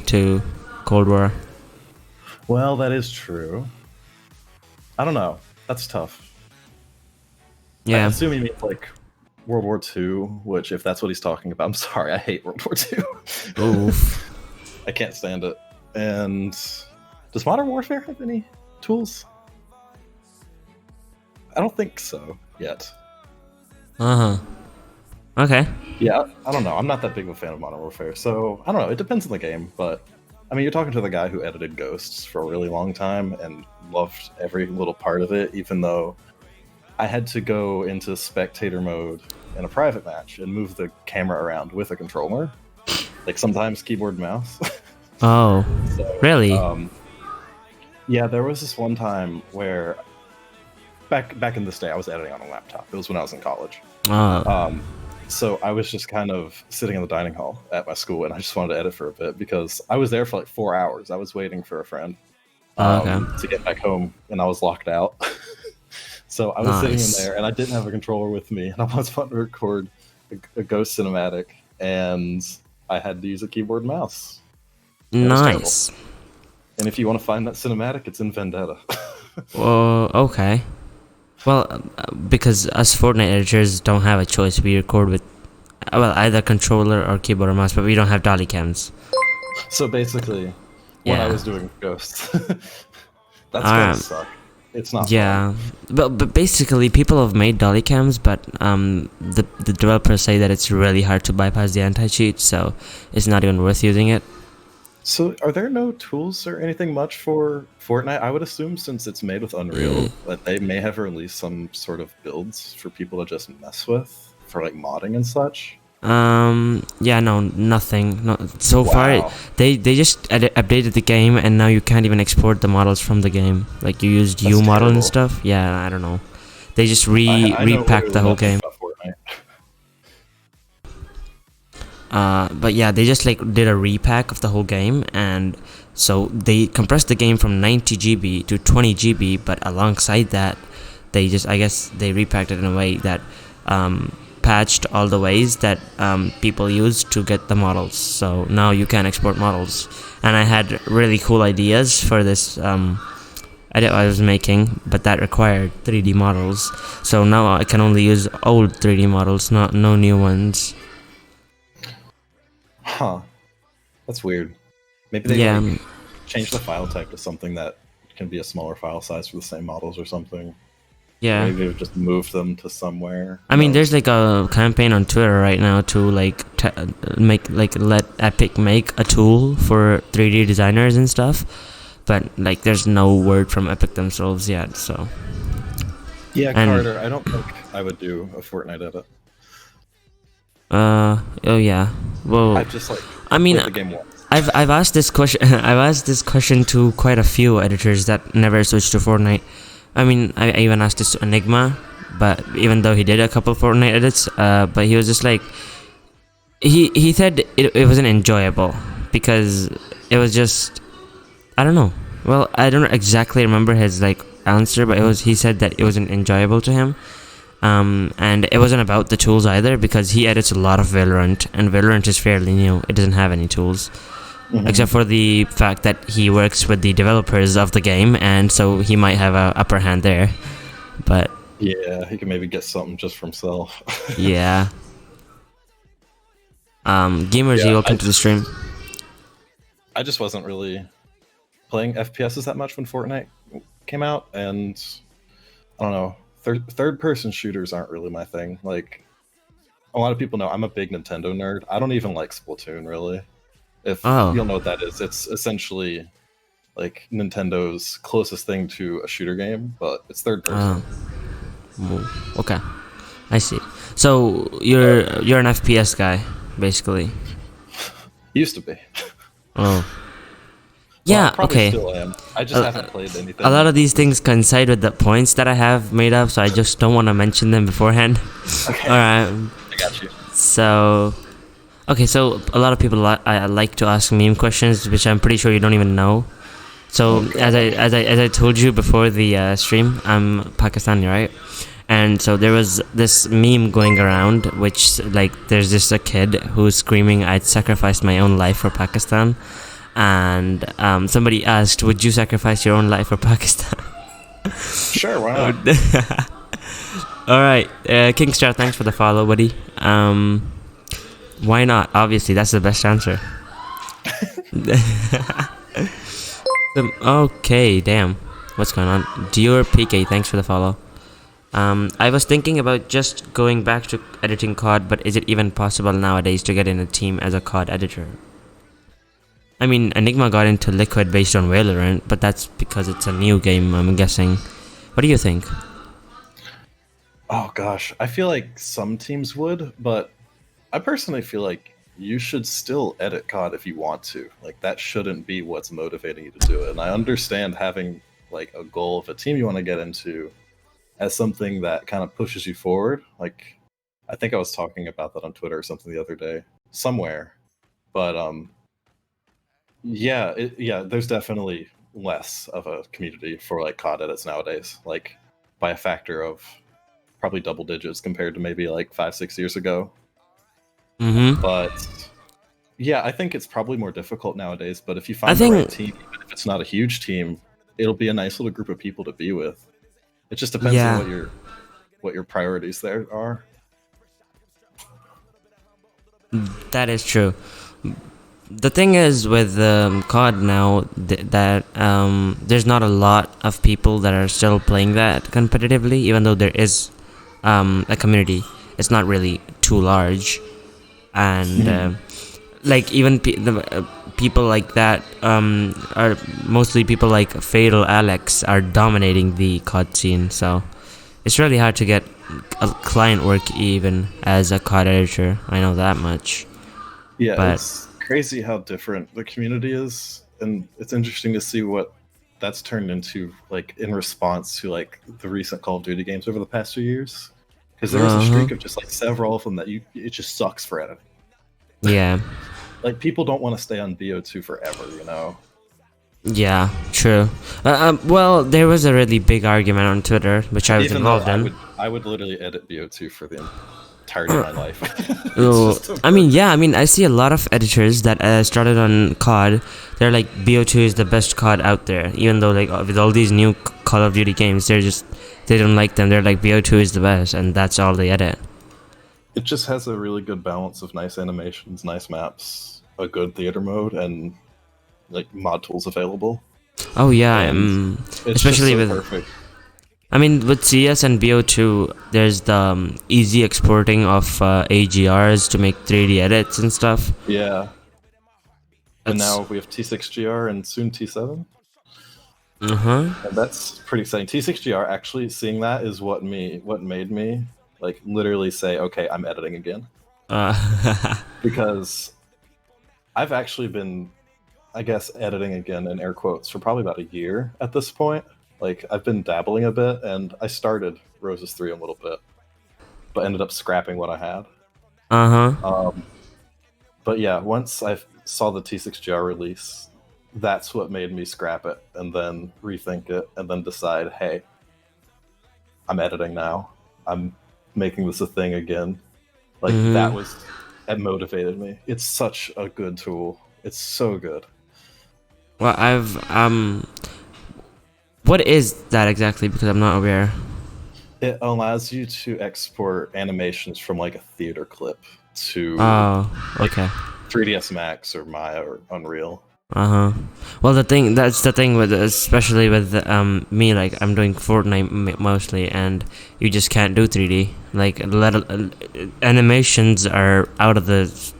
to Cold War. Well, that is true. I don't know. That's tough. I Yeah. assume he means like World War II, which if that's what he's talking about, I'm sorry, I hate World War II. Oof. I can't stand it. And does Modern Warfare have any tools? I don't think so yet. Uh-huh. Okay. Yeah, I don't know. I'm not that big of a fan of Modern Warfare, so I don't know. It depends on the game, but I mean, you're talking to the guy who edited Ghosts for a really long time and loved every little part of it, even though I had to go into spectator mode in a private match and move the camera around with a controller, like sometimes keyboard and mouse. Oh, So, really? yeah, there was this one time where back in this day, I was editing on a laptop. It was when I was in college. Oh. So I was just kind of sitting in the dining hall at my school, and I just wanted to edit for a bit because I was there for like 4 hours. I was waiting for a friend to get back home, and I was locked out. So I was sitting in there, and I didn't have a controller with me, and I was wanting to record a Ghost cinematic, and I had to use a keyboard and mouse. Nice. And if you want to find that cinematic, it's in Vendetta. Okay. Well, because us Fortnite editors don't have a choice. We record with, either controller or keyboard or mouse, but we don't have dolly cams. So basically, what I was doing with Ghosts, that's gonna suck. It's not. Yeah, fun. but basically, people have made dolly cams, but the developers say that it's really hard to bypass the anti-cheat, so it's not even worth using it. So, are there no tools or anything much for Fortnite? I would assume since it's made with Unreal, that they may have released some sort of builds for people to just mess with, for like modding and such. Yeah, no, nothing. No, so Wow. far, they just updated the game, and now you can't even export the models from the game. Like, you used That's U model and terrible. stuff. Yeah, I don't know. They just I know repacked the whole game. about Fortnite. But yeah, they just like did a repack of the whole game, and so they compressed the game from 90 GB to 20 GB, but alongside that, they just, I guess, they repacked it in a way that patched all the ways that people use to get the models. So now you can export models, and I had really cool ideas for this edit I was making, but that required 3D models. So now I can only use old 3D models, no new ones. Huh. That's weird. Maybe they like, change the file type to something that can be a smaller file size for the same models or something. Yeah. Maybe they've just moved them to somewhere. I mean, there's like a campaign on Twitter right now to like let Epic make a tool for 3D designers and stuff, but like there's no word from Epic themselves yet. So yeah, Carter, I don't think I would do a Fortnite edit. Oh yeah. Well, I've just like I mean, played the game once. I've asked this question. I've asked this question to quite a few editors that never switched to Fortnite. I mean, I even asked this to Enigma, but even though he did a couple Fortnite edits, but he was just like, he said it wasn't enjoyable because it was just, I don't know. Well, I don't exactly remember his like answer, but he said that it wasn't enjoyable to him. And it wasn't about the tools either, because he edits a lot of Valorant, and Valorant is fairly new. It doesn't have any tools, except for the fact that he works with the developers of the game, and so he might have a upper hand there. But yeah, he can maybe get something just for himself. yeah. Gamers, you open to the stream? I just wasn't really playing FPSs that much when Fortnite came out, and I don't know. Third-person shooters aren't really my thing. Like, a lot of people know I'm a big Nintendo nerd. I don't even like Splatoon, really. If you'll know what that is, it's essentially like Nintendo's closest thing to a shooter game, but it's third person. Okay, I see. So you're an FPS guy, basically. Used to be. Oh. Yeah, well, okay. Still am. I just haven't played anything. A lot of these things coincide with the points that I have made up, so I just don't want to mention them beforehand. Okay. Alright. I got you. So, okay, so a lot of people like to ask meme questions, which I'm pretty sure you don't even know. So, as I told you before the stream, I'm Pakistani, right? And so there was this meme going around, which like there's just a kid who's screaming, "I'd sacrifice my own life for Pakistan." and somebody asked, "Would you sacrifice your own life for Pakistan?" Sure, why not? All right, Kingstar, thanks for the follow, buddy. Why not? Obviously, that's the best answer. Okay, damn. What's going on? Dior PK, thanks for the follow. I was thinking about just going back to editing COD, but is it even possible nowadays to get in a team as a COD editor? I mean, Enigma got into Liquid based on Valorant, but that's because it's a new game, I'm guessing. What do you think? Oh gosh, I feel like some teams would, but I personally feel like you should still edit COD if you want to. Like that shouldn't be what's motivating you to do it. And I understand having like a goal of a team you want to get into as something that kind of pushes you forward. Like I think I was talking about that on Twitter or something the other day somewhere. But yeah, there's definitely less of a community for like COD edits nowadays. Like by a factor of probably double digits compared to maybe like 5-6 years ago. Mm-hmm. But yeah, I think it's probably more difficult nowadays. But if you find the right team, even if it's not a huge team, it'll be a nice little group of people to be with. It just depends on what your priorities there are. That is true. The thing is with COD now that there's not a lot of people that are still playing that competitively, even though there is a community. It's not really too large, and like even people like that are mostly people like Fatal Alex are dominating the COD scene. So it's really hard to get a client work even as a COD editor. I know that much. Yeah, but it's crazy how different the community is, and it's interesting to see what that's turned into, like in response to like the recent Call of Duty games over the past 2 years. Because there was a streak of just like several of them that it just sucks for editing. Yeah. Like people don't want to stay on BO2 forever, you know. Yeah, true. Well, there was a really big argument on Twitter, which I was involved in. I would literally edit BO2 for the entirety of my life. I see a lot of editors that started on COD. They're like, BO2 is the best COD out there, even though like with all these new Call of Duty games, they don't like them. They're like, BO2 is the best, and that's all they edit. It just has a really good balance of nice animations, nice maps, a good theater mode, and like mod tools available. Oh yeah, especially with perfect. I mean, with CS and BO2, there's the easy exporting of AGRs to make 3D edits and stuff. Yeah. And now we have T6GR and soon T7. And that's pretty exciting. T6GR, actually seeing that is what made me like literally say, okay, I'm editing again. Because I've actually been, I guess, editing again in air quotes for probably about a year at this point. Like I've been dabbling a bit, and I started Roses 3 a little bit, but ended up scrapping what I had. But yeah, once I saw the T6GR release, that's what made me scrap it and then rethink it and then decide, hey, I'm editing now. I'm making this a thing again. Like that motivated me. It's such a good tool. It's so good. Well, what is that exactly? Because I'm not aware. It allows you to export animations from like a theater clip to 3ds Max or Maya or Unreal. Well, that's the thing with, especially with me, like I'm doing Fortnite mostly, and you just can't do 3D. Like animations are out of the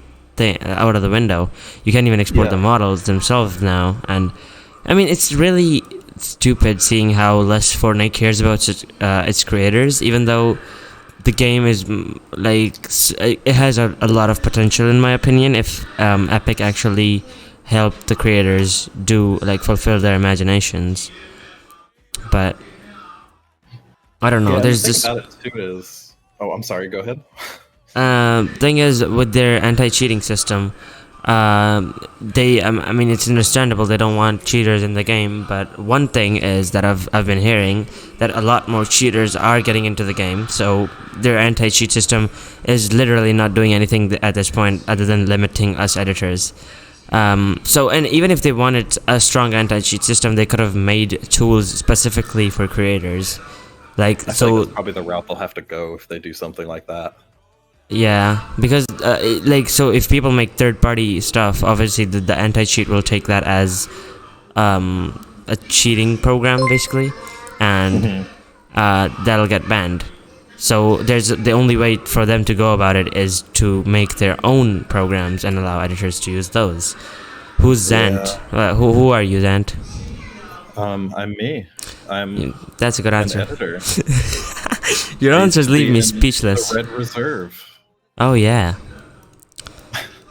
window. You can't even export the models themselves now, and I mean it's really stupid seeing how less Fortnite cares about its creators, even though the game is like it has a lot of potential in my opinion if Epic actually help the creators fulfill their imaginations. But I don't know. Yeah, there's the this thing about it too is, oh, I'm sorry, go ahead. Thing is with their anti-cheating system, I mean it's understandable they don't want cheaters in the game, but one thing is that I've been hearing that a lot more cheaters are getting into the game, so their anti-cheat system is literally not doing anything at this point other than limiting us editors. So, and even if they wanted a strong anti-cheat system, they could have made tools specifically for creators. Like, I feel so, like that's probably the route they'll have to go if they do something like that. yeah, because, like, so if people make third-party stuff, obviously the anti-cheat will take that as a cheating program, basically, and that'll get banned. So there's the only way for them to go about it is to make their own programs and allow editors to use those. Who's Zant? Who are you, Zant? I'm me. I'm That's a good an answer. editor. Your answers leave me in speechless. The Red Reserve. Oh yeah,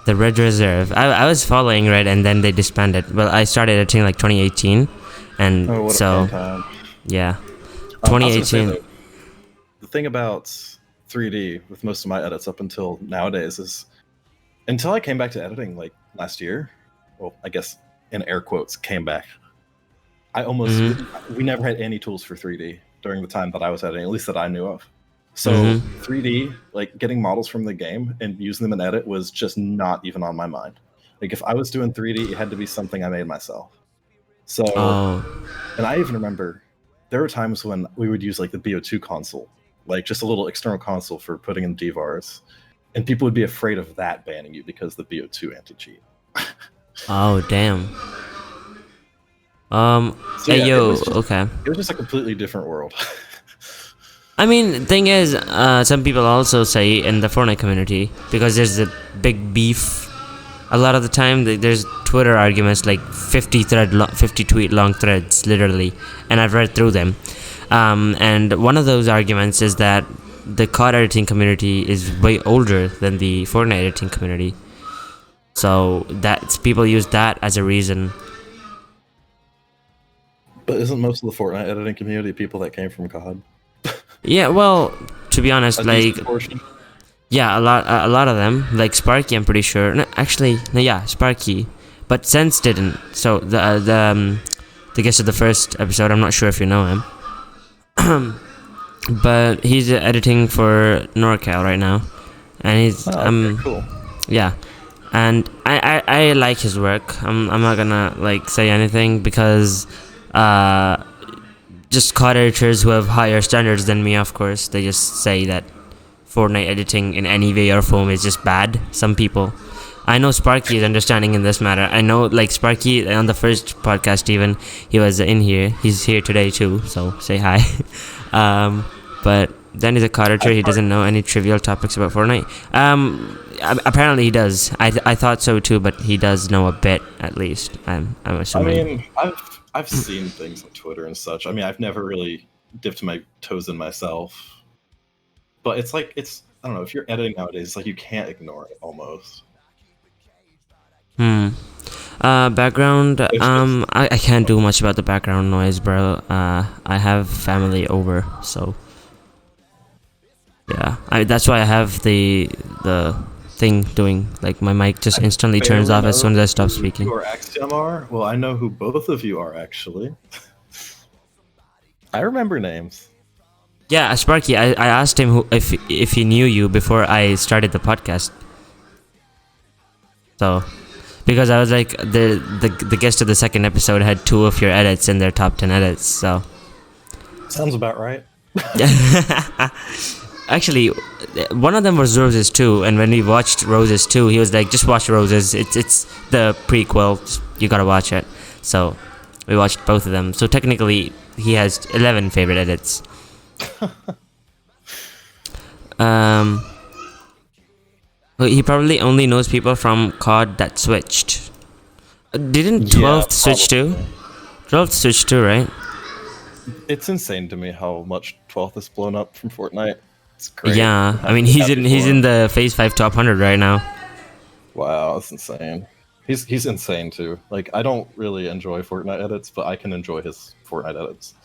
the Red Reserve. I was following Red, and then they disbanded. Well, I started editing like 2018, and Oh, what a so fun time. yeah, I was gonna say, 2018. though, the thing about 3D with most of my edits up until nowadays is until I came back to editing like last year, well, I guess in air quotes, came back. I almost we never had any tools for 3D during the time that I was editing, at least that I knew of. So 3D, like getting models from the game and using them in edit was just not even on my mind. Like if I was doing 3D, it had to be something I made myself. So, and I even remember there were times when we would use like the BO2 console, like just a little external console for putting in DVARs, and people would be afraid of that banning you because the BO2 anti-cheat. Oh damn. So, Hey yeah, yo, it was just, okay. It was just a completely different world. I mean, thing is, some people also say in the Fortnite community, because there's a big beef. A lot of the time, there's Twitter arguments, like 50 tweet long threads, literally, and I've read through them. And one of those arguments is that the COD editing community is way older than the Fortnite editing community. So people use that as a reason. But isn't most of the Fortnite editing community people that came from COD? Yeah, well, to be honest, A like, decent portion? yeah, a lot of them, like Sparky, I'm pretty sure. No, actually, no, yeah, Sparky, but Sense didn't. So the guest of the first episode, I'm not sure if you know him, but he's editing for NorCal right now, and he's okay, cool. yeah, and I like his work. I'm not gonna like say anything because just COD editors who have higher standards than me, of course, they just say that Fortnite editing in any way or form is just bad. Some people. I know Sparky is understanding in this matter. I know, like, Sparky on the first podcast even, he was in here. He's here today too, so say hi. But then he's a COD editor. He doesn't know any trivial topics about Fortnite. Apparently he does. I thought so too, but he does know a bit, at least. I'm assuming. I mean, I've seen things on Twitter and such. I mean, I've never really dipped my toes in myself. But it's like, I don't know, if you're editing nowadays, it's like you can't ignore it almost. Background, I can't do much about the background noise, bro. I have family over, so yeah. That's why I have the thing doing, like, my mic just instantly turns off as soon as I stop speaking. Who are Axiom are? Well, I know who both of you are, actually. I remember names. Yeah, Sparky, I asked him if he knew you before I started the podcast. So, because I was like, the guest of the second episode had 2 of your edits in their top 10 edits, so. Sounds about right. Actually, one of them was Roses 2, and when we watched Roses 2, he was like, just watch Roses, it's the prequel, you gotta watch it. So, we watched both of them. So technically, he has 11 favorite edits. He probably only knows people from COD that switched. Didn't 12th switch too? 12th switched too, right? It's insane to me how much 12th has blown up from Fortnite. It's great. Yeah, I mean he's in the Phase 5 top 100 right now. Wow, that's insane. He's insane too. Like, I don't really enjoy Fortnite edits, but I can enjoy his Fortnite edits.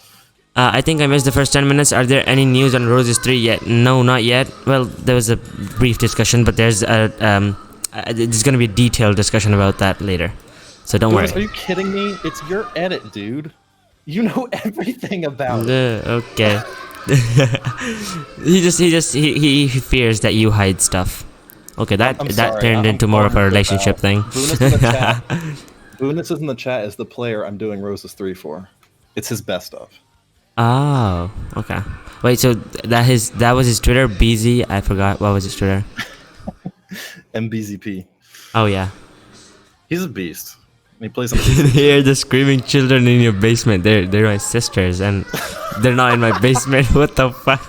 I think I missed the first 10 minutes. Are there any news on Roses 3 yet? No, not yet. Well, there was a brief discussion, but there's going to be a detailed discussion about that later. So don't worry. Are you kidding me? It's your edit, dude. You know everything about it. Okay. he fears that you hide stuff Okay, that I'm that sorry. turned I'm into more of a calling this relationship out. thing. Bunis in the chat. Bunis is in the chat is the player I'm doing Roses 3 for. It's his best of. Oh, okay. Wait, so that was his Twitter. BZ, I forgot what was his Twitter. MBZP. Oh yeah. He's a beast. He plays on PC. Hear the screaming children in your basement. They're my sisters, and they're not in my basement. What the fuck?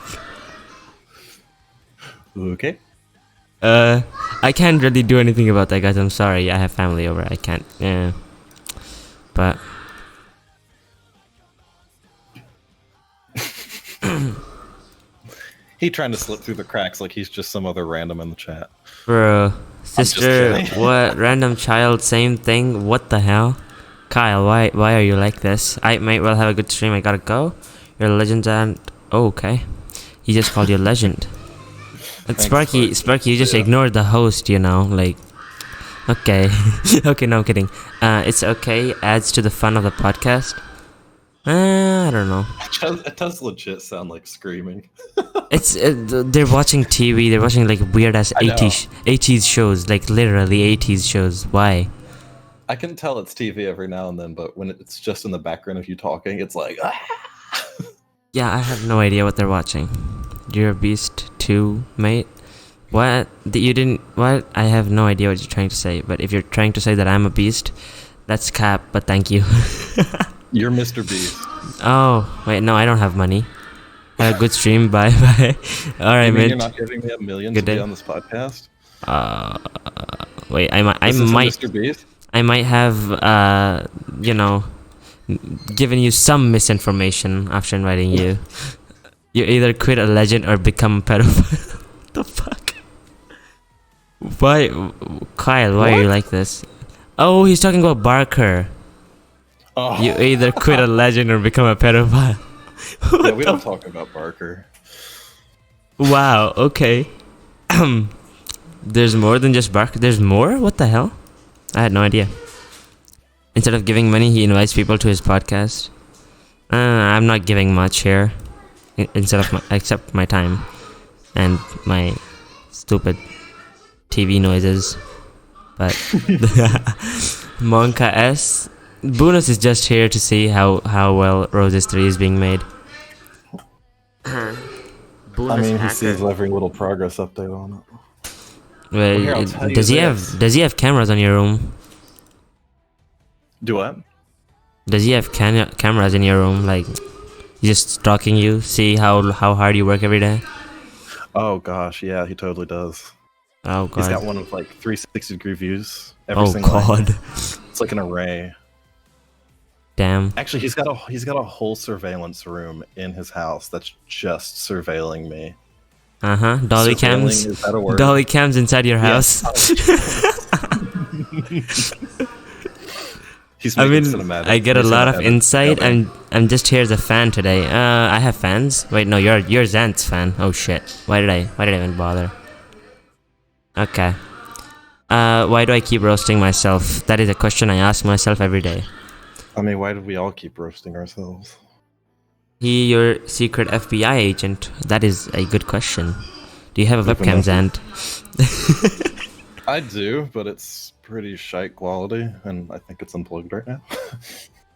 Okay. I can't really do anything about that, guys. I'm sorry. I have family over. I can't. Yeah. But He trying to slip through the cracks like he's just some other random in the chat. bro, sister, kidding. what? Random child, same thing. What the hell? Kyle, why are you like this? I might well have a good stream. I gotta go. You're a legend, and oh, okay. He just called you a legend. And Thanks, Sparky, you just Yeah. ignored the host, you know, like. Okay, okay, no, I'm kidding. It's okay. Adds to the fun of the podcast. I don't know. It does legit sound like screaming. It's they're watching TV. They're watching like weird ass I know. 80s shows, like literally 80s shows. Why? I can tell it's TV every now and then, but when it's just in the background of you talking, it's like, ah! Yeah, I have no idea what they're watching. You're a beast too, mate. What? You didn't? What? I have no idea what you're trying to say. But if you're trying to say that I'm a beast, that's cap. But thank you. You're Mr. Beast. Oh wait, no, I don't have money. Have a good stream. Bye bye. All right, You mean mate. you're not giving me $1 million Good to be day. on this podcast? Wait, I This is might. Mr. Beast? I might have, you know, given you some misinformation after inviting you. You either quit a legend or become a pedophile. What the fuck? Why, Kyle? Why are you like this? Oh, he's talking about Barker. Oh, You either quit a legend or become a pedophile. yeah, we don't talk about Barker. Wow. Okay. There's more than just Barker. There's more. What the hell? I had no idea. Instead of giving money, he invites people to his podcast. I'm not giving much here. Except my time and my stupid TV noises. But Monka S. Bonus is just here to see how well Roses 3 is being made. Bonus I mean, he hacker. sees every little progress update on it. Well, here, I'll tell you does he this. have cameras on your room? Do what? Does he have cameras in your room? Like, just stalking you, see how hard you work every day? Oh gosh, yeah, he totally does. Oh god. He's got one with like 360-degree views. Every Oh single god. angle. It's like an array. Damn. Actually, he's got a whole surveillance room in his house that's just surveilling me. Uh-huh. Dolly Surveilling, cams. is that a word? Dolly cams inside your house. He's I making mean, cinematic. I get a He's lot of cinematic insight, together. and I'm just here as a fan today. I have fans. Wait, no, you're Zant's fan. Oh shit. Why did I even bother? Okay. Why do I keep roasting myself? That is a question I ask myself every day. I mean, why did we all keep roasting ourselves? He your secret FBI agent? That is a good question. Do you have a webcam, Zant? I do, but it's pretty shite quality, and I think it's unplugged right now.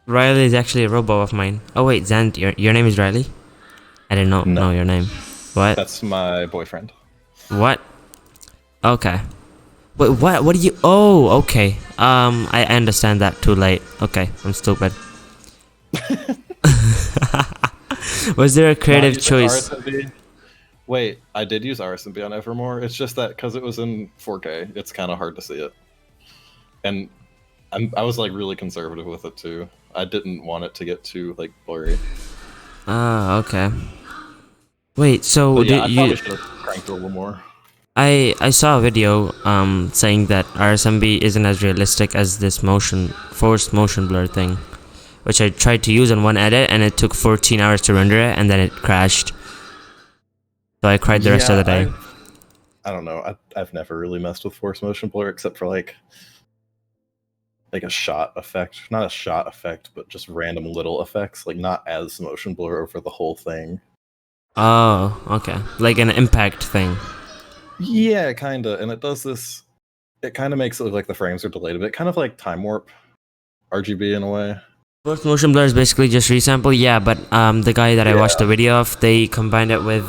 Riley is actually a robo of mine. Oh wait, Zant, your name is Riley? I didn't know your name. What? That's my boyfriend. What? Okay. Wait, what? What do you? Oh, okay. I understand that too late. Okay, I'm stupid. Was there a creative choice? RSMB? Wait, I did use RSMB on Evermore. It's just that because it was in 4K, it's kind of hard to see it. And I was like really conservative with it too. I didn't want it to get too like blurry. Ah, okay. Wait, so But yeah, I did probably you? should have cranked it a little more. I saw a video saying that RSMB isn't as realistic as this forced motion blur thing, which I tried to use on one edit and it took 14 hours to render it and then it crashed. So I cried the rest of the day. I don't know. I've never really messed with force motion blur except for like a shot effect. Not a shot effect, but just random little effects. Like not as motion blur over the whole thing. Oh, okay. Like an impact thing. Yeah, kind of. And it does this. It kind of makes it look like the frames are delayed a bit, kind of like time warp RGB in a way. Both motion blur is basically just resample, yeah, but the guy that I watched the video of, they combined it with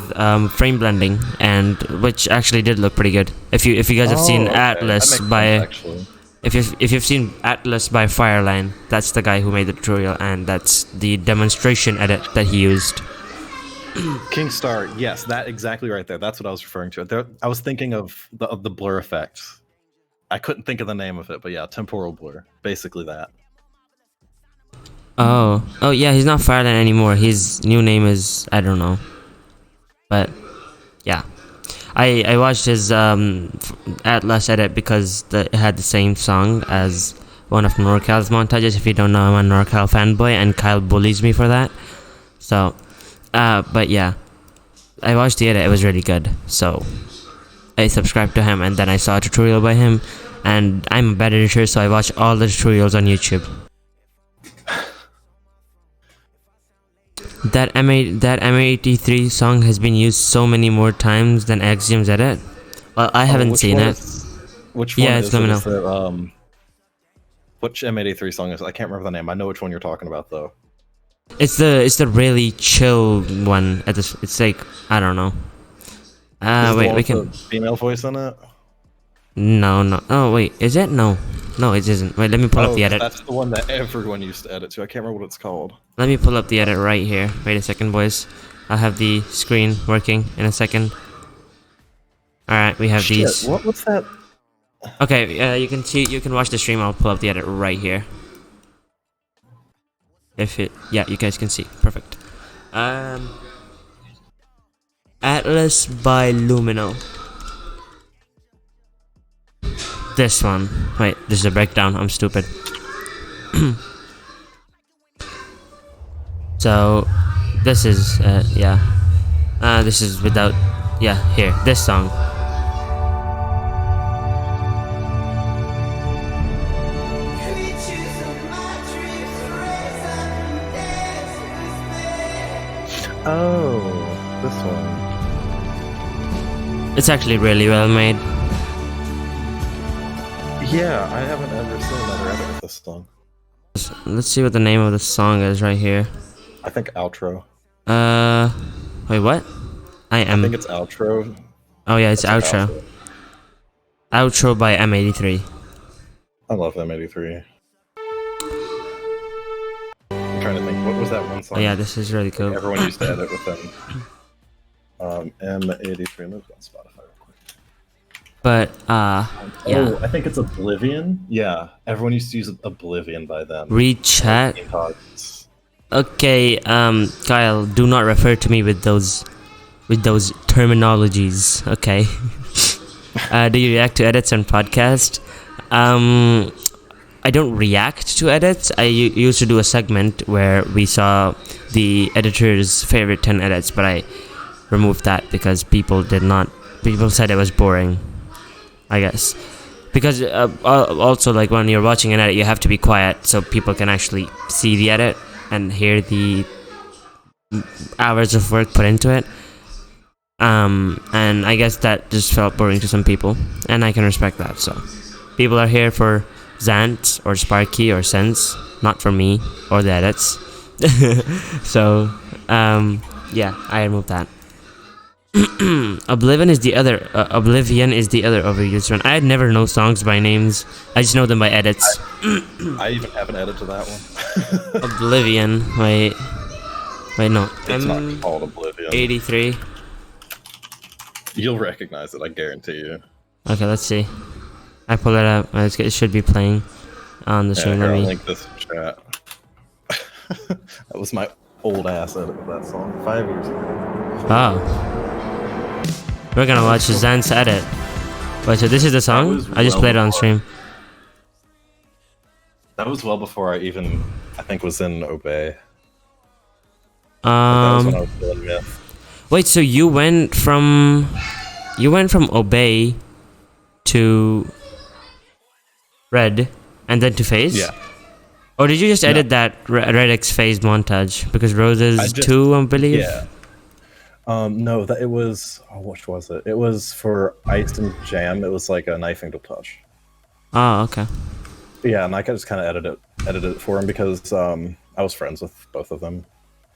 frame blending, and which actually did look pretty good. If you guys have seen Atlas by if you've seen Atlas by Fireline, that's the guy who made the tutorial, and that's the demonstration edit that he used. Kingstar, yes, that exactly right there. That's what I was referring to. I was thinking of the blur effects. I couldn't think of the name of it, but yeah, temporal blur, basically that. Oh yeah, he's not Fireline anymore. His new name is, I don't know, but yeah, I watched his Atlas edit because it had the same song as one of NorCal's montages. If you don't know, I'm a NorCal fanboy, and Kyle bullies me for that. So, but yeah, I watched the edit. It was really good. So I subscribed to him, and then I saw a tutorial by him, and I'm a bad editor, so I watch all the tutorials on YouTube. That M83 song has been used so many more times than Axiom's edit. Well, I haven't seen it. Which one? Yeah, is let me it? know. Is it, which M83 song is it? I can't remember the name. I know which one you're talking about though. It's the really chill one. It's like, I don't know. Wait, we can. Female voice in it. No. Oh wait, is it? No, it isn't. Wait, let me pull up the edit. That's the one that everyone used to edit to. I can't remember what it's called. Let me pull up the edit right here. Wait a second, boys. I'll have the screen working in a second. Alright, we have these. What's that? Okay, you can watch the stream. I'll pull up the edit right here. Yeah, you guys can see. Perfect. Atlas by Lumino. This one. Wait, this is a breakdown. I'm stupid. So, this is, yeah. This is without, yeah, here, this song. Oh, this one. It's actually really well made. Yeah, I haven't ever seen another edit of this song. Let's see what the name of the song is right here. I think outro. Wait, what? I think it's outro. Oh yeah, it's outro. Outro by M83. I love M83. I'm trying to think, what was that one song? Oh yeah, this is really cool. Everyone used to edit with them. M83, I'm on Spotify real quick. But, yeah. Oh, I think it's Oblivion? Yeah, everyone used to use Oblivion by then. Read chat. Okay, Kyle, do not refer to me with those terminologies, okay? Do you react to edits on podcast? I don't react to edits. I used to do a segment where we saw the editor's favorite 10 edits, but I removed that because people said it was boring, I guess. Because also, like, when you're watching an edit, you have to be quiet so people can actually see the edit and hear the hours of work put into it. And I guess that just felt boring to some people, and I can respect that. So people are here for Zant or Sparky or Sense, not for me or the edits. So yeah, I removed that. Oblivion is the other overused one. I had never know songs by names. I just know them by edits. I even have an edit to that one. Oblivion. Wait, no. It's not called Oblivion. 83. You'll recognize it, I guarantee you. Okay, let's see. I pull it up. It should be playing on the stream. I'll link this in chat. That was my old ass edit of that song 5 years ago. Oh. We're gonna watch Zant's edit. Wait, so this is the song? I just played it on stream. That was well before I think was in Obey. That was when I was doing Myth. Wait, so you went from Obey to Red and then to Phase? Yeah. Or did you just edit that Red X Phase montage? Because Roses 2, I believe? Yeah. No, that it was. Oh, which was it? It was for Ice and Jam. It was like a knifing to touch. Oh, okay. Yeah, and I could just kind of edited it for him because I was friends with both of them,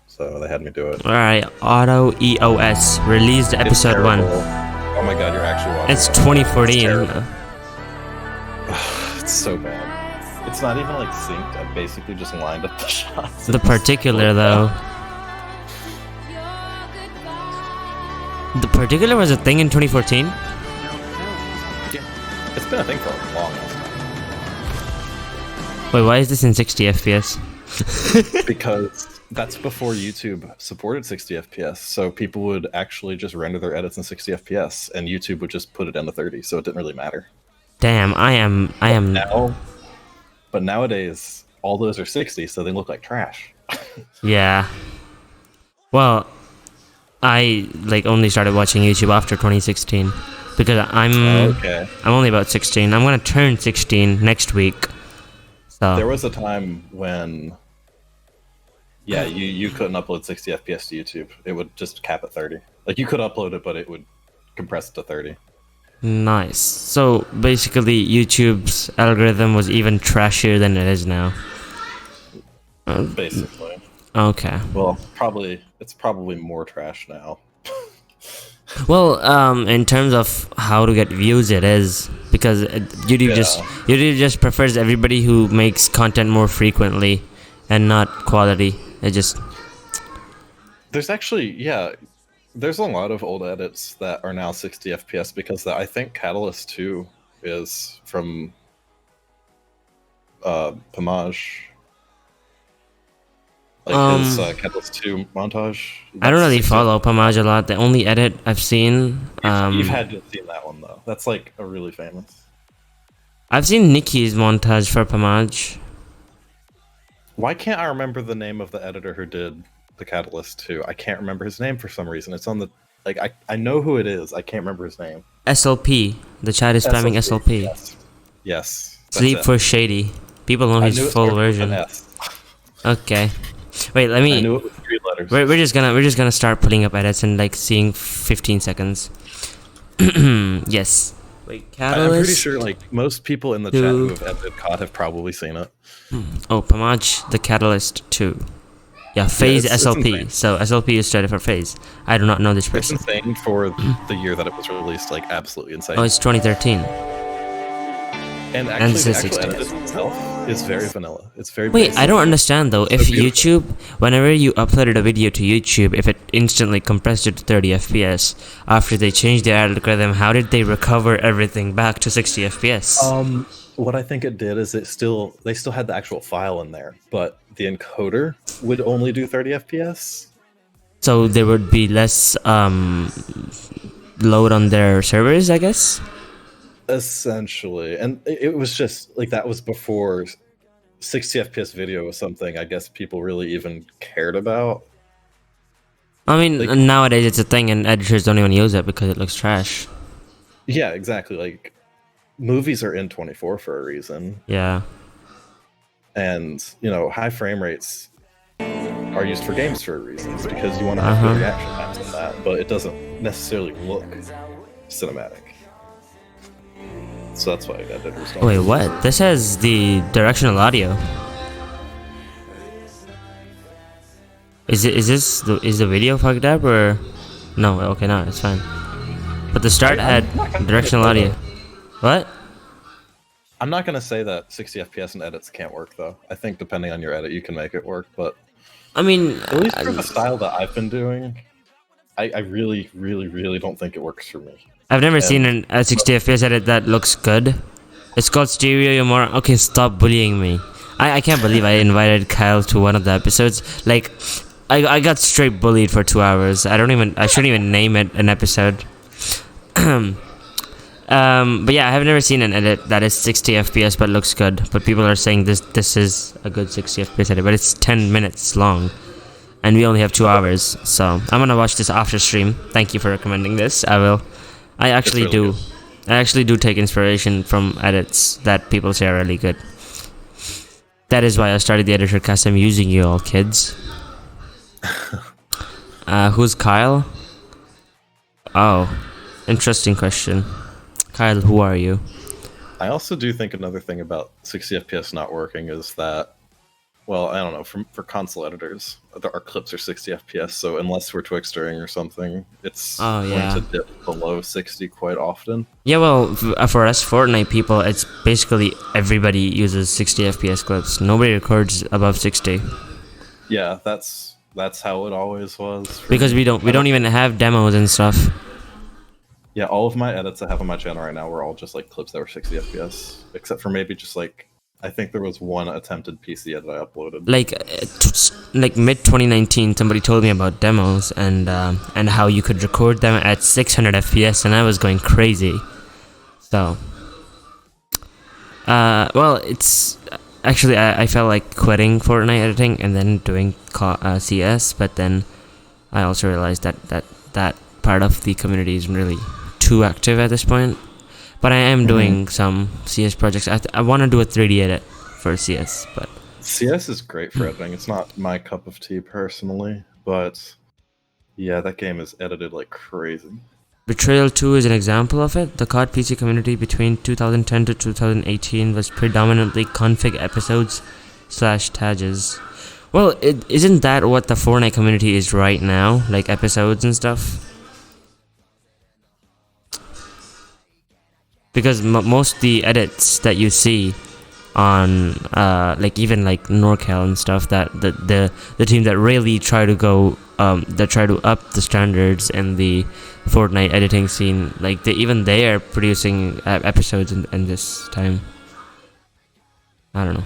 so they had me do it. All right, Auto EOS released It's episode 1. terrible. Oh my god, you're actually watching. It's 2014. It's so bad. It's not even like synced. I basically just lined up the shots. The particular though. The particular was a thing in 2014. Yeah, it's been a thing for a long time. Wait, why is this in 60 FPS? Because that's before YouTube supported 60 FPS, so people would actually just render their edits in 60 FPS, and YouTube would just put it into 30, so it didn't really matter. Damn, I am. Now, but nowadays, all those are 60, so they look like trash. Yeah. Well, I like only started watching YouTube after 2016 because I'm only about 16. I'm gonna turn 16 next week. So there was a time when, yeah, you couldn't upload 60 FPS to YouTube. It would just cap at 30. Like you could upload it, but it would compress it to 30. Nice. So basically, YouTube's algorithm was even trashier than it is now. Basically. Okay. Well, it's probably more trash now. Well, in terms of how to get views, it is because YouTube just prefers everybody who makes content more frequently and not quality. It just there's a lot of old edits that are now 60 FPS because I think Catalyst 2 is from Pomage. Like his Catalyst 2 montage. I don't really follow Pomage a lot. The only edit I've seen... You've had to have seen that one, though. That's, like, a really famous. I've seen Nikki's montage for Pomage. Why can't I remember the name of the editor who did the Catalyst 2? I can't remember his name for some reason. It's on the... Like, I know who it is. I can't remember his name. SLP. The chat is spamming SLP. Yes. Sleep for Shady. People know his full version. Okay. Wait, let me. I knew it was 3 letters. We're just gonna start pulling up edits and like seeing 15 seconds. Yes. Wait, Catalyst. I'm pretty sure like most people in the chat who have edited COD have probably seen it. Oh, Pomage the Catalyst 2. Yeah, Phase SLP. So SLP is started for Phase. I do not know this person. It's insane for the year that it was released. Like absolutely insane. Oh, it's 2013. And actually, the actual edit itself is very vanilla. It's very Wait, basic. I don't understand though. If YouTube, whenever you uploaded a video to YouTube, if it instantly compressed it to 30 FPS, after they changed their algorithm, how did they recover everything back to 60 FPS? What I think it did is they still had the actual file in there, but the encoder would only do 30 FPS. So there would be less load on their servers, I guess? Essentially, and it was just like that was before 60 FPS video was something I guess people really even cared about. I mean, like, nowadays it's a thing and editors don't even use it because it looks trash. Yeah, exactly. Like movies are in 24 for a reason. Yeah. And, high frame rates are used for games for a reason. It's because you want to have good reaction times on that, but it doesn't necessarily look cinematic. So that's why editors don't. Wait, what? This has the directional audio. Is the video fucked up or no? Okay, no, it's fine. But the start had directional audio. What? I'm not gonna say that 60 FPS in edits can't work though. I think depending on your edit, you can make it work. But I mean, at least for the style that I've been doing, I really, really, really don't think it works for me. I've never seen a 60 FPS edit that looks good. It's called Stereo Moron. Okay, stop bullying me. I can't believe I invited Kyle to one of the episodes. Like, I got straight bullied for 2 hours. I shouldn't even name it an episode. But yeah, I have never seen an edit that is 60 FPS but looks good. But people are saying this is a good 60 FPS edit, but it's 10 minutes long. And we only have 2 hours, so I'm gonna watch this after stream. Thank you for recommending this. I will. I actually do. I actually do take inspiration from edits that people say are really good. That is why I started the editor cast. I'm using you all kids. Who's Kyle? Oh, interesting question. Kyle, who are you? I also do think another thing about 60 FPS not working is that, well, I don't know, for console editors, our clips are 60 FPS, so unless we're Twixtering or something, it's Oh going to yeah. dip below 60 quite often. Yeah, well, for us Fortnite people, it's basically everybody uses 60 FPS clips. Nobody records above 60 Yeah, that's how it always was for because me. we don't even have demos and stuff. Yeah, all of my edits I have on my channel right now were all just like clips that were 60 FPS, except for maybe just like I think there was one attempted PC edit I uploaded. Like like mid 2019, somebody told me about demos and how you could record them at 600 FPS, and I was going crazy. So, well, it's actually I felt like quitting Fortnite editing and then doing CS, but then I also realized that part of the community isn't really too active at this point. But I am doing some CS projects. I want to do a 3D edit for CS, but CS is great for editing. It's not my cup of tea personally, but yeah, that game is edited like crazy. Betrayal 2 is an example of it. The COD PC community between 2010 to 2018 was predominantly config episodes / tages. Well, isn't that what the Fortnite community is right now? Like episodes and stuff? Because most of the edits that you see on like even like NorCal and stuff, that the team that really try to go that try to up the standards in the Fortnite editing scene, like they are producing episodes in this time. I don't know.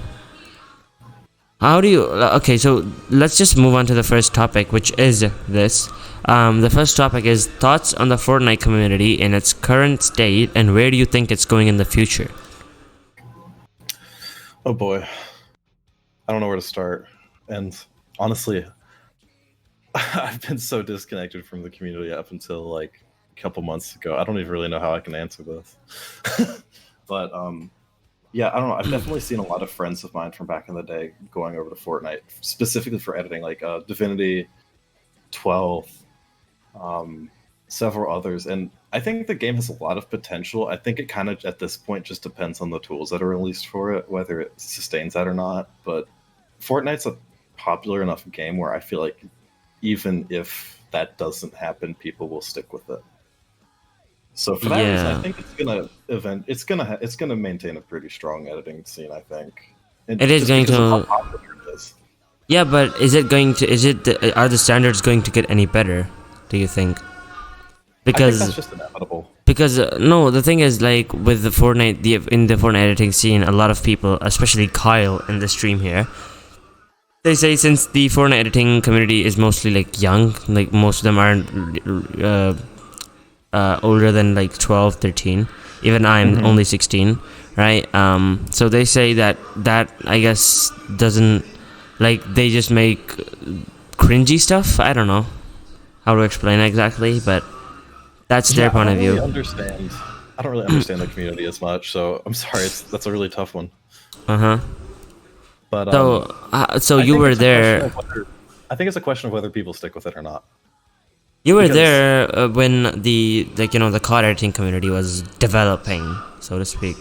How do you okay, so let's just move on to the first topic, which is this. The first topic is thoughts on the Fortnite community in its current state and where do you think it's going in the future? Oh boy. I don't know where to start. And honestly, I've been so disconnected from the community up until like a couple months ago. I don't even really know how I can answer this. But yeah, I don't know. I've definitely seen a lot of friends of mine from back in the day going over to Fortnite specifically for editing, like Divinity 12, several others, and I think the game has a lot of potential. I think it kind of at this point just depends on the tools that are released for it, whether it sustains that or not. But Fortnite's a popular enough game where I feel like even if that doesn't happen, people will stick with it. So for that reason, I think it's gonna maintain a pretty strong editing scene. I think It is just going because of how to. popular it is. Yeah, but is it going to? Are the standards going to get any better? Do you think? I think that's Because just inevitable. no, the thing is, like with the Fortnite, in the Fortnite editing scene, a lot of people, especially Kyle in the stream here, they say since the Fortnite editing community is mostly like young, like most of them aren't older than like 12, 13. Even I'm only 16, right? So they say that I guess doesn't, like, they just make cringy stuff. I don't know how to explain exactly, but that's their point of view. I don't really understand the community as much, so I'm sorry. That's a really tough one. Uh-huh. But So I you think were it's a question there. of I think it's a question of whether people stick with it or not. You were Because there when the the COD editing community was developing, so to speak.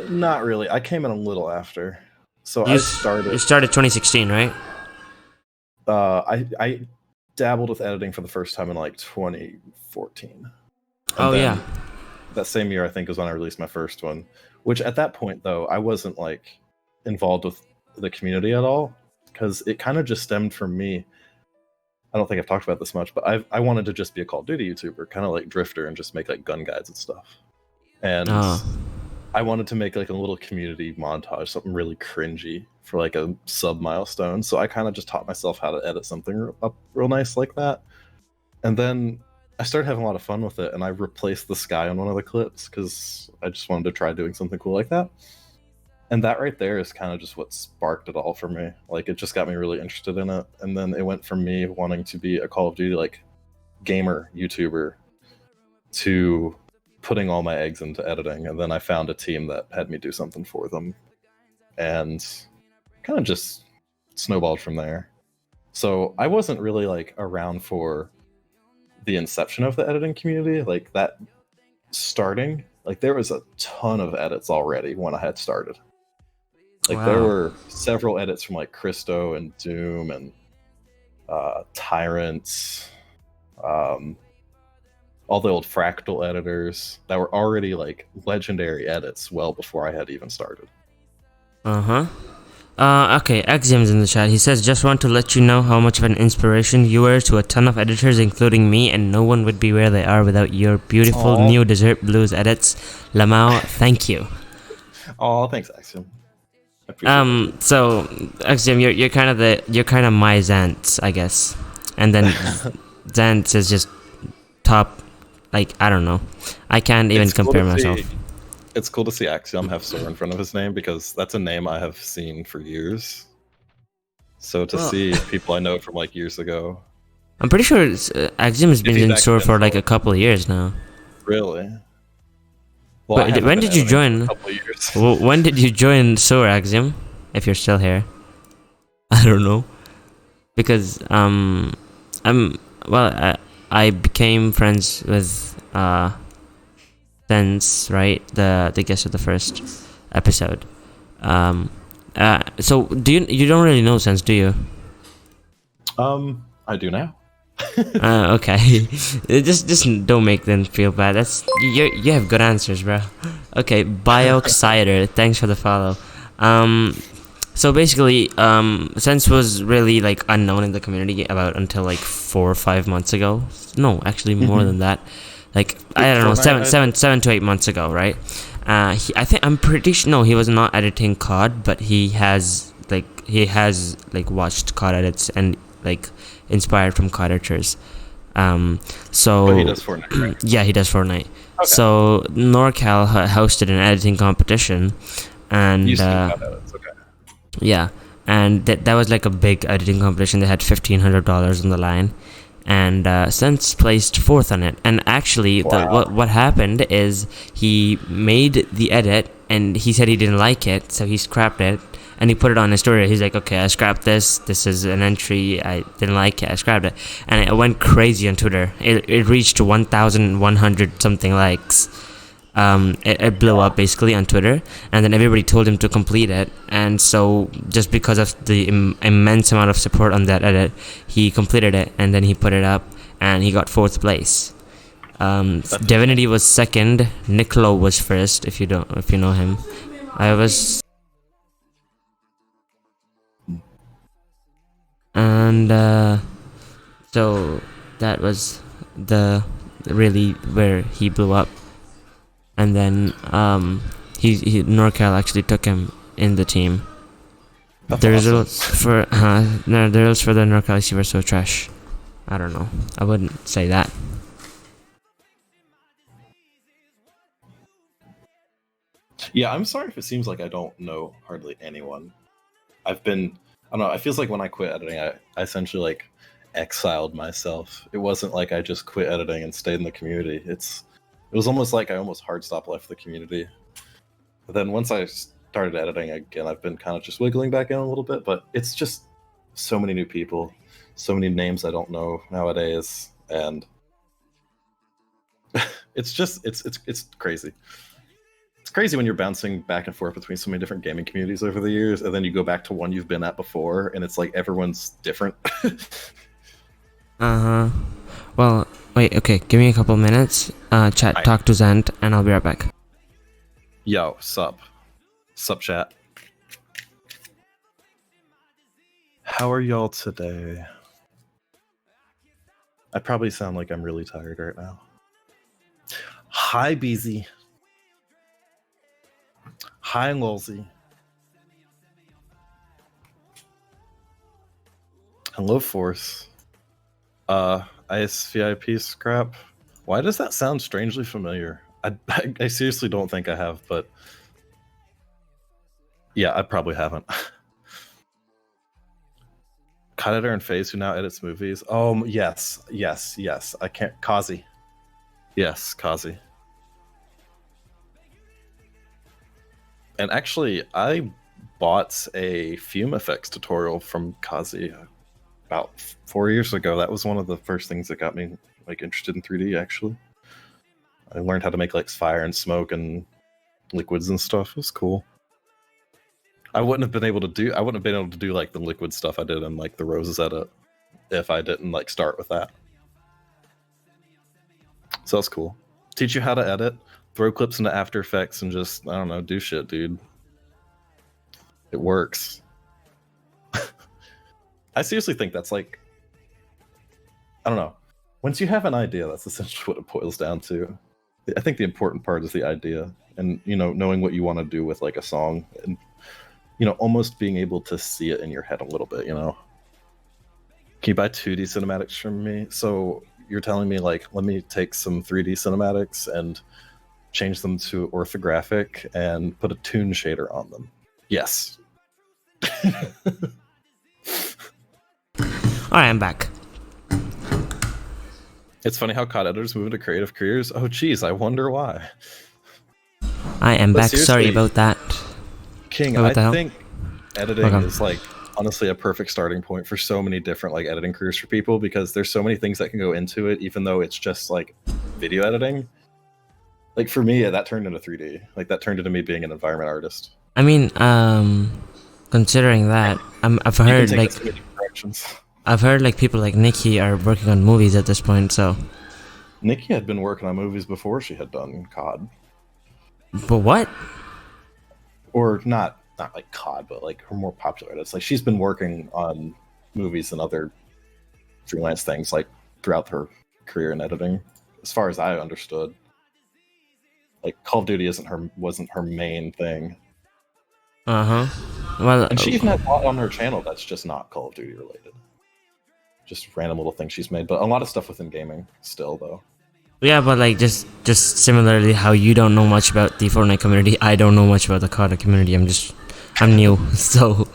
not really. I came in a little after, so You I started. started 2016, right? I dabbled with editing for the first time in like 2014, and Oh then yeah. that same year I think was when I released my first one. Which at that point though I wasn't like involved with the community at all because it kind of just stemmed from me. I don't think I've talked about this much, but I wanted to just be a Call of Duty YouTuber, kind of like Drifter, and just make like gun guides and stuff. And Oh. I wanted to make like a little community montage, something really cringy for like a sub milestone. So I kind of just taught myself how to edit something up real nice like that. And then I started having a lot of fun with it, and I replaced the sky on one of the clips because I just wanted to try doing something cool like that. And that right there is kind of just what sparked it all for me. Like it just got me really interested in it, and then it went from me wanting to be a Call of Duty like gamer YouTuber to putting all my eggs into editing. And then I found a team that had me do something for them, and kind of just snowballed from there. So I wasn't really like around for the inception of the editing community, like that starting, like there was a ton of edits already when I had started. Like there Wow. were several edits from like Christo and Doom and Tyrants, um, all the old Fractal editors that were already like legendary edits well before I had even started. Uh-huh. Okay, Axiom's in the chat. He says, just want to let you know how much of an inspiration you were to a ton of editors, including me, and no one would be where they are without your beautiful Aw. new Desert Blues edits. Lamau, thank you. Oh, thanks, Axiom. I appreciate that. So Axiom, you're kind of my Zant, I guess, and then Zant is just top. Like, I don't know, I can't even compare myself. It's cool to see Axiom have Sora in front of his name because that's a name I have seen for years. So to see people I know from like years ago. I'm pretty sure Axiom has been in store for like a Sora. couple of years now. Really? Well, But when did you join? When did you join Sora, Axiom? If you're still here, I don't know, because I became friends with Sense, right? The guest of the first episode. So you don't really know Sense, do you? I do now. Okay. just don't make them feel bad. You have good answers, bro. Okay, Bioxider, thanks for the follow. So basically, Sense was really like unknown in the community about until like 4 or 5 months ago. No, actually more than that. Like, I don't know, 7 to 8 months ago, right? I'm pretty sure, no, he was not editing COD, but he has watched COD edits and like inspired from COD editors. So he does Fortnite, right? Yeah, he does Fortnite. Okay. So NorCal hosted an editing competition, and okay. yeah, and that was like a big editing competition. They had $1,500 on the line, and Sense placed 4th on it. And actually, what happened is he made the edit, and he said he didn't like it, so he scrapped it, and he put it on his story. He's like, okay, I scrapped this. This is an entry. I didn't like it. I scrapped it, and it went crazy on Twitter. It reached 1,100 something likes. It blew up basically on Twitter, and then everybody told him to complete it. And so, just because of the immense amount of support on that edit, he completed it, and then he put it up, and he got 4th place. Divinity was 2nd. Nicolo was 1st. If you know him, I was. And so that was the really where he blew up. And then NorCal actually took him in the team. That's the awesome. results for the results for the NorCal IC were so trash. I don't know. I wouldn't say that. Yeah, I'm sorry if it seems like I don't know hardly anyone. I don't know, it feels like when I quit editing, I essentially like exiled myself. It wasn't like I just quit editing and stayed in the community. It was almost like I almost hard stop left the community. But then once I started editing again, I've been kind of just wiggling back in a little bit, but it's just so many new people, so many names I don't know nowadays, and it's crazy. It's crazy when you're bouncing back and forth between so many different gaming communities over the years, and then you go back to one you've been at before, and it's like everyone's different. Well, wait. Okay, give me a couple minutes. Chat. Talk to Zant, and I'll be right back. Yo, sup chat. How are y'all today? I probably sound like I'm really tired right now. Hi, Beezy. Hi, Lolsey. Hello, Force. ISVIP scrap. Why does that sound strangely familiar? I seriously don't think I have, but yeah, I probably haven't. Cut editor and Phase, who now edits movies. Oh, yes. I can't. Kazi. Yes, Kazi. And actually, I bought a Fume Effects tutorial from Kazi about 4 years ago. That was one of the first things that got me like interested in 3D actually. I learned how to make like fire and smoke and liquids and stuff. It was cool. I wouldn't have been able to do like the liquid stuff I did in like the Roses edit if I didn't like start with that. So that's cool. Teach you how to edit, throw clips into After Effects, and just, I don't know, do shit, dude. It works. I seriously think that's like, I don't know. Once you have an idea, that's essentially what it boils down to. I think the important part is the idea, and knowing what you want to do with like a song, and almost being able to see it in your head a little bit. Can you buy 2D cinematics from me? So you're telling me like, let me take some 3D cinematics and change them to orthographic and put a toon shader on them? Yes. Alright, I'm back. It's funny how COD editors move into creative careers. Oh, geez, I wonder why. I am back. Sorry about that. King, I think editing is like honestly a perfect starting point for so many different like editing careers for people, because there's so many things that can go into it, even though it's just like video editing. Like for me, that turned into 3D. Like that turned into me being an environment artist. I mean, considering that, I've heard like people like Nikki are working on movies at this point. So Nikki had been working on movies before she had done COD. But what? Or not like COD, but like her more popular edits. Like she's been working on movies and other freelance things like throughout her career in editing, as far as I understood. Like Call of Duty wasn't her main thing. Well, and she even has a lot on her channel that's just not Call of Duty related. Just random little things she's made, but a lot of stuff within gaming still, though. Yeah, but like just similarly, how you don't know much about the Fortnite community, I don't know much about the COD community. I'm new, so.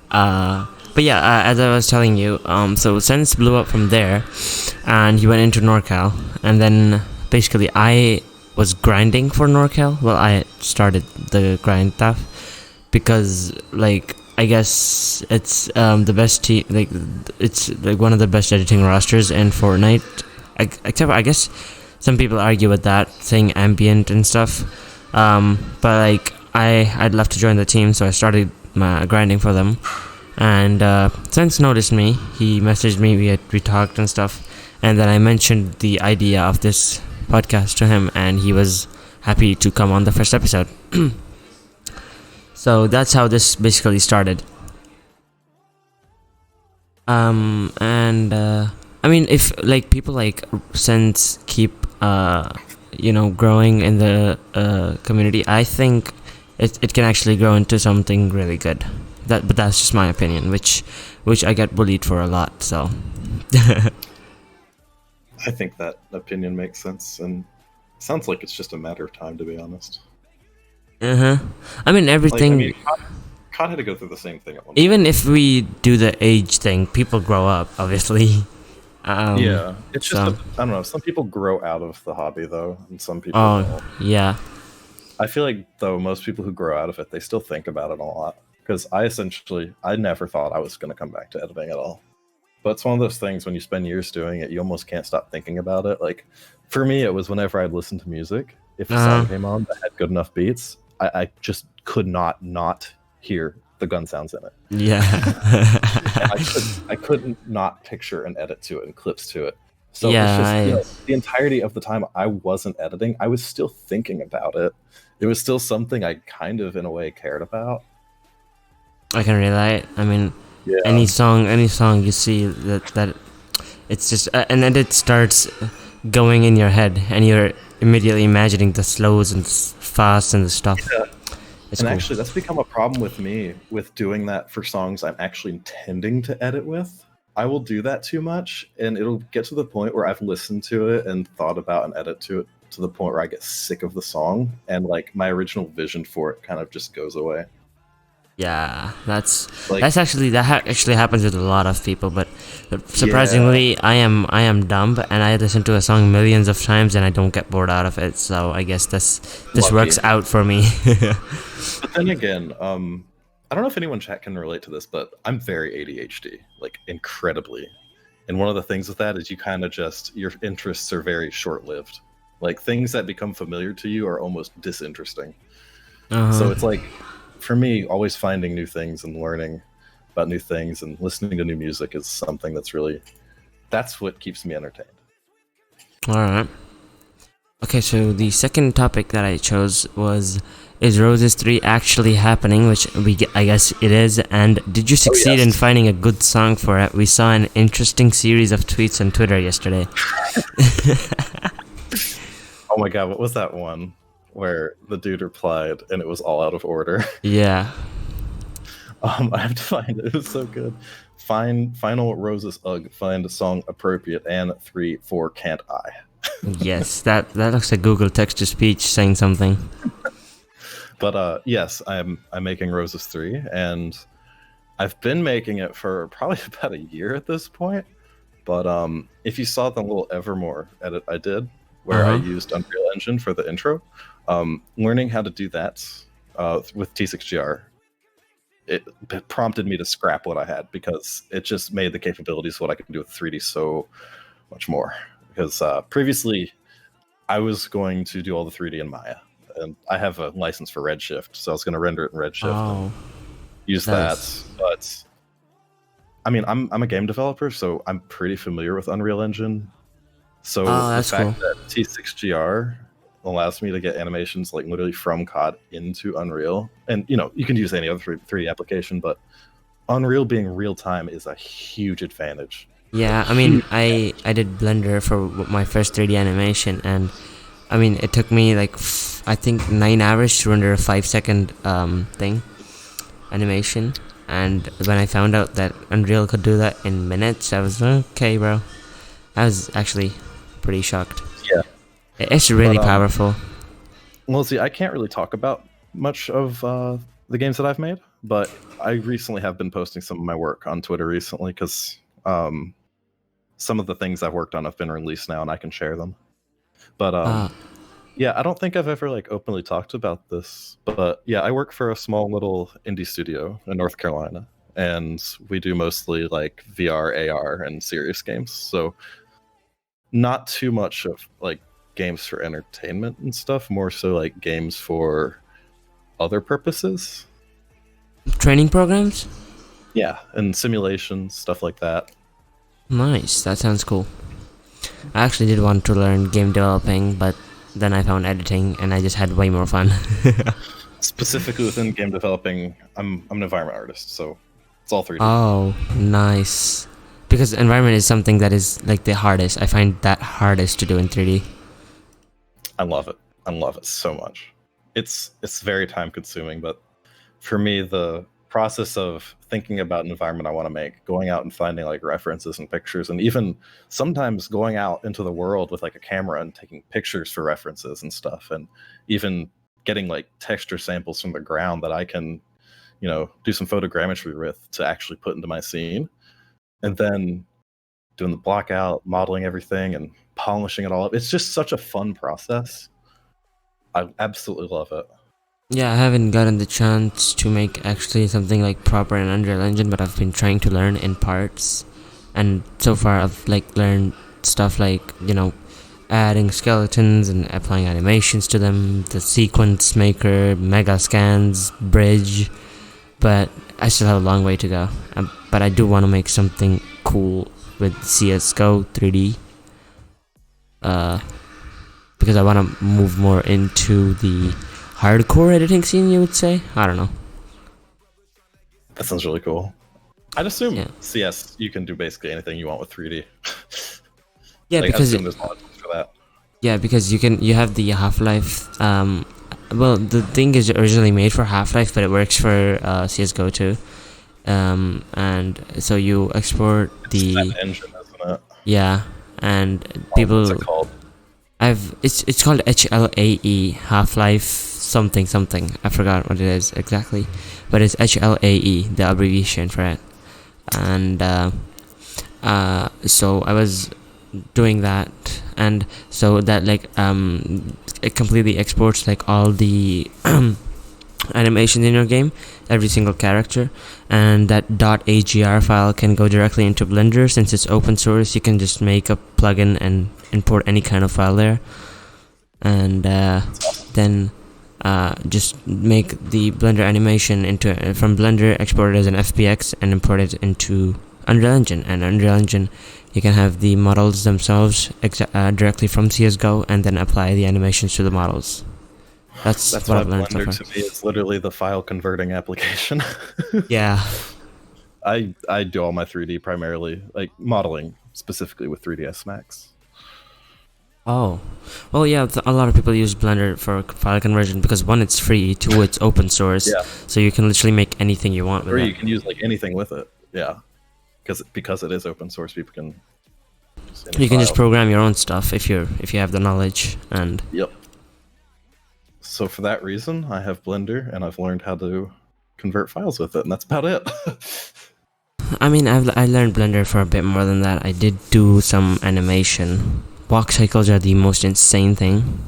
But yeah, as I was telling you, so Sense blew up from there, and he went into NorCal, and then basically I was grinding for NorCal. Well, I started the grind stuff because like I guess it's the best team, like it's like one of the best editing rosters in Fortnite. Except for, I guess some people argue with that, saying ambient and stuff. But like I'd love to join the team, so I started grinding for them. And Sense noticed me. He messaged me. We talked and stuff. And then I mentioned the idea of this podcast to him, and he was happy to come on the first episode. So that's how this basically started. I mean, if like people like Sense keep growing in the community, I think it can actually grow into something really good. But that's just my opinion, which I get bullied for a lot. So. I think that opinion makes sense, and it sounds like it's just a matter of time, to be honest. I mean, everything. COD had to go through the same thing at one point. Even if we do the age thing, people grow up, obviously. Yeah, it's just I don't know. Some people grow out of the hobby though, and some people don't. Yeah. I feel like though most people who grow out of it, they still think about it a lot. Because I never thought I was going to come back to editing at all. But it's one of those things when you spend years doing it, you almost can't stop thinking about it. Like for me, it was whenever I'd listen to music, if a song came on that had good enough beats, I just could not hear the gun sounds in it. Yeah. I couldn't not picture an edit to it and clips to it. So yeah, it's just, the entirety of the time I wasn't editing, I was still thinking about it. It was still something I kind of in a way cared about. I can relate. I mean, any song you see that it's just and then it starts going in your head, and you're immediately imagining the slows and fast and the stuff. Yeah. It's and cool. Actually, that's become a problem with me with doing that for songs I'm actually intending to edit with. I will do that too much, and it'll get to the point where I've listened to it and thought about an edit to it to the point where I get sick of the song, and like my original vision for it kind of just goes away. Yeah, that actually happens with a lot of people, but surprisingly, I am dumb, and I listen to a song millions of times, and I don't get bored out of it. So I guess this works out for me. But then again, I don't know if anyone chat can relate to this, but I'm very ADHD, like incredibly, And one of the things with that is you kind of just, your interests are very short lived. Like things that become familiar to you are almost disinteresting. So it's like, for me, always finding new things and learning about new things and listening to new music is something that's what keeps me entertained. Alright. Okay, so the second topic that I chose was, is Roses 3 actually happening? Which I guess it is. And did you succeed in finding a good song for it? We saw an interesting series of tweets on Twitter yesterday. Oh my god, what was that one where the dude replied and it was all out of order? Yeah. I have to find it. It was so good. Final Roses Ugh. Find a song appropriate and 3 4 can't I. Yes, that looks like Google text to speech saying something. But yes, I'm making Roses 3, and I've been making it for probably about a year at this point. But if you saw the little Evermore edit I did, where I used Unreal Engine for the intro, learning how to do that with T6GR, it prompted me to scrap what I had, because it just made the capabilities what I could do with 3D so much more. Because previously, I was going to do all the 3D in Maya, and I have a license for Redshift, so I was going to render it in Redshift and use that. But I mean, I'm a game developer, so I'm pretty familiar with Unreal Engine. So the fact that T6GR allows me to get animations like literally from COD into Unreal, and you can use any other 3D application, but Unreal being real time is a huge advantage. Yeah, I mean, I did Blender for my first 3D animation, and I mean, it took me like I think 9 hours to render a 5-second animation. And when I found out that Unreal could do that in minutes, I was okay, bro. I was actually pretty shocked. Yeah, it's really powerful. Well, see, I can't really talk about much of the games that I've made, but I recently have been posting some of my work on Twitter recently, because some of the things I've worked on have been released now, and I can share them. But yeah, I don't think I've ever like openly talked about this, but yeah, I work for a small little indie studio in North Carolina, and we do mostly like VR, AR, and serious games. So not too much of like games for entertainment and stuff, more so like games for other purposes. Training programs? Yeah, and simulations, stuff like that. Nice, that sounds cool. I actually did want to learn game developing, but then I found editing, and I just had way more fun. Specifically within game developing, I'm an environment artist, so it's all 3D. Oh, nice. Because environment is something that is like the hardest. I find that hardest to do in 3D. I love it. I love it so much. It's very time consuming, but for me, the process of thinking about an environment I want to make, going out and finding like references and pictures, and even sometimes going out into the world with like a camera and taking pictures for references and stuff, and even getting like texture samples from the ground that I can, do some photogrammetry with to actually put into my scene, and then doing the block out, modeling everything, and polishing it all up. It's just such a fun process. I absolutely love it. Yeah, I haven't gotten the chance to make actually something like proper in Unreal Engine, but I've been trying to learn in parts, and so far I've like learned stuff like adding skeletons and applying animations to them, the sequence maker, mega scans, bridge, but I still have a long way to go. But I do want to make something cool with CSGO 3D, because I want to move more into the hardcore editing scene, you would say? I don't know. That sounds really cool. I'd assume CS, you can do basically anything you want with 3D. Yeah, like, because I assume there's a lot of tools for that. Yeah, because you have the Half-Life. Well, the thing is originally made for Half-Life, but it works for CS:GO too. And so you export the that engine, isn't it? Yeah, and people. What's it called? It's called HLAE, Half-Life something. I forgot what it is exactly, but it's HLAE, the abbreviation for it. And so I was doing that, and so that like it completely exports like all the animation in your game, every single character, and that .agr file can go directly into Blender. Since it's open source, you can just make a plugin and import any kind of file there, and then just make the Blender animation into from Blender, export it as an FBX, and import it into Unreal Engine. And Unreal Engine, you can have the models themselves directly from CS:GO, and then apply the animations to the models. That's what why I've learned so Blender far. to me is literally the file converting application. Yeah. I do all my 3D primarily, like modeling specifically with 3ds Max. Oh, well, yeah. A lot of people use Blender for file conversion because one, it's free. Two, it's open source, Yeah. so you can literally make anything you want with Or it. you can use like anything with it. Yeah, because it is open source, people can. You can just program your own stuff if you have the knowledge. And Yep. So for that reason, I have Blender, and I've learned how to convert files with it, and that's about it. I mean, I learned Blender for a bit more than that. I did do some animation. Walk cycles are the most insane thing.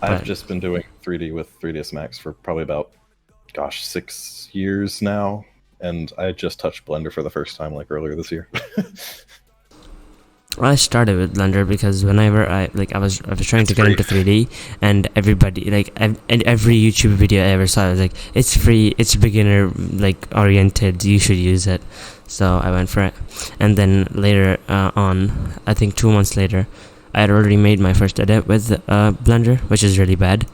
I've just been doing 3D with 3ds Max for probably about, 6 years now, and I just touched Blender for the first time like earlier this year. I started with Blender because whenever I was trying to get into 3D, and everybody and every YouTube video I ever saw was like, it's free, it's beginner oriented, you should use it. So I went for it, and then later on, I think 2 months later, I had already made my first edit with Blender, which is really bad,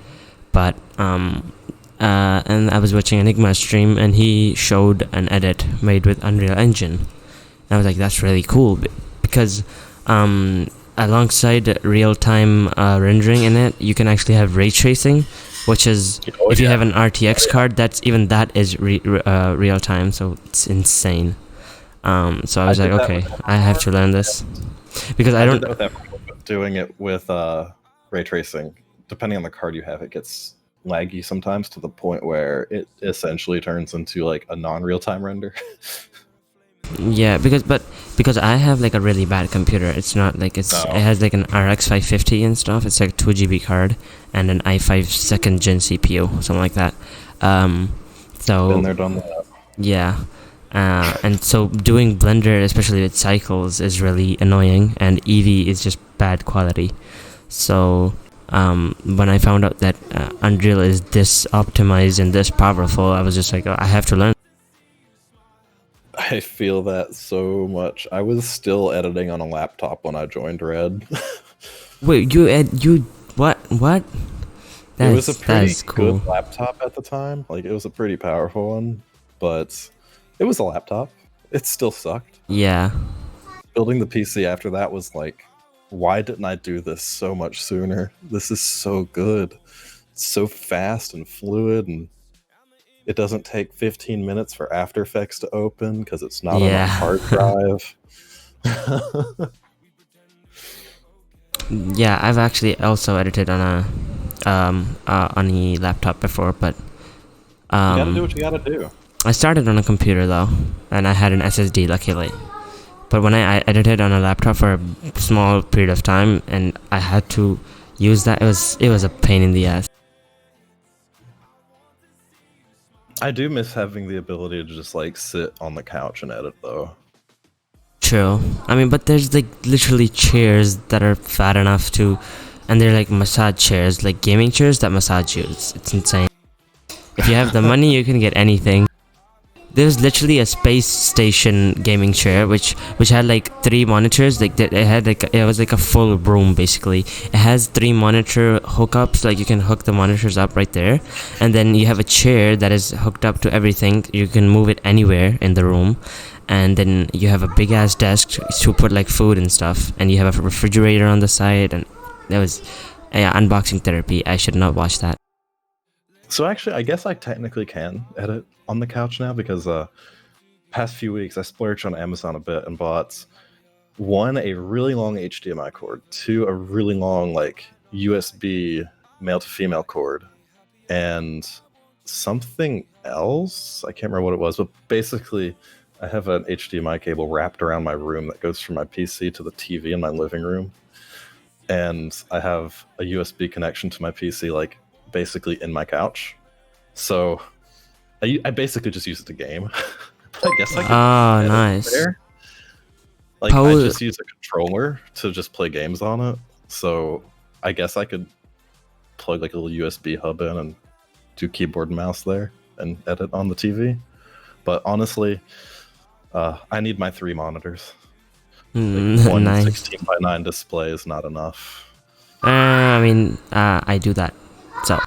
but and I was watching Enigma's stream, and he showed an edit made with Unreal Engine, and I was like, that's really cool, because alongside real-time rendering in it, you can actually have ray tracing, which is if you have an RTX card, that is real-time, so it's insane. So I was like, okay, I have to learn this, because I don't. Did that with doing it with ray tracing, depending on the card you have, it gets laggy sometimes to the point where it essentially turns into like a non-real-time render. Yeah, because I have like a really bad computer. It's not like it has like an RX 550 and stuff. It's like a 2 GB card and an i5 second gen CPU, something like that. So Been there, done that. Yeah, and so doing Blender, especially with cycles, is really annoying, and Eevee is just bad quality. So when I found out that Unreal is this optimized and this powerful, I was just like, oh, I have to learn. I feel that so much. I was still editing on a laptop when I joined Red. Wait, what? It was a pretty cool. good laptop at the time. Like, it was a pretty powerful one, but it was a laptop. It still sucked. Yeah. Building the PC after that was like, why didn't I do this so much sooner? This is so good. It's so fast and fluid, and it doesn't take 15 minutes for After Effects to open because it's not on a hard drive. Yeah, I've actually also edited on a laptop before, but you gotta do what you gotta do. I started on a computer though, and I had an SSD, luckily. But when I edited on a laptop for a small period of time, and I had to use that, it was a pain in the ass. I do miss having the ability to just like sit on the couch and edit though. True. I mean, but there's like literally chairs that are fat enough to, and they're like massage chairs, like gaming chairs that massage you. It's insane. If you have the money, you can get anything. There's literally a space station gaming chair which had like 3 monitors. Like it was like a full room basically. It has 3 monitor hookups, like you can hook the monitors up right there, and then you have a chair that is hooked up to everything. You can move it anywhere in the room, and then you have a big ass desk to put like food and stuff, and you have a refrigerator on the side. And that was unboxing therapy. I should not watch that. So actually, I guess I technically can edit on the couch now because past few weeks I splurged on Amazon a bit and bought 1, a really long HDMI cord, 2, a really long like USB male to female cord, and something else. I can't remember what it was, but basically I have an HDMI cable wrapped around my room that goes from my PC to the TV in my living room, and I have a USB connection to my PC like basically in my couch, So I basically just use it to game. I guess I could Oh, edit nice. there. Like I Poe, just use a controller to just play games on it. So I guess I could plug like a little USB hub in and do keyboard and mouse there and edit on the TV. But honestly, I need my 3 monitors. Like one nice. 16:9 display is not enough. I do that. So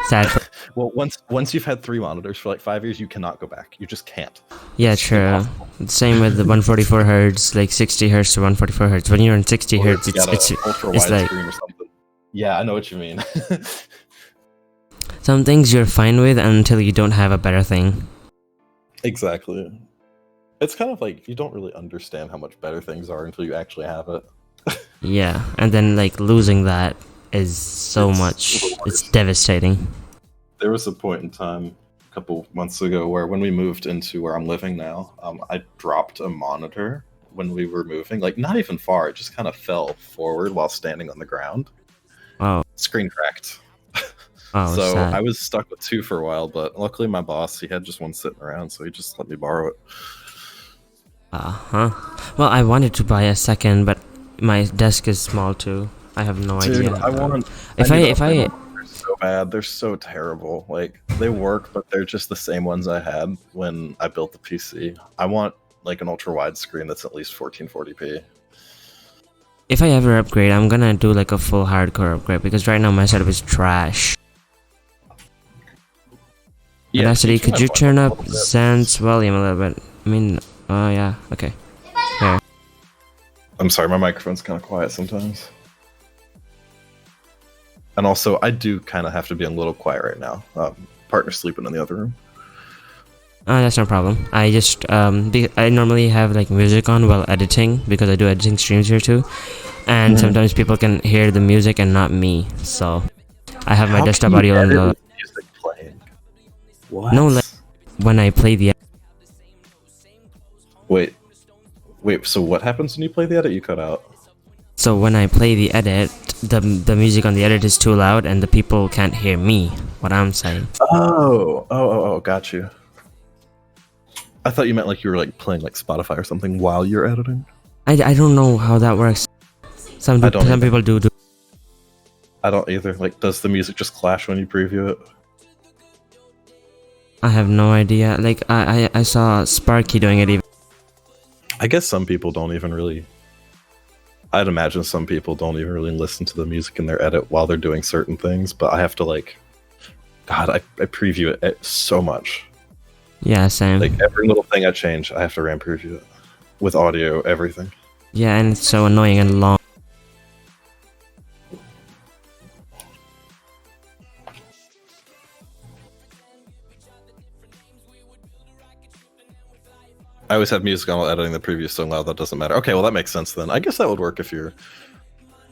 sad. Well, once you've had 3 monitors for like 5 years, you cannot go back. You just can't. Yeah, It's true. impossible. Same with the 144 hertz, like 60 hertz to 144 hertz. When you're in 60 Or hertz, if you got it's a ultra it's wide like screen or something. Yeah, I know what you mean. some things you're fine with until you don't have a better thing. Exactly. It's kind of like you don't really understand how much better things are until you actually have it. Yeah, and then like losing that is so It's much. the It's worst. devastating. There was a point in time a couple months ago where when we moved into where I'm living now, I dropped a monitor when we were moving. Like not even far, it just kind of fell forward while standing on the ground. Oh, Screen cracked. oh, So sad. I was stuck with two for a while, but luckily my boss, he had just one sitting around, so he just let me borrow it. Well, I wanted to buy a second, but my desk is small too. I have no Dude, idea. I need to If upgrade I my monitors so bad. They're so terrible. Like they work, but they're just the same ones I had when I built the PC. I want like an ultra wide screen that's at least 1440p. if I ever upgrade, I'm gonna do like a full hardcore upgrade because right now my setup is trash. Audacity, teach me could my you volume turn a up little bit. Zant's volume a little bit? I mean, oh yeah, okay. Here. I'm sorry, my microphone's kind of quiet sometimes. And also, I do kind of have to be a little quiet right now. Partner's sleeping in the other room. Oh, that's no problem. I just I normally have like music on while editing because I do editing streams here too, and Mhm. sometimes people can hear the music and not me. So I have my How desktop can you audio on edit the with music playing? What? no like when I play the Wait, so what happens when you play the edit? You cut out. so when I play the edit, the music on the edit is too loud and the people can't hear me. What I'm saying. Oh, got you. I thought you meant like you were like playing like Spotify or something while you're editing. I don't know how that works. Some I don't either. people do. I don't either. Like, does the music just clash when you preview it? I have no idea. Like I saw Sparky doing it even. I guess some people don't even really. I'd imagine some people don't even really listen to the music in their edit while they're doing certain things, but I have to like. God, I preview it so much. Yeah, same. Like every little thing I change, I have to RAM preview it with audio, everything. Yeah, and it's so annoying and long. I always have music on while editing the preview so loud that doesn't matter. Okay, well that makes sense then. I guess that would work if you're.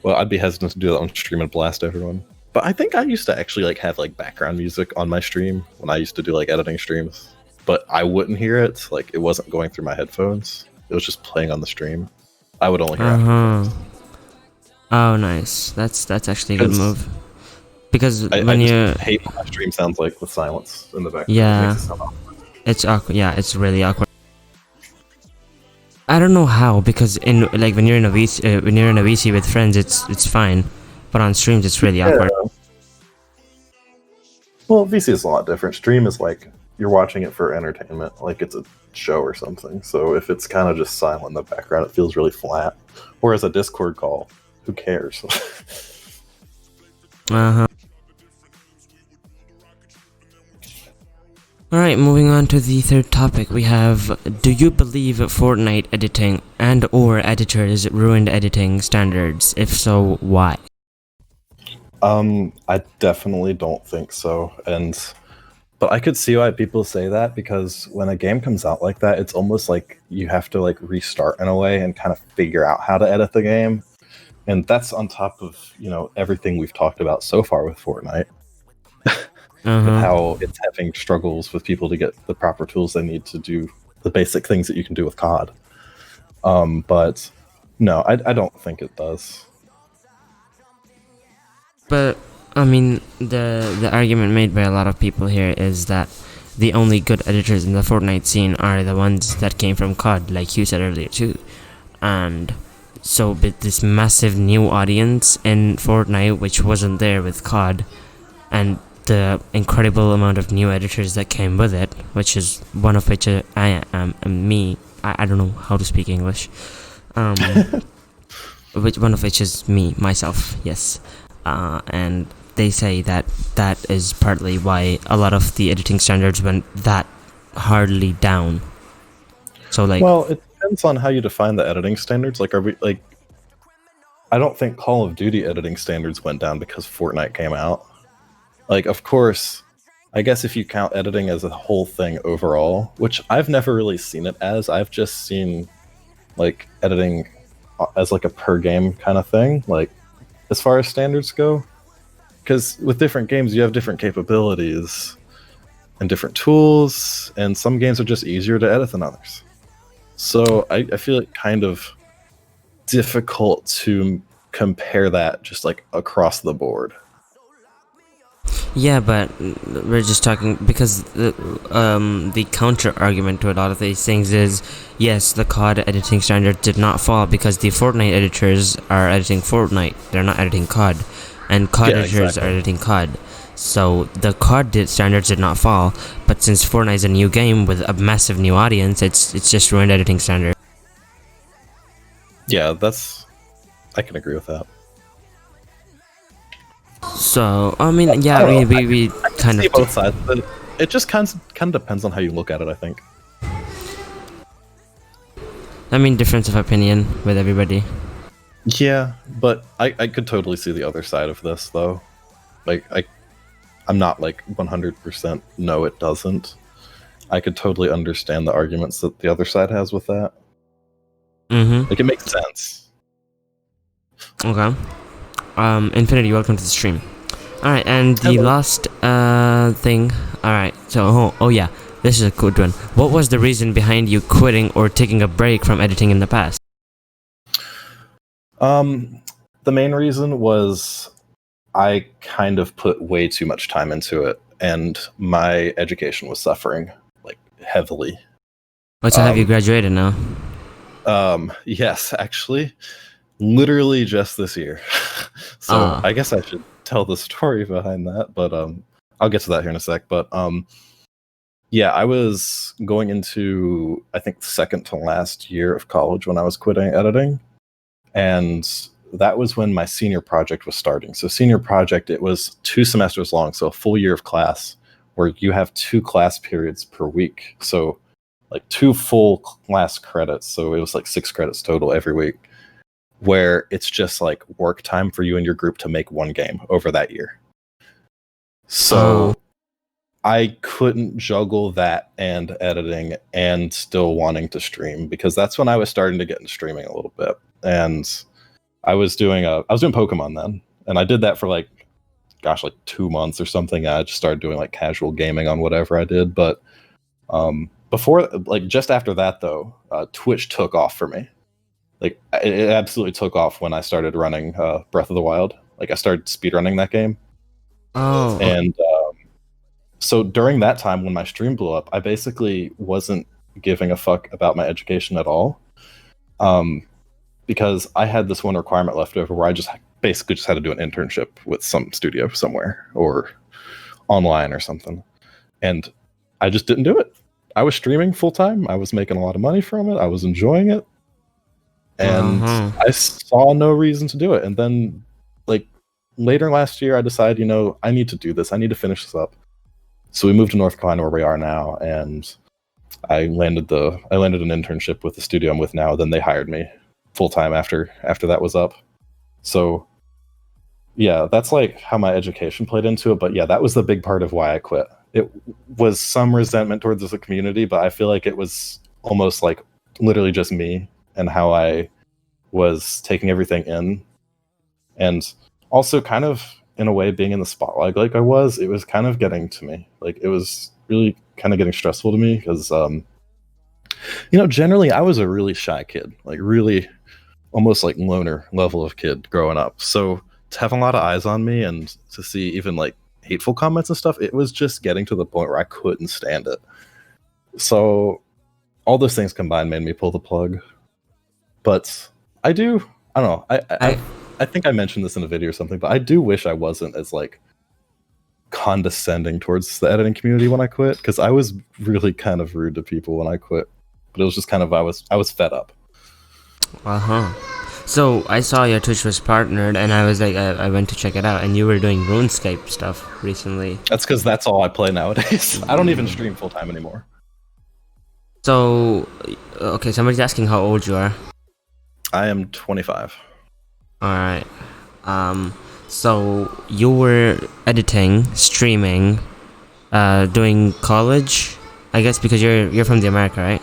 Well, I'd be hesitant to do that on stream and blast everyone. But I think I used to actually like have like background music on my stream when I used to do like editing streams. But I wouldn't hear it. Like it wasn't going through my headphones. It was just playing on the stream. I would only hear after. Oh, nice. That's actually a good 'Cause move. Because I when you just hate what my stream sounds like with silence in the background. Yeah. It makes it sound awkward. it's awkward. Yeah, it's really awkward. I don't know how because in like when you're in a VC with friends, it's fine, but on streams it's really awkward. Well, VC is a lot different. Stream is like you're watching it for entertainment, like it's a show or something. So if it's kind of just silent in the background, it feels really flat. Whereas a Discord call, who cares? Alright, moving on to the third topic, we have, do you believe Fortnite editing and or editors ruined editing standards? If so, why? I definitely don't think so. But I could see why people say that because when a game comes out like that, it's almost like you have to like restart in a way and kind of figure out how to edit the game. And that's on top of, everything we've talked about so far with Fortnite. With how it's having struggles with people to get the proper tools they need to do the basic things that you can do with COD. But no, I don't think it does. But I mean, the argument made by a lot of people here is that the only good editors in the Fortnite scene are the ones that came from COD, like you said earlier too. And so with this massive new audience in Fortnite, which wasn't there with COD, and the incredible amount of new editors that came with it, which is one of which I am me. I don't know how to speak English. Which one of which is me, myself, yes. And they say that that is partly why a lot of the editing standards went that hardly down. So like, well, it depends on how you define the editing standards. Like, are we like? I don't think Call of Duty editing standards went down because Fortnite came out. Like, of course, I guess if you count editing as a whole thing overall, which I've never really seen it as, I've just seen like editing as like a per game kind of thing. Like, as far as standards go, because with different games you have different capabilities and different tools, and some games are just easier to edit than others. So I feel it kind of difficult to compare that just like across the board. yeah, but we're just talking because the counter argument to a lot of these things is yes, the COD editing standard did not fall because the Fortnite editors are editing Fortnite. They're not editing COD, and COD editors are editing COD. So the COD standards did not fall, but since Fortnite is a new game with a massive new audience, it's just ruined editing standard. Yeah, I can agree with that. So I mean, yeah, we kind See of both sides, but it just kind of depends on how you look at it, I think. I mean, difference of opinion with everybody. Yeah, but I could totally see the other side of this, though. Like, I'm not like 100% no, it doesn't. I could totally understand the arguments that the other side has with that. Mm-hmm. Like, it makes sense. Okay. Infinity, welcome to the stream. Alright, and the Hello. last thing. Alright, so oh yeah, this is a good one. What was the reason behind you quitting or taking a break from editing in the past? The main reason was I kind of put way too much time into it, and my education was suffering like heavily. So have you graduated now? Yes, actually, literally just this year. So I guess I should tell the story behind that, but I'll get to that here in a sec. But yeah, I was going into, I think, the second to last year of college when I was quitting editing, and that was when my senior project was starting. So senior project, it was 2 semesters long, so a full year of class where you have 2 class periods per week. So like 2 full class credits. So it was like 6 credits total every week, where it's just like work time for you and your group to make one game over that year. So I couldn't juggle that and editing and still wanting to stream, because that's when I was starting to get into streaming a little bit. And I was doing Pokemon then, and I did that for like 2 months or something. I just started doing like casual gaming on whatever I did. But before, like just after that though, Twitch took off for me. Like it absolutely took off when I started running Breath of the Wild. Like I started speedrunning that game. And so during that time when my stream blew up, I basically wasn't giving a fuck about my education at all. Because I had this one requirement left over where I just basically just had to do an internship with some studio somewhere or online or something. And I just didn't do it. I was streaming full time. I was making a lot of money from it. I was enjoying it. And I saw no reason to do it. And then like later last year, I decided, I need to do this. I need to finish this up. So we moved to North Carolina where we are now. And I landed an internship with the studio I'm with now. Then they hired me full time after that was up. So yeah, that's like how my education played into it. But yeah, that was the big part of why I quit. It was some resentment towards the community, but I feel like it was almost like literally just me and how I was taking everything in, and also kind of in a way being in the spotlight like it was kind of getting to me. Like it was really kind of getting stressful to me because generally I was a really shy kid, like really almost like loner level of kid growing up. So to have a lot of eyes on me and to see even like hateful comments and stuff, it was just getting to the point where I couldn't stand it. So all those things combined made me pull the plug. But I don't know. I think I mentioned this in a video or something, but I do wish I wasn't as like condescending towards the editing community when I quit, because I was really kind of rude to people when I quit. But it was just kind of I was fed up. So I saw your Twitch was partnered, and I was like, I went to check it out, and you were doing RuneScape stuff recently. That's because that's all I play nowadays. I don't even stream full time anymore. So, okay, somebody's asking how old you are. I am 25. All right. So you were editing, streaming, doing college, I guess, because you're from the America, right?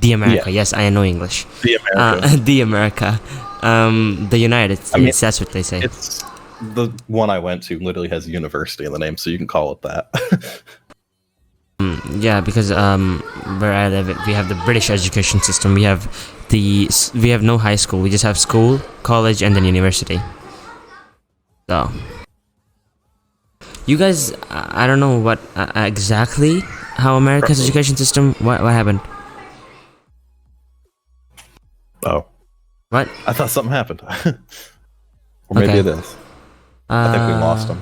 The America. Yeah. Yes, I know English. The America. The America. The United States. That's what they say. It's the one I went to literally has university in the name, so you can call it that. Yeah, because where I live, we have the British education system. We have no high school. We just have school, college, and then university. So you guys, I don't know what exactly how America's education system. What happened? Oh, what? I thought something happened. Or maybe it is. I think we lost him.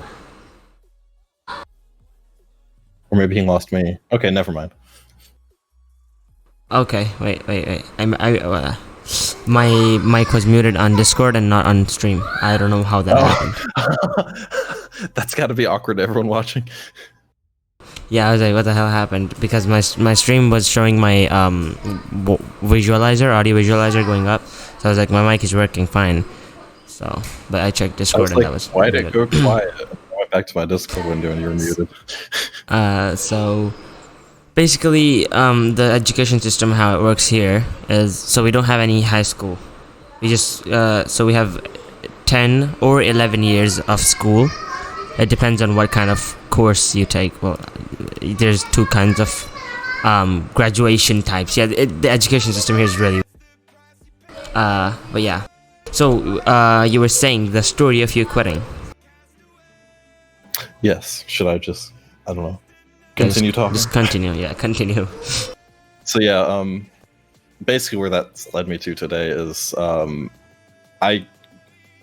Or maybe he lost me. Okay, never mind. Okay, wait. My mic was muted on Discord and not on stream. I don't know how that happened. That's got to be awkward to everyone watching. Yeah, I was like, what the hell happened? Because my stream was showing my audio visualizer going up. So I was like, my mic is working fine. So, but I checked Discord and that was. Why did it go quiet? I went back to my Discord window and you were muted. So basically, the education system, how it works here is, so we don't have any high school. We just so we have 10 or 11 years of school. It depends on what kind of course you take. Well, there's two kinds of graduation types. Yeah, the education system here is really. But yeah. So you were saying the story of you quitting. Yes. Should I just? I don't know. Continue talking. Just continue. Yeah, continue. So yeah, basically where that's led me to today is I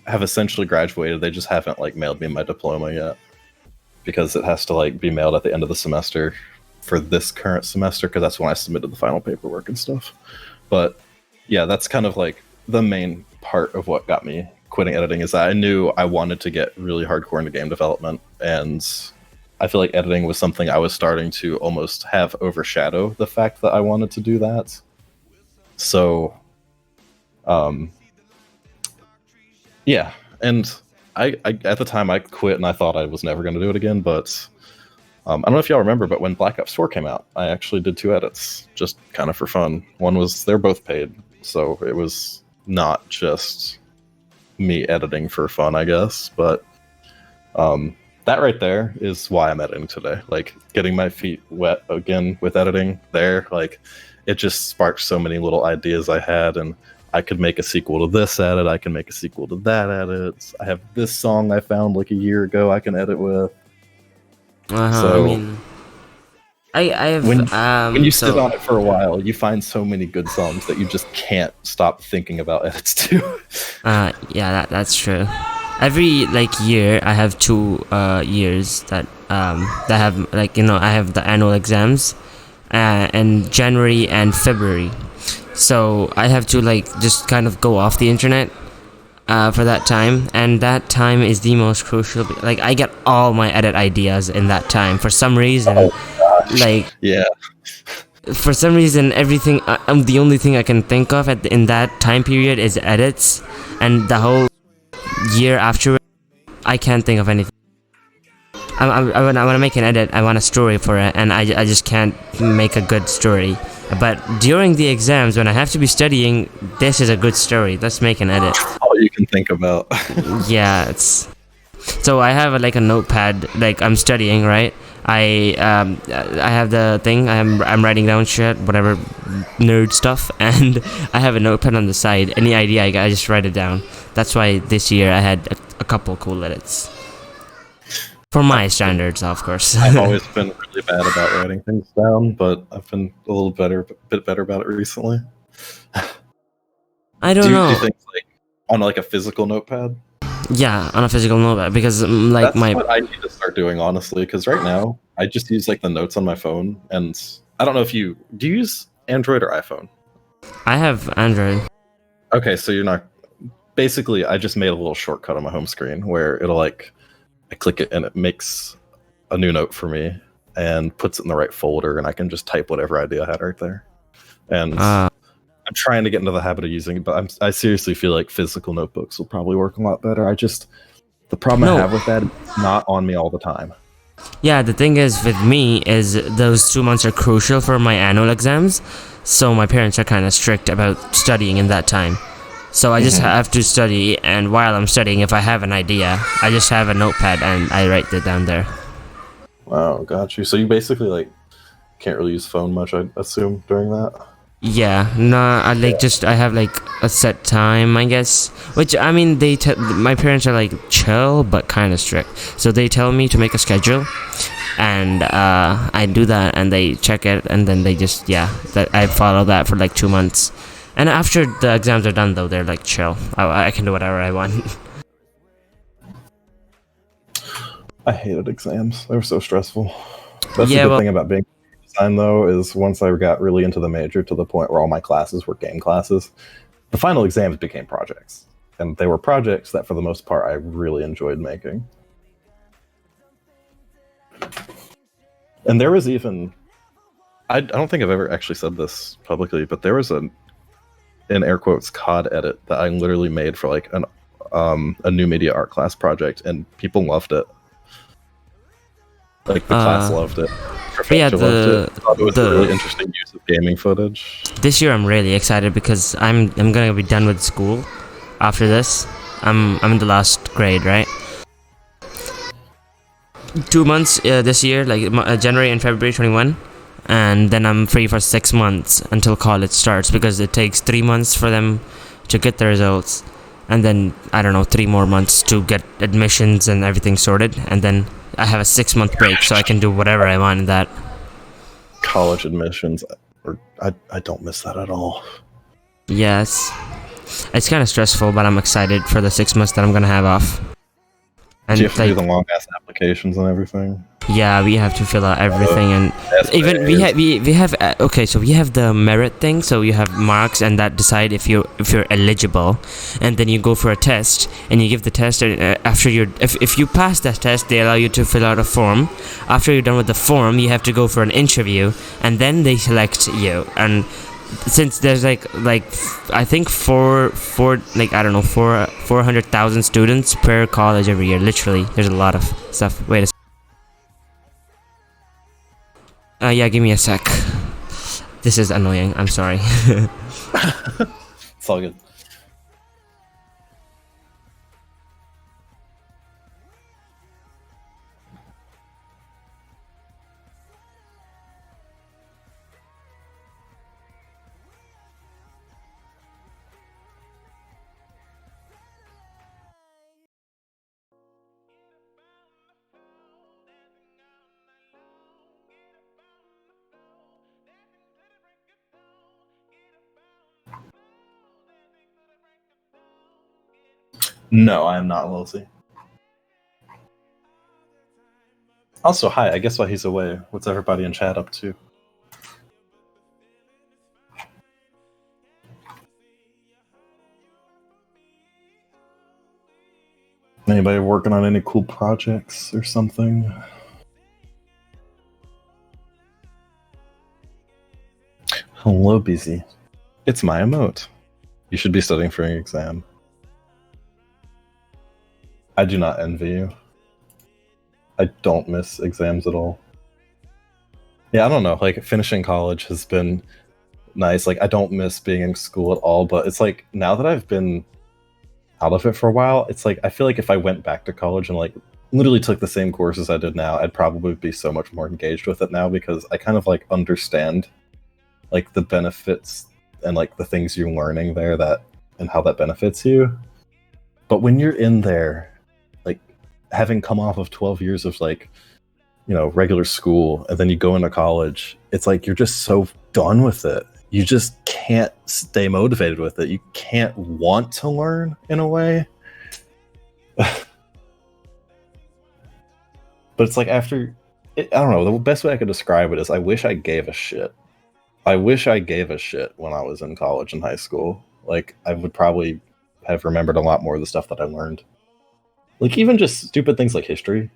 have essentially graduated. They just haven't like mailed me my diploma yet, because it has to like be mailed at the end of the semester for this current semester, because that's when I submitted the final paperwork and stuff. But yeah, that's kind of like the main part of what got me quitting editing, is that I knew I wanted to get really hardcore into game development, and I feel like editing was something I was starting to almost have overshadow the fact that I wanted to do that. So yeah, and I at the time I quit and I thought I was never going to do it again, but I don't know if y'all remember, but when Black Ops 4 came out, I actually did 2 edits, just kind of for fun. One was, they're both paid, so it was not just me editing for fun, I guess, but that right there is why I'm editing today. Like, getting my feet wet again with editing there, like, it just sparked so many little ideas I had, and I could make a sequel to this edit, I can make a sequel to that edit. I have this song I found like a year ago I can edit with. So, I mean, I have when you sit on it for a while, you find so many good songs that you just can't stop thinking about edits to. Yeah, that's true. Every like year, I have 2 years that have, like, you know, I have the annual exams, in January and February. So I have to like just kind of go off the internet for that time, and that time is the most crucial. Like, I get all my edit ideas in that time for some reason. Like, yeah, for some reason, everything. The only thing I can think of in that time period is edits, and the whole year after, I can't think of anything. I want to make an edit. I want a story for it, and I just can't make a good story. But during the exams, when I have to be studying, this is a good story. Let's make an edit. All you can think about. Yeah, it's. So I have like a notepad. Like, I'm studying, right? I have the thing. I'm writing down shit, whatever nerd stuff, and I have a notepad on the side. Any idea I just write it down. That's why this year I had a couple cool edits. For my standards, of course. I've always been really bad about writing things down, but I've been a bit better about it recently. I don't Do know. you think like on like a physical notepad? Yeah, on a physical notepad, because That's what I need to start doing, honestly. Because right now I just use like the notes on my phone, and I don't know if you use Android or iPhone. I have Android. Okay, so you're not. Basically, I just made a little shortcut on my home screen where it'll like I click it and it makes a new note for me and puts it in the right folder, and I can just type whatever idea I had right there. And I'm trying to get into the habit of using it, but I seriously feel like physical notebooks will probably work a lot better. The problem I have with that is it's not on me all the time. Yeah, the thing is with me is those 2 months are crucial for my annual exams, so my parents are kind of strict about studying in that time. So I just have to study, and while I'm studying, if I have an idea, I just have a notepad and I write it down there. Wow, got you. So you basically like can't really use phone much, I assume, during that. Yeah, no, I have like a set time, I guess. Which I mean, my parents are like chill but kind of strict. So they tell me to make a schedule, and I do that, and they check it, and then they just that I follow that for like 2 months. And after the exams are done, though, they're like chill. I can do whatever I want. I hated exams. They were so stressful. That's the good thing about being design, though, is once I got really into the major to the point where all my classes were game classes, the final exams became projects. And they were projects that, for the most part, I really enjoyed making. And there was even... I don't think I've ever actually said this publicly, but there was in air quotes, COD edit that I literally made for like a new media art class project, and people loved it. Like the class loved it. Yeah, loved it. I thought it was a really interesting use of gaming footage. This year I'm really excited because I'm gonna be done with school after this. I'm in the last grade, right? 2 months this year, like January and February 21, and then I'm free for 6 months until college starts, because it takes 3 months for them to get the results, and then I don't know, 3 more months to get admissions and everything sorted, and then I have a 6-month break, so I can do whatever I want in that. College admissions, I don't miss that at all. Yes, it's kind of stressful, but I'm excited for the 6 months that I'm gonna have off. And do you have to do the long ass applications and everything? Yeah, we have to fill out everything, and even we have okay, so we have the merit thing. So you have marks, and that decide if you're eligible, and then you go for a test, and you give the test, and after if you pass that test, they allow you to fill out a form. After you're done with the form, you have to go for an interview, and then they select you. And since there's like I think 400,000 students per college every year, literally, there's a lot of stuff. Wait a second. Yeah, give me a sec. This is annoying. I'm sorry. It's all good. No, I am not Lilsey. Also, hi, I guess while he's away, what's everybody in chat up to? Anybody working on any cool projects or something? Hello, busy. It's my emote. You should be studying for an exam. I do not envy you. I don't miss exams at all. Yeah, I don't know. Like, finishing college has been nice. Like, I don't miss being in school at all, but it's like, now that I've been out of it for a while, it's like, I feel like if I went back to college and like literally took the same courses I did now, I'd probably be so much more engaged with it now, because I kind of like understand like the benefits and like the things you're learning there, that and how that benefits you. But when you're in there having come off of 12 years of like, regular school, and then you go into college, it's like you're just so done with it. You just can't stay motivated with it. You can't want to learn in a way. But it's like I don't know, the best way I could describe it is I wish I gave a shit. I wish I gave a shit when I was in college and high school. Like, I would probably have remembered a lot more of the stuff that I learned. Like, even just stupid things like history.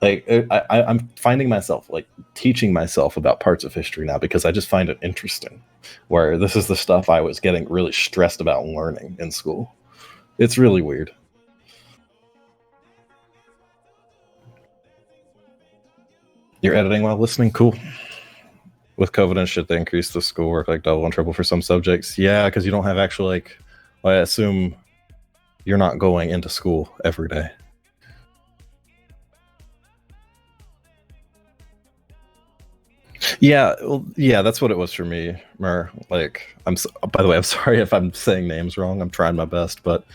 Like, I'm finding myself like teaching myself about parts of history now because I just find it interesting. Where this is the stuff I was getting really stressed about learning in school. It's really weird. You're editing while listening? Cool. With COVID and shit, they increased the schoolwork like double and triple for some subjects. Yeah, because you don't have actual like. Well, I assume you're not going into school every day. Yeah, well, yeah, that's what it was for me, Mer. Like, by the way, I'm sorry if I'm saying names wrong. I'm trying my best, but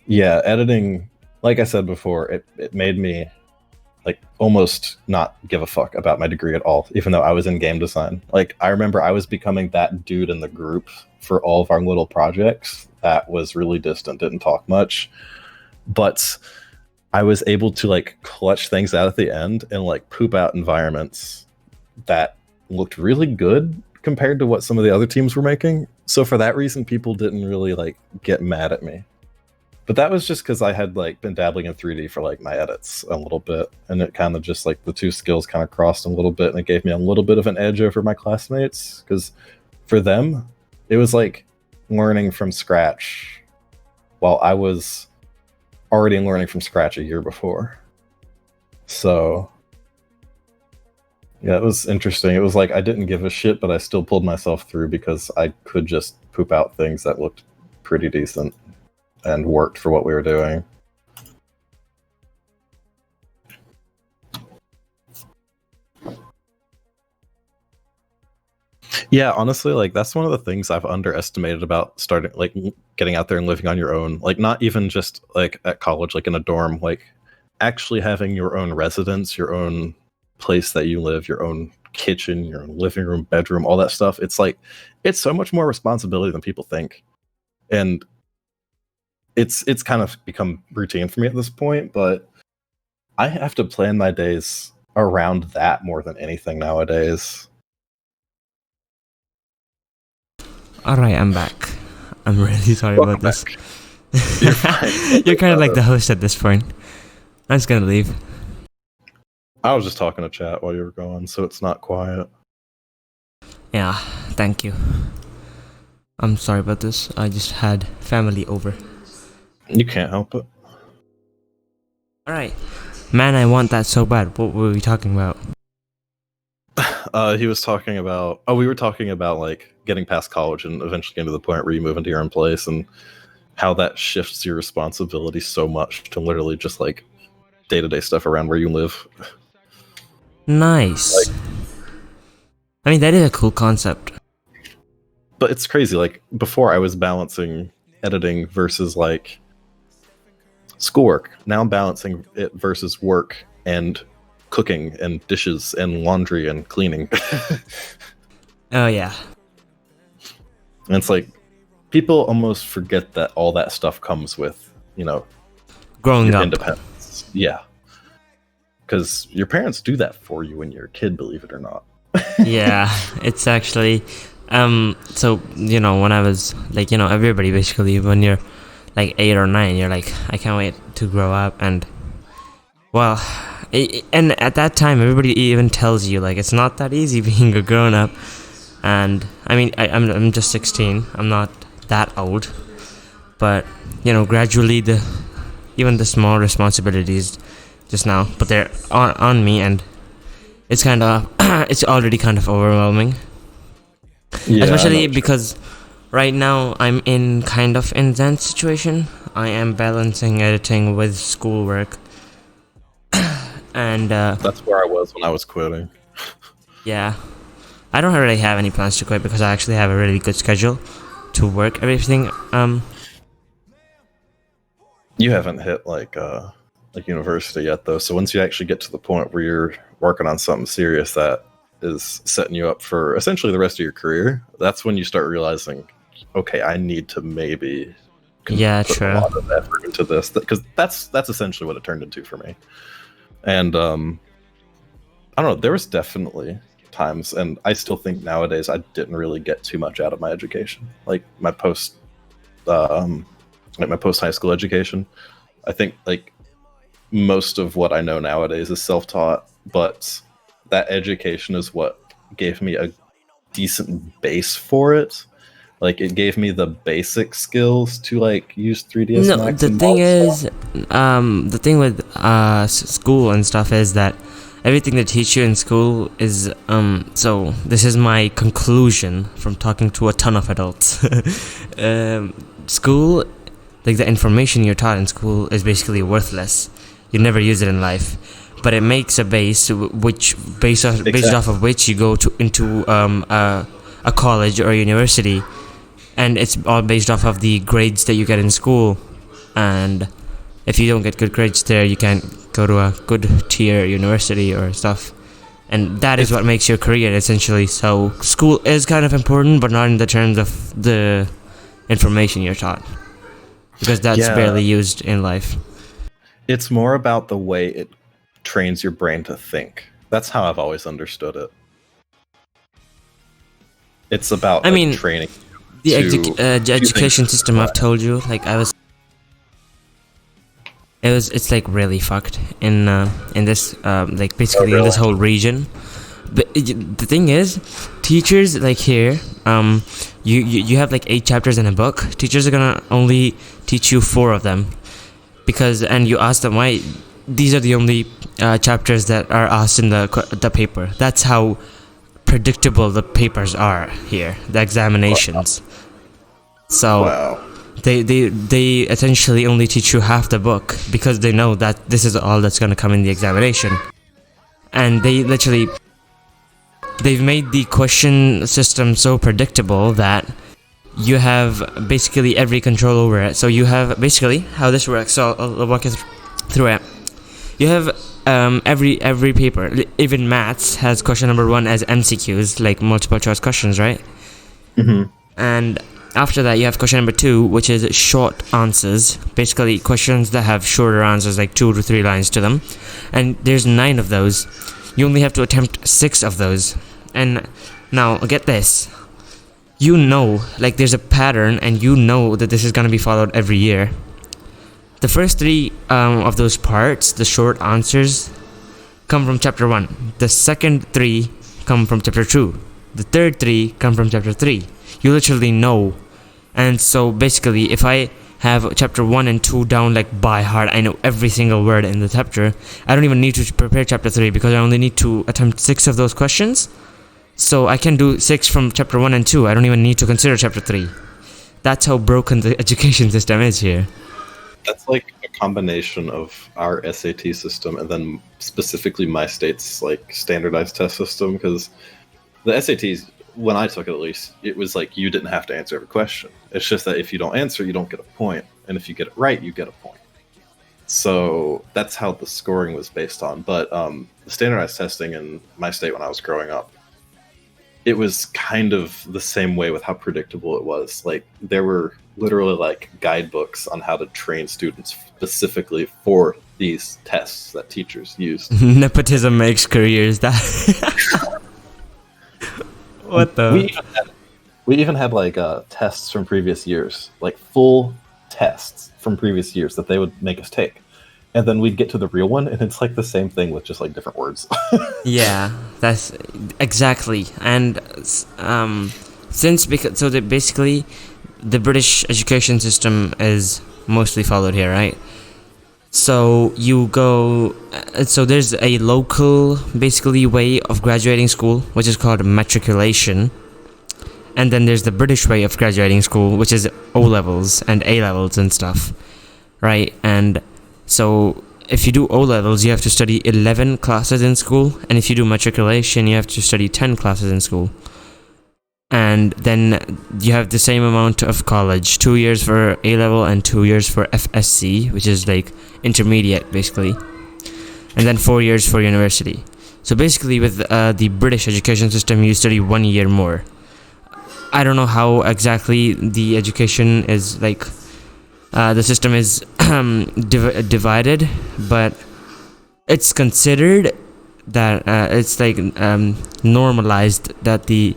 yeah, editing, like I said before, it made me like almost not give a fuck about my degree at all, even though I was in game design. Like, I remember I was becoming that dude in the group for all of our little projects that was really distant, didn't talk much, but I was able to like clutch things out at the end and like poop out environments that looked really good compared to what some of the other teams were making. So for that reason, people didn't really like get mad at me. But that was just because I had like been dabbling in 3D for like my edits a little bit, and it kind of just like the two skills kind of crossed a little bit, and it gave me a little bit of an edge over my classmates. Because for them, it was like learning from scratch, while I was already learning from scratch a year before. So yeah, it was interesting. It was like I didn't give a shit, but I still pulled myself through because I could just poop out things that looked pretty decent and worked for what we were doing. Yeah, honestly, like that's one of the things I've underestimated about starting, like getting out there and living on your own. Like, not even just like at college, like in a dorm, like actually having your own residence, your own place that you live, your own kitchen, your own living room, bedroom, all that stuff. It's like it's so much more responsibility than people think, and it's kind of become routine for me at this point. But I have to plan my days around that more than anything nowadays. Alright, I'm back. I'm really sorry Welcome about this. You're fine. You're kind of like the host at this point. I'm just gonna leave. I was just talking to chat while you were gone, so it's not quiet. Yeah, thank you. I'm sorry about this. I just had family over. You can't help it. Alright. Man, I want that so bad. What were we talking about? He was talking about. Oh, we were talking about like getting past college and eventually getting to the point where you move into your own place, and how that shifts your responsibility so much to literally just like day-to-day stuff around where you live. Nice. I mean, that is a cool concept. But it's crazy. Like before, I was balancing editing versus like schoolwork. Now I'm balancing it versus work and cooking and dishes and laundry and cleaning. Oh yeah. And it's like people almost forget that all that stuff comes with, Growing your up. independence. Yeah. Because your parents do that for you when you're a kid, believe it or not. Yeah, it's actually so when I was like, everybody basically, when you're like 8 or 9, you're like, I can't wait to grow up. And well, and at that time everybody even tells you like it's not that easy being a grown up. And I mean, I'm just 16. I'm not that old, but gradually even the small responsibilities just now, but they're on me, and it's kind of it's already kind of overwhelming. Yeah, especially because right now I'm in kind of in Zant situation. I am balancing editing with schoolwork, and that's where I was when I was quitting. Yeah, I don't really have any plans to quit because I actually have a really good schedule to work everything. You haven't hit like like university yet, though. So once you actually get to the point where you're working on something serious that is setting you up for essentially the rest of your career, that's when you start realizing, okay, I need to maybe put true. a lot of effort into this, because that's essentially what it turned into for me. And I don't know, there was definitely times, and I still think nowadays I didn't really get too much out of my education, like my post high school education. I think like most of what I know nowadays is self-taught, but that education is what gave me a decent base for it. Like, it gave me the basic skills to like use 3ds No, Max. the And thing all is, stuff. the thing with school and stuff is that everything they teach you in school is so this is my conclusion from talking to a ton of adults. School, like the information you're taught in school, is basically worthless. You never use it in life, but it makes a base based off of which you go into a college or a university, and it's all based off of the grades that you get in school. And if you don't get good grades there, you can't go to a good tier university or stuff. And that is what makes your career, essentially. So school is kind of important, but not in the terms of the information you're taught, because that's barely used in life. It's more about the way it trains your brain to think. That's how I've always understood it. It's about training. The education system, I've told you, like it's like really fucked in this like basically in this whole region. But the thing is, teachers like here, you have like 8 chapters in a book. Teachers are gonna only teach you 4 of them, and you ask them why these are the only chapters that are asked in the paper. That's how predictable the papers are here, the examinations. So they essentially only teach you half the book, because they know that this is all that's going to come in the examination. And they've made the question system so predictable that you have basically every control over it. So you have basically how this works. So I'll walk you through it. You have every paper, even maths, has question number 1 as MCQs, like multiple choice questions, right? Mm-hmm. And after that, you have question number 2, which is short answers, basically questions that have shorter answers, like 2 to 3 lines to them. And there's 9 of those. You only have to attempt 6 of those. And now, get this. You know, like there's a pattern, and you know that this is going to be followed every year. The first 3 of those parts, the short answers, come from chapter 1. The second 3 come from chapter 2. The third 3 come from chapter 3. You literally know. And so basically, if I have chapter 1 and 2 down like by heart, I know every single word in the chapter, I don't even need to prepare chapter 3, because I only need to attempt 6 of those questions. So I can do 6 from chapter 1 and 2. I don't even need to consider chapter 3. That's how broken the education system is here. That's like a combination of our SAT system and then specifically my state's like standardized test system, because the SATs, when I took it at least, it was like you didn't have to answer every question. It's just that if you don't answer, you don't get a point. And if you get it right, you get a point. So that's how the scoring was based on. But the standardized testing in my state when I was growing up, it was kind of the same way with how predictable it was. Like, there were literally like guidebooks on how to train students specifically for these tests that teachers used. Nepotism makes careers. That what the? We even had like tests from previous years, like full tests from previous years that they would make us take. And then we'd get to the real one, and it's like the same thing with just like different words. Yeah, that's exactly. And basically the British education system is mostly followed here, right? So you go, so there's a local basically way of graduating school, which is called matriculation. And then there's the British way of graduating school, which is O-levels and A-levels and stuff, right? And so if you do O-levels, you have to study 11 classes in school. And if you do matriculation, you have to study 10 classes in school. and then you have the same amount of college, 2 years for A level and 2 years for FSC, which is like intermediate basically, and then 4 years for university. So basically, with the British education system, you study 1 year more. I don't know how exactly the education is like. The system is divided, but it's considered that it's like normalized that the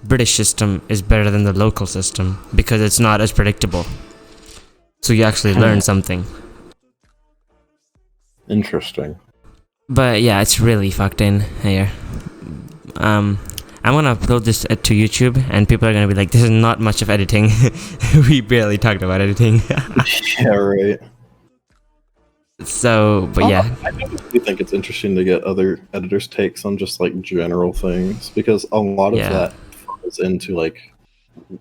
British system is better than the local system because it's not as predictable. So you actually learn something. Interesting. But yeah, it's really fucked in here. I'm gonna upload this to YouTube, and people are gonna be like, "This is not much of editing." We barely talked about editing. Yeah, right. So, but yeah, I definitely think it's interesting to get other editors' takes on just like general things, because a lot of Yeah. that falls into like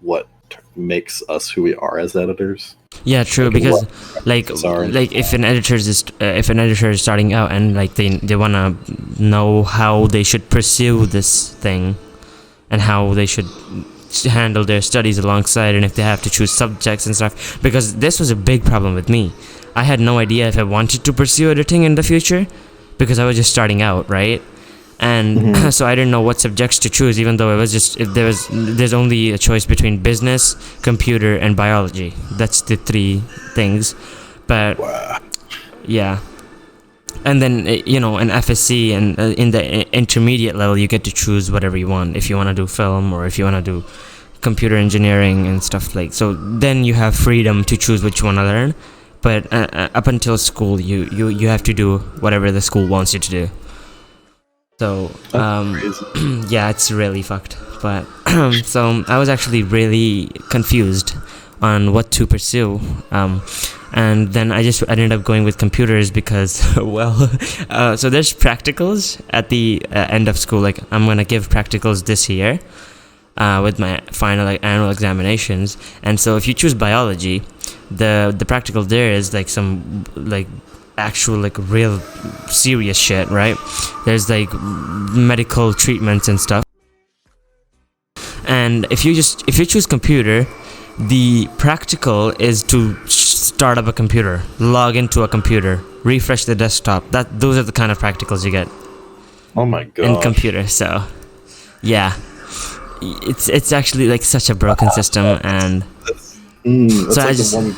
what makes us who we are as editors. yeah, true. Like, Because what like are- like if an editor is starting out and like they wanna know how they should pursue this thing, and how they should handle their studies alongside, and if they have to choose subjects and stuff. Because this was a big problem with me. I had no idea if I wanted to pursue editing in the future, because I was just starting out, right? And so I didn't know what subjects to choose, even though it was just there's only a choice between business, computer, and biology. That's the three things. But yeah. And then, in FSC and in the intermediate level, you get to choose whatever you want. If you want to do film, or if you want to do computer engineering and stuff like. So then you have freedom to choose what you want to learn. But up until school, you have to do whatever the school wants you to do. So yeah, it's really fucked. But so I was actually really confused on what to pursue. And then I ended up going with computers because, so there's practicals at the end of school. Like, I'm going to give practicals this year with my final annual examinations. And so if you choose biology, the practical there is like some like actual like real serious shit, right? There's like medical treatments and stuff. And if you choose computer, the practical is to start up a computer, log into a computer, refresh the desktop. Those are the kind of practicals you get. Oh my god. In computer. So yeah, it's actually like such a broken system. And that's so like I just the one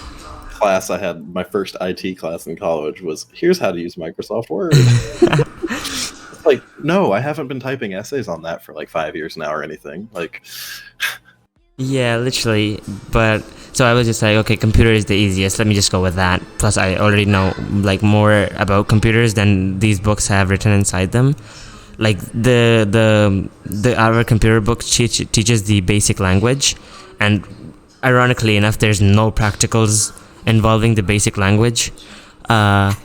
class I had. My first IT class in college was, here's how to use Microsoft Word. It's like, no, I haven't been typing essays on that for like 5 years now or anything. Like, yeah, literally. But so I was just like, okay, computer is the easiest. Let me just go with that. Plus, I already know like more about computers than these books have written inside them. Like our computer book teaches the basic language, and ironically enough, there's no practicals involving the basic language. And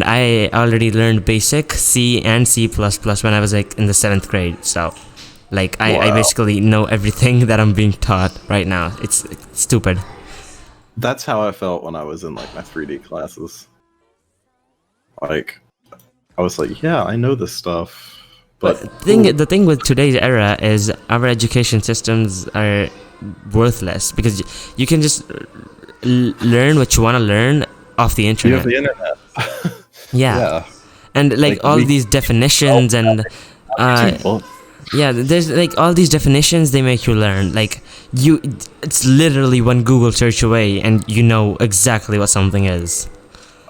I already learned basic C and C++ when I was like in the 7th grade. So like I basically know everything that I'm being taught right now. It's stupid. That's how I felt when I was in like my 3D classes. Like, I was like, yeah, I know this stuff. But the thing with today's era is our education systems are worthless, because you can just learn what you want to learn off the internet. You have the internet. Yeah. And like all these definitions and yeah, there's like all these definitions they make you learn. Like it's literally one Google search away and you know exactly what something is.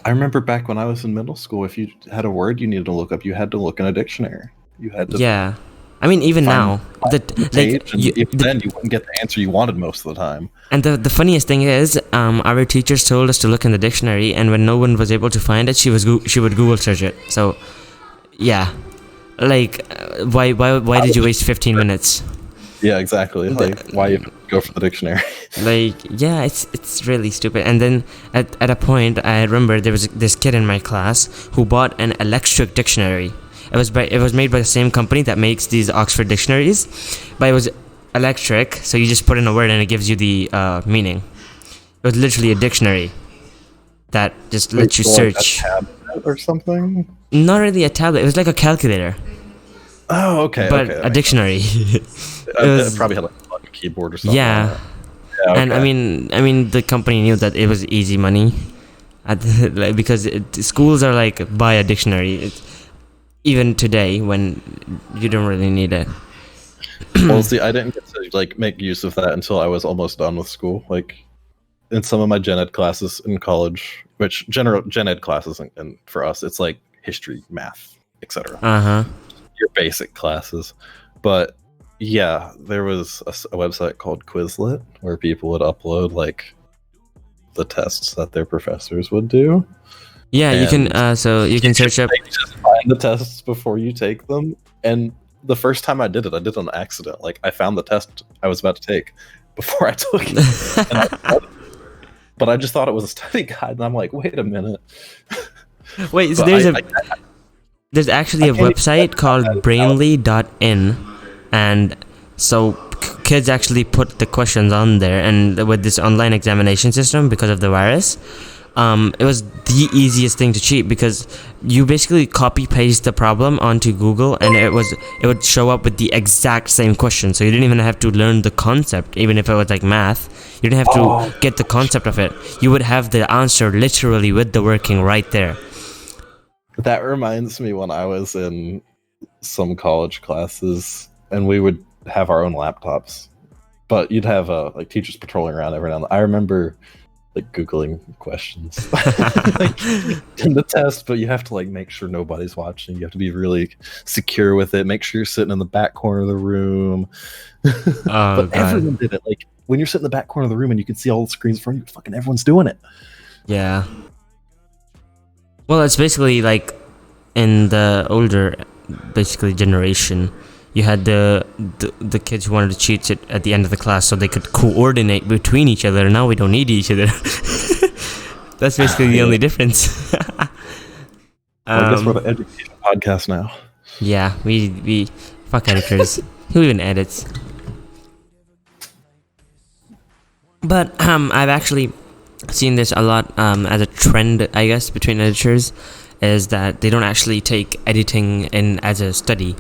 I remember back when I was in middle school, if you had a word you needed to look up, you had to look in a dictionary. You had to. Yeah. I mean, even now, then you wouldn't get the answer you wanted most of the time. And the funniest thing is, our teachers told us to look in the dictionary, and when no one was able to find it, she would Google search it. So, yeah, like, why did you waste 15 minutes? Yeah, exactly. Like, why you go for the dictionary? Like, yeah, it's really stupid. And then at a point, I remember there was this kid in my class who bought an electric dictionary. It was made by the same company that makes these Oxford dictionaries, but it was electric, so you just put in a word and it gives you the meaning. It was literally a dictionary that just lets you search. Like a tablet or something? Not really a tablet. It was like a calculator. Oh, okay, but okay. a dictionary. It It was, probably had like a keyboard or something on yeah. it. Yeah, And okay. I mean, the company knew that it was easy money, like, because schools are like buy a dictionary. Even today, when you don't really need it. Well, see, I didn't get to like make use of that until I was almost done with school. Like in some of my gen ed classes in college, which general gen ed classes, and for us, it's like history, math, etc. Uh huh. Your basic classes. But yeah, there was a website called Quizlet where people would upload like the tests that their professors would do. Yeah, you can. And So you can search up. like, just find the tests before you take them. And the first time I did it on accident. Like I found the test I was about to take before I took it. But I just thought it was a study guide, and I'm like, wait a minute. Wait, so But there's actually a can't even website get called that out. brainly.in, and so kids actually put the questions on there, and with this online examination system, because of the virus, it was the easiest thing to cheat, because you basically copy paste the problem onto Google, and it would show up with the exact same question, so you didn't even have to learn the concept. Even if it was like math, you didn't have to get the concept of it. You would have the answer literally with the working right there. That reminds me when I was in some college classes, and we would have our own laptops, but you'd have like teachers patrolling around every now and then. I remember like Googling questions like, in the test, but you have to like make sure nobody's watching. You have to be really secure with it. Make sure you're sitting in the back corner of the room. Oh, But everyone did it. Like when you're sitting in the back corner of the room and you can see all the screens in front of you, fucking everyone's doing it. Yeah. Well, it's basically like in the older, basically generation, you had the kids who wanted to cheat it at the end of the class so they could coordinate between each other. Now we don't need each other. That's basically the only difference. I guess we're the education podcast now. Yeah, we fuck editors. Who even edits? But I've actually seen this a lot as a trend, I guess, between editors, is that they don't actually take editing in as a study.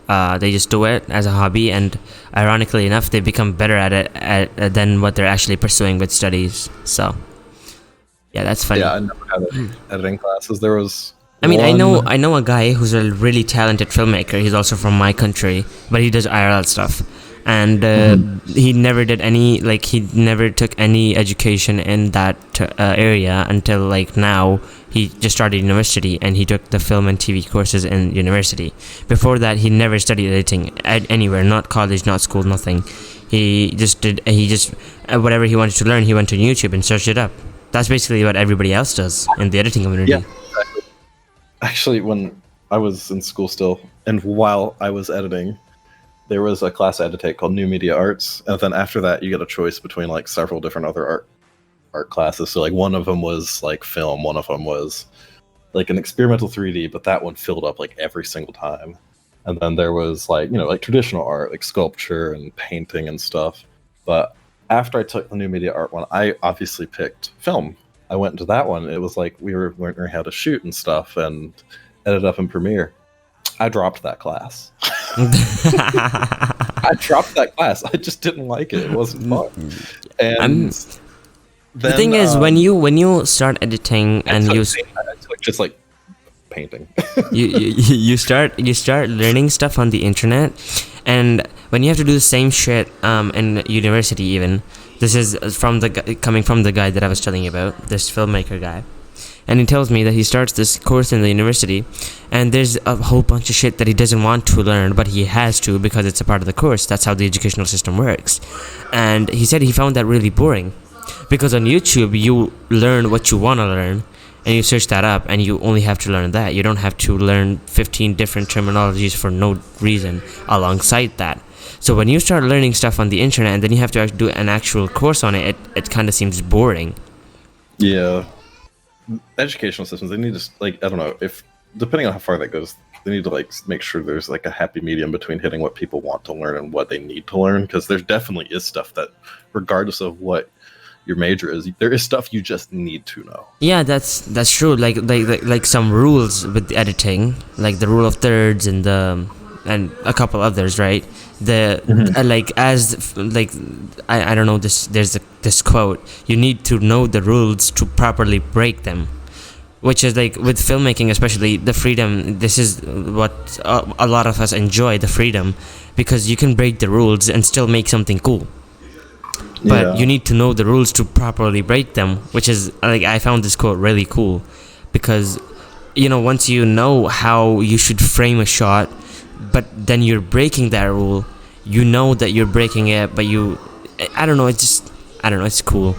They just do it as a hobby, and ironically enough, they become better at it than what they're actually pursuing with studies. So, yeah, that's funny. Yeah, I never had any editing classes. There was. I mean, I know a guy who's a really talented filmmaker. He's also from my country, but he does IRL stuff, and he never did any, like, he never took any education in that area until like now. He just started university, and he took the film and TV courses in university. Before that, he never studied editing anywhere, not college, not school, nothing. He just whatever he wanted to learn, he went to YouTube and searched it up. That's basically what everybody else does in the editing community. Yeah, exactly. Actually, when I was in school still, and while I was editing, there was a class I had to take called New Media Arts, and then after that, you get a choice between like several different other art classes. So like one of them was like film, one of them was like an experimental 3D, but that one filled up like every single time. And then there was like, you know, like traditional art, like sculpture and painting and stuff. But after I took the new media art one, I obviously picked film. I went into that one. It was like we were learning how to shoot and stuff and edit up in Premiere. I dropped that class. I dropped that class. I just didn't like it. It wasn't fun. And the thing is, when you start editing and you just like painting, you start learning stuff on the internet, and when you have to do the same shit in university, even this is coming from the guy that I was telling you about, this filmmaker guy, and he tells me that he starts this course in the university, and there's a whole bunch of shit that he doesn't want to learn, but he has to because it's a part of the course. That's how the educational system works, and he said he found that really boring. Because on YouTube, you learn what you want to learn, and you search that up, and you only have to learn that. You don't have to learn 15 different terminologies for no reason alongside that. So when you start learning stuff on the internet, and then you have to do an actual course on it, it kind of seems boring. Yeah. Educational systems, they need to, like, I don't know, if, depending on how far that goes, they need to, like, make sure there's, like, a happy medium between hitting what people want to learn and what they need to learn, because there definitely is stuff that, regardless of what your major is, there is stuff you just need to know. Yeah, that's true. Like some rules with the editing, like the rule of thirds and the and a couple others, right? The like as like I don't know this. There's this quote: "You need to know the rules to properly break them." Which is like with filmmaking, especially the freedom. This is what a lot of us enjoy, the freedom, because you can break the rules and still make something cool. But you need to know the rules to properly break them, which is like I found this quote really cool, because once you know how you should frame a shot, but then you're breaking that rule, you know that you're breaking it, but I don't know, it's cool.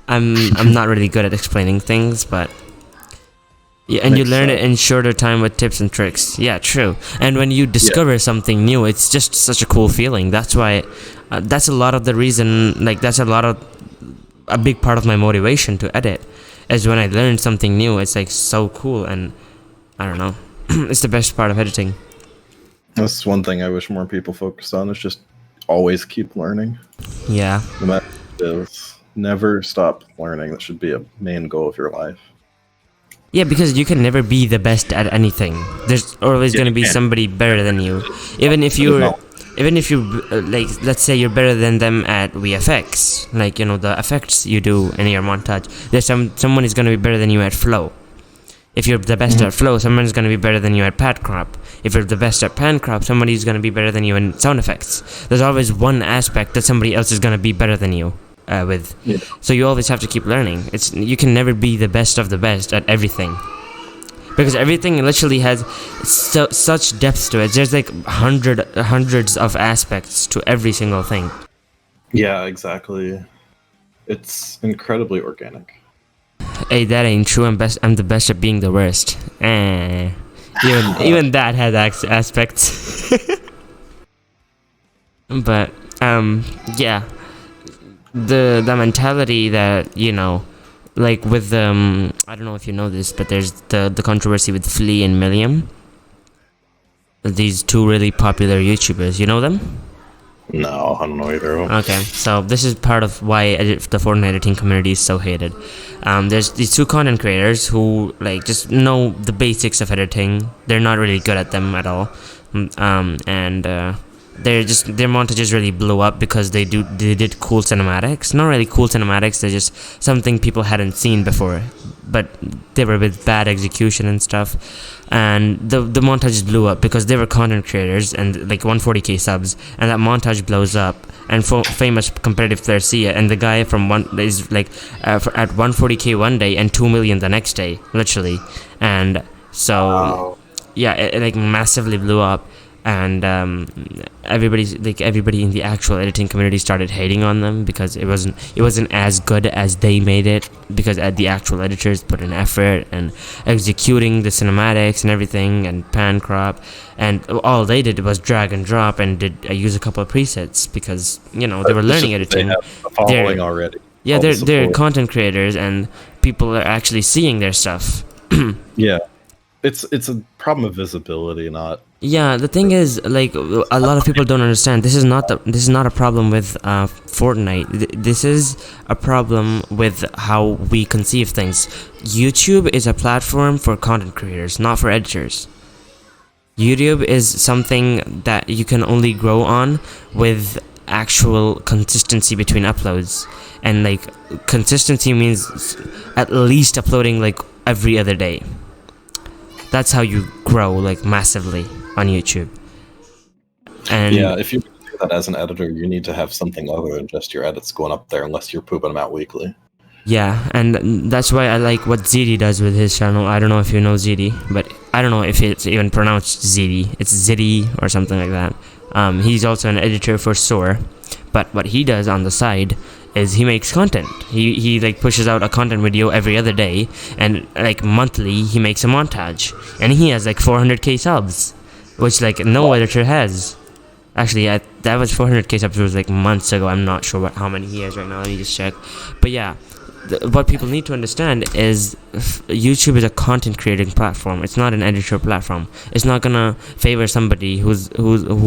I'm not really good at explaining things, but yeah, and you learn it in shorter time with tips and tricks. Yeah, true. And when you discover something new, it's just such a cool feeling. That's why that's a lot of the reason, like that's a big part of my motivation to edit, is when I learn something new. It's like so cool, and I don't know. It's the best part of editing. That's one thing I wish more people focused on, is just always keep learning. Yeah. No matter what it is, never stop learning. That should be a main goal of your life. Yeah, because you can never be the best at anything. There's always going to be somebody better than you. Even if you like, let's say you're better than them at VFX, like the effects you do in your montage. There's someone is going to be better than you at flow. If you're the best at flow, someone's going to be better than you at pan crop. If you're the best at pan crop, somebody's going to be better than you in sound effects. There's always one aspect that somebody else is going to be better than you with. Yeah. So you always have to keep learning. You can never be the best of the best at everything, because everything literally has such depth to it. There's like hundreds of aspects to every single thing. Yeah, exactly. It's incredibly organic. Hey, that ain't true. I'm the best at being the worst. Even that has aspects. But yeah, the mentality that like with I don't know if you know this, but there's the controversy with Flea and Milliam. These two really popular YouTubers. You know them? No, I don't know either. Okay, so this is part of why the Fortnite editing community is so hated. There's these two content creators who like just know the basics of editing. They're not really good at them at all, and their montages really blew up because they did cool cinematics. Not really cool cinematics. They're just something people hadn't seen before, but they were with bad execution and stuff. And the montages blew up because they were content creators and like 140k subs, and that montage blows up, and famous competitive players see it, and the guy from is like at 140k one day and 2 million the next day, literally. And so yeah, it like massively blew up. And everybody in the actual editing community started hating on them because it wasn't as good as they made it, because the actual editors put in effort and executing the cinematics and everything and pan crop, and all they did was drag and drop and use a couple of presets because they were learning editing. They have a following already. Yeah, they're content creators and people are actually seeing their stuff. Yeah, it's a problem of visibility, not. Yeah, the thing is, like, a lot of people don't understand. This is not a problem with Fortnite. This is a problem with how we conceive things. YouTube is a platform for content creators, not for editors. YouTube is something that you can only grow on with actual consistency between uploads. And like, consistency means at least uploading like every other day. That's how you grow like massively on YouTube. And yeah, if you do that as an editor, you need to have something other than just your edits going up there, unless you're pooping them out weekly. Yeah, and that's why I like what ZD does with his channel. I don't know if you know ZD, but I don't know if it's even pronounced ZD. It's ZD or something like that. He's also an editor for Soar, but what he does on the side is he makes content. He like pushes out a content video every other day, and like monthly he makes a montage, and he has like 400k subs, which like no editor has. Actually, that was 400k subs was like months ago. I'm not sure how many he has right now. Let me just check. But yeah, what people need to understand is YouTube is a content creating platform. It's not an editor platform. It's not gonna favor somebody who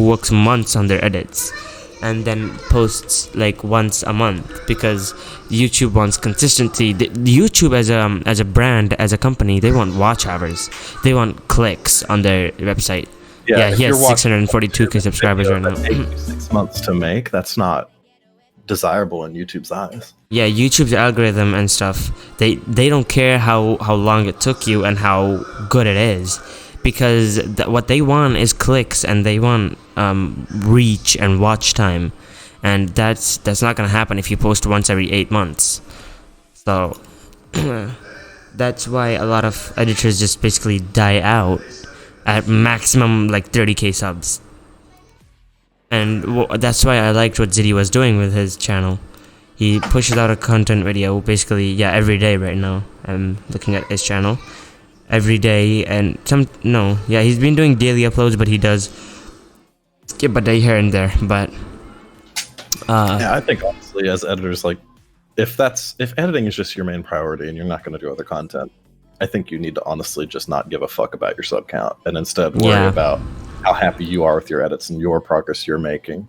works months on their edits and then posts like once a month, because YouTube wants consistency. YouTube as a brand, as a company, they want watch hours, they want clicks on their website. Yeah, if he has you're watching 642k subscribers video right that takes now. you 6 months to make, that's not desirable in YouTube's eyes. Yeah, YouTube's algorithm and stuff, they don't care how long it took you and how good it is, because what they want is clicks, and they want reach and watch time, and that's not gonna happen if you post once every 8 months. So that's why a lot of editors just basically die out at maximum like 30k subs. And that's why I liked what Ziddy was doing with his channel. He pushes out a content video basically, every day right now. I'm looking at his channel. Every day, and he's been doing daily uploads, but he does skip a day here and there. But I think honestly, as editors, like if editing is just your main priority and you're not going to do other content, I think you need to honestly just not give a fuck about your sub count and instead worry about how happy you are with your edits and your progress you're making.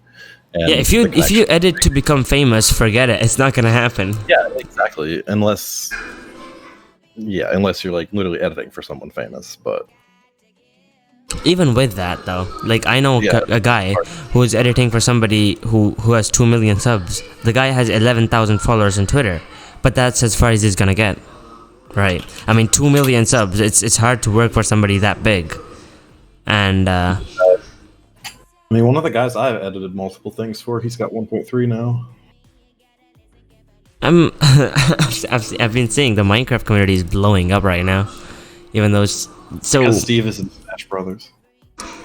And if you edit to become famous, forget it. It's not gonna happen. Yeah, exactly. Unless you're like literally editing for someone famous. But even with that, though, like I know a guy who's editing for somebody who has 2 million subs. The guy has 11,000 followers on Twitter, but that's as far as he's gonna get. Right. I mean, 2 million subs. It's hard to work for somebody that big. And I mean, one of the guys I've edited multiple things for, he's got 1.3 now. I've been seeing the Minecraft community is blowing up right now, even though it's so. Because Steve is in Smash Brothers.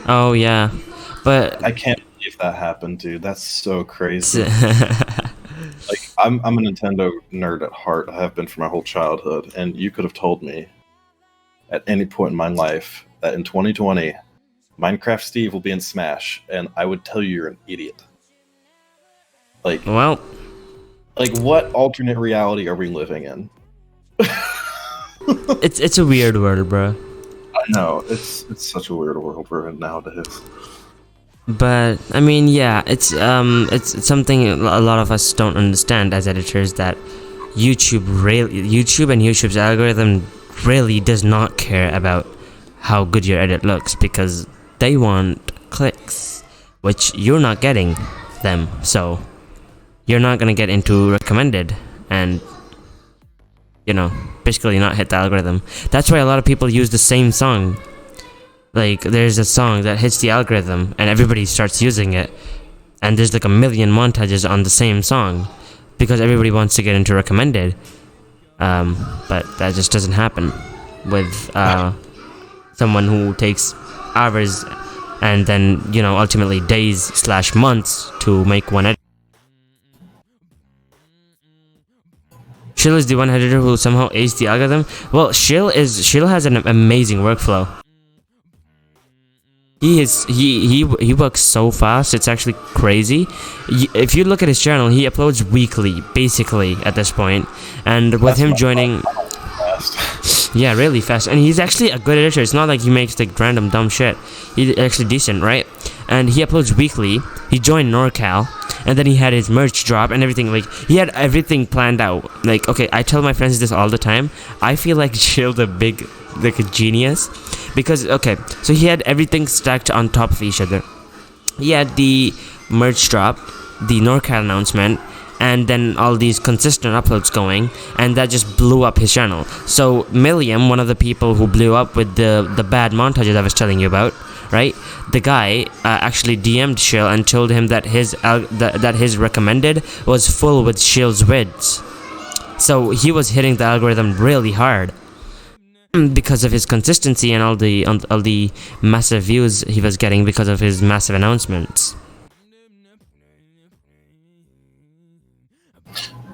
Oh yeah, but I can't believe that happened, dude. That's so crazy. Like I'm a Nintendo nerd at heart. I have been for my whole childhood, and you could have told me at any point in my life that in 2020, Minecraft Steve will be in Smash, and I would tell you you're an idiot. Like, well, like what alternate reality are we living in? it's a weird world, bro. I know it's such a weird world we're in nowadays. But I mean, yeah, it's something a lot of us don't understand as editors, that YouTube and YouTube's algorithm really does not care about how good your edit looks, because they want clicks, which you're not getting them, so you're not gonna get into recommended, and basically not hit the algorithm. That's why a lot of people use the same song. Like, there's a song that hits the algorithm and everybody starts using it, and there's like a million montages on the same song because everybody wants to get into recommended. But that just doesn't happen with someone who takes hours and then ultimately days/months to make one edit. Shill is the one editor who somehow aced the algorithm. Well, Shill has an amazing workflow. He works so fast, it's actually crazy. If you look at his channel, he uploads weekly, basically, at this point. And with him joining, yeah, really fast. And he's actually a good editor. It's not like he makes like random dumb shit. He's actually decent, right? And he uploads weekly. He joined NorCal, and then he had his merch drop and everything. Like, he had everything planned out. Like, okay, I tell my friends this all the time. I feel like Shill's a genius, because so he had everything stacked on top of each other. He had the merch drop, the NorCal announcement, and then all these consistent uploads going, and that just blew up his channel. So Milliam, one of the people who blew up with the bad montages I was telling you about, right? The guy actually DM'd Shill and told him that his recommended was full with Shill's vids. So he was hitting the algorithm really hard because of his consistency and all the massive views he was getting because of his massive announcements.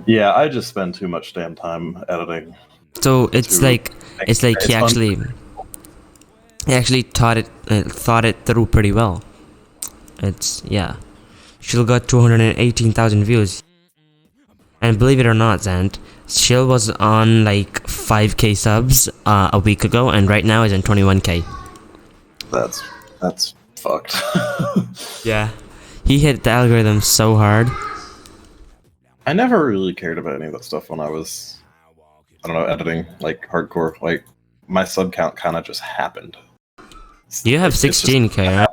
Yeah, I just spend too much damn time editing. So it's like he actually thought it through pretty well. Shill got 218,000 views, and believe it or not, Zant, Shill was on like 5k subs a week ago, and right now is in 21k. That's fucked. Yeah, he hit the algorithm so hard. I never really cared about any of that stuff when I was, editing like hardcore. Like, my sub count kind of just happened. You have It's just 16K, right?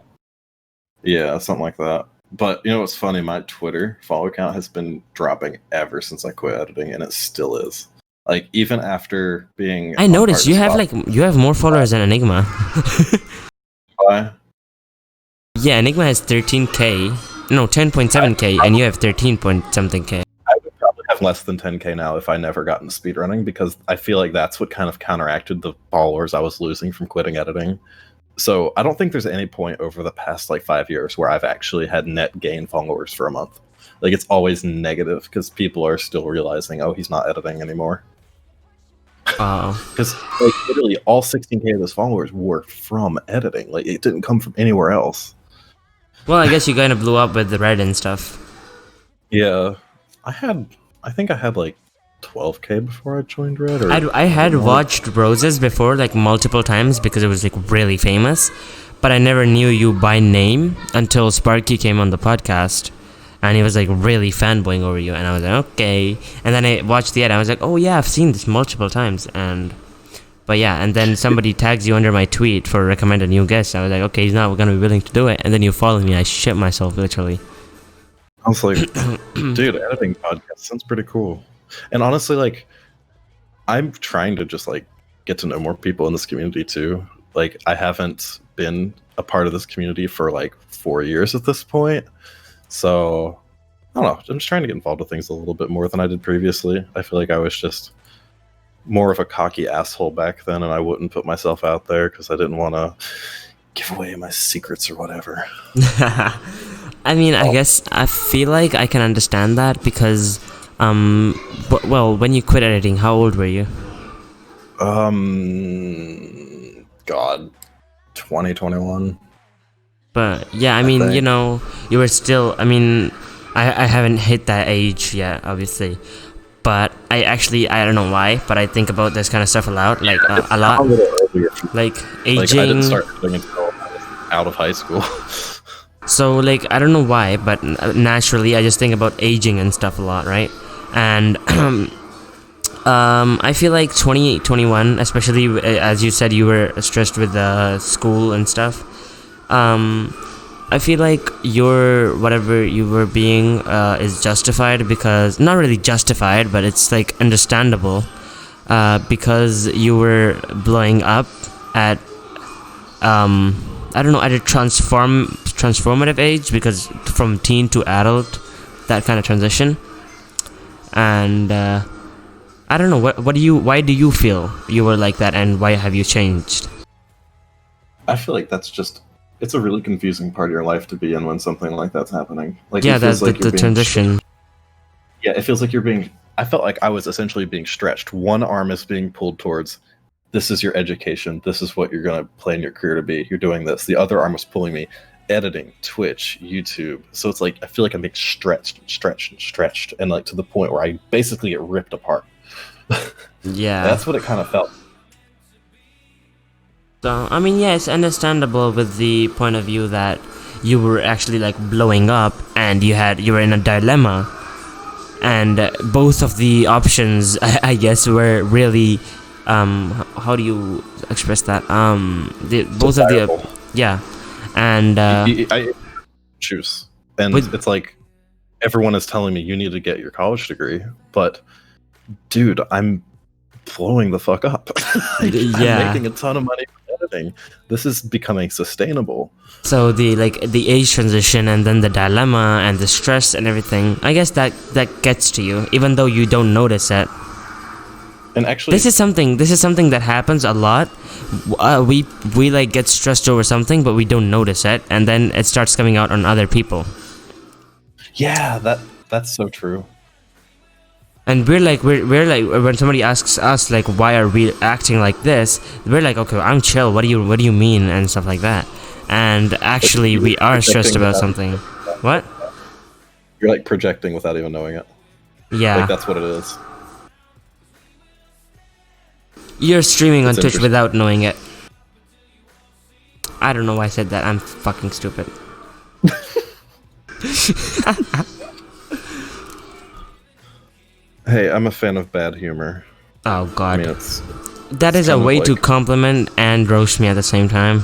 yeah, something like that. But you know what's funny? My Twitter follower count has been dropping ever since I quit editing, and it still is. Like even after being I on noticed you have Partner you have more followers than Enigma. Spotify, Yeah, Enigma has 13K. No, 10.7K, and you have 13 point something K. I would probably have less than 10K now if I never got into speedrunning, because I feel like that's what kind of counteracted the followers I was losing from quitting editing. So I don't think there's any point over the past like 5 years where I've actually had net gain followers for a month. Like it's always negative because people are still realizing, oh, he's not editing anymore. Wow. Because like literally all 16K of those followers were from editing. Like it didn't come from anywhere else. Well, I guess you kind of blew up with the Red and stuff. Yeah, I think I had like 12K before I joined Red. Or I had more. watched Roses before, like multiple times, because it was like really famous, but I never knew you by name until Sparky came on the podcast, and he was like really fanboying over you, and I was like, okay. And then I watched the ad, I was like, oh yeah, I've seen this multiple times, but yeah, and then somebody tags you under my tweet for recommend a new guest. I was like, okay, he's not gonna be willing to do it, and then you follow me. I shit myself literally. I was like, dude, editing podcast sounds pretty cool. And honestly, like, I'm trying to just like get to know more people in this community too. Like, I haven't been a part of this community for like 4 years at this point. So, I don't know. I'm just trying to get involved with things a little bit more than I did previously. I feel like I was just more of a cocky asshole back then, and I wouldn't put myself out there because I didn't want to give away my secrets or whatever. I mean, I guess I feel like I can understand that because, well, when you quit editing, how old were you? God, 2021. But yeah, I mean, you know, you were still. I mean, I haven't hit that age yet, obviously. But I don't know why, but I think about this kind of stuff a lot, like a lot. Like aging. Like, I didn't start editing until I was out of high school. So, like, I don't know why, but naturally, I just think about aging and stuff a lot, right? And I feel like 28, 21, especially as you said, you were stressed with school and stuff. I feel like whatever you were being is justified, because not really justified, but it's like understandable, because you were blowing up at I don't know, at a transformative age, because from teen to adult, that kind of transition. And I don't know, why do you feel you were like that, and why have you changed? I feel like it's a really confusing part of your life to be in when something like that's happening. Like, yeah, it feels that's like the transition. Yeah, it feels like I felt like I was essentially being stretched. One arm is being pulled towards, this is your education, this is what you're going to plan your career to be, you're doing this. The other arm was pulling me, editing, Twitch, YouTube. So it's like, I feel like I'm being stretched, and like to the point where I basically get ripped apart. Yeah. That's what it kind of felt. So, I mean, yeah, it's understandable with the point of view that you were actually like blowing up, and you were in a dilemma, and both of the options, I guess, were really, how do you express that? Both of the, yeah, and I choose, and it's like everyone is telling me you need to get your college degree, but dude, I'm blowing the fuck up. Yeah. I'm making a ton of money from editing. This is becoming sustainable. So the age transition, and then the dilemma and the stress and everything, I guess that gets to you, even though you don't notice it. And actually, this is something that happens a lot. We like get stressed over something, but we don't notice it, and then it starts coming out on other people. Yeah, that's so true. And we're like when somebody asks us like, why are we acting like this, we're like, okay, I'm chill, what do you mean, and stuff like that. And actually we are stressed about something. What? You're like projecting without even knowing it. Yeah, like that's what it is. You're streaming on Twitch without knowing it. I don't know why I said that. I'm fucking stupid. Hey, I'm a fan of bad humor. Oh god. I mean, that is a way to compliment and roast me at the same time.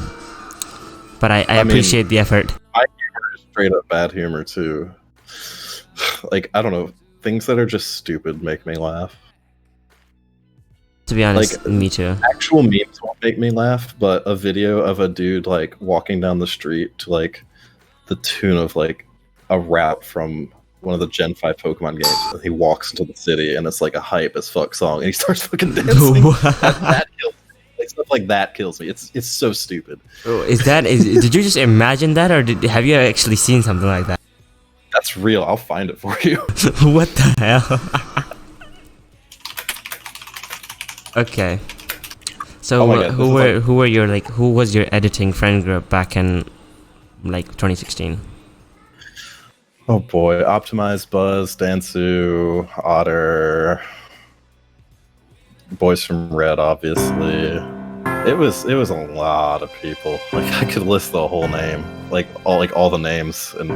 but I appreciate the effort. My humor is straight up bad humor too. Like, I don't know, things that are just stupid make me laugh. To be honest, Like, me too. Actual memes won't make me laugh, but a video of a dude like walking down the street to like the tune of like a rap from one of the Gen 5 Pokemon games. And he walks into the city and it's like a hype as fuck song and he starts fucking dancing. that kills me. Like, stuff like that kills me. It's so stupid. Oh, did you just imagine that, or have you actually seen something like that? That's real. I'll find it for you. What the hell? Okay. So who was your editing friend group back in like 2016? Oh boy, Optimize, Buzz, Dansu, Otter, Boys from Red, obviously. It was a lot of people. Like, I could list the whole name, like all the names, and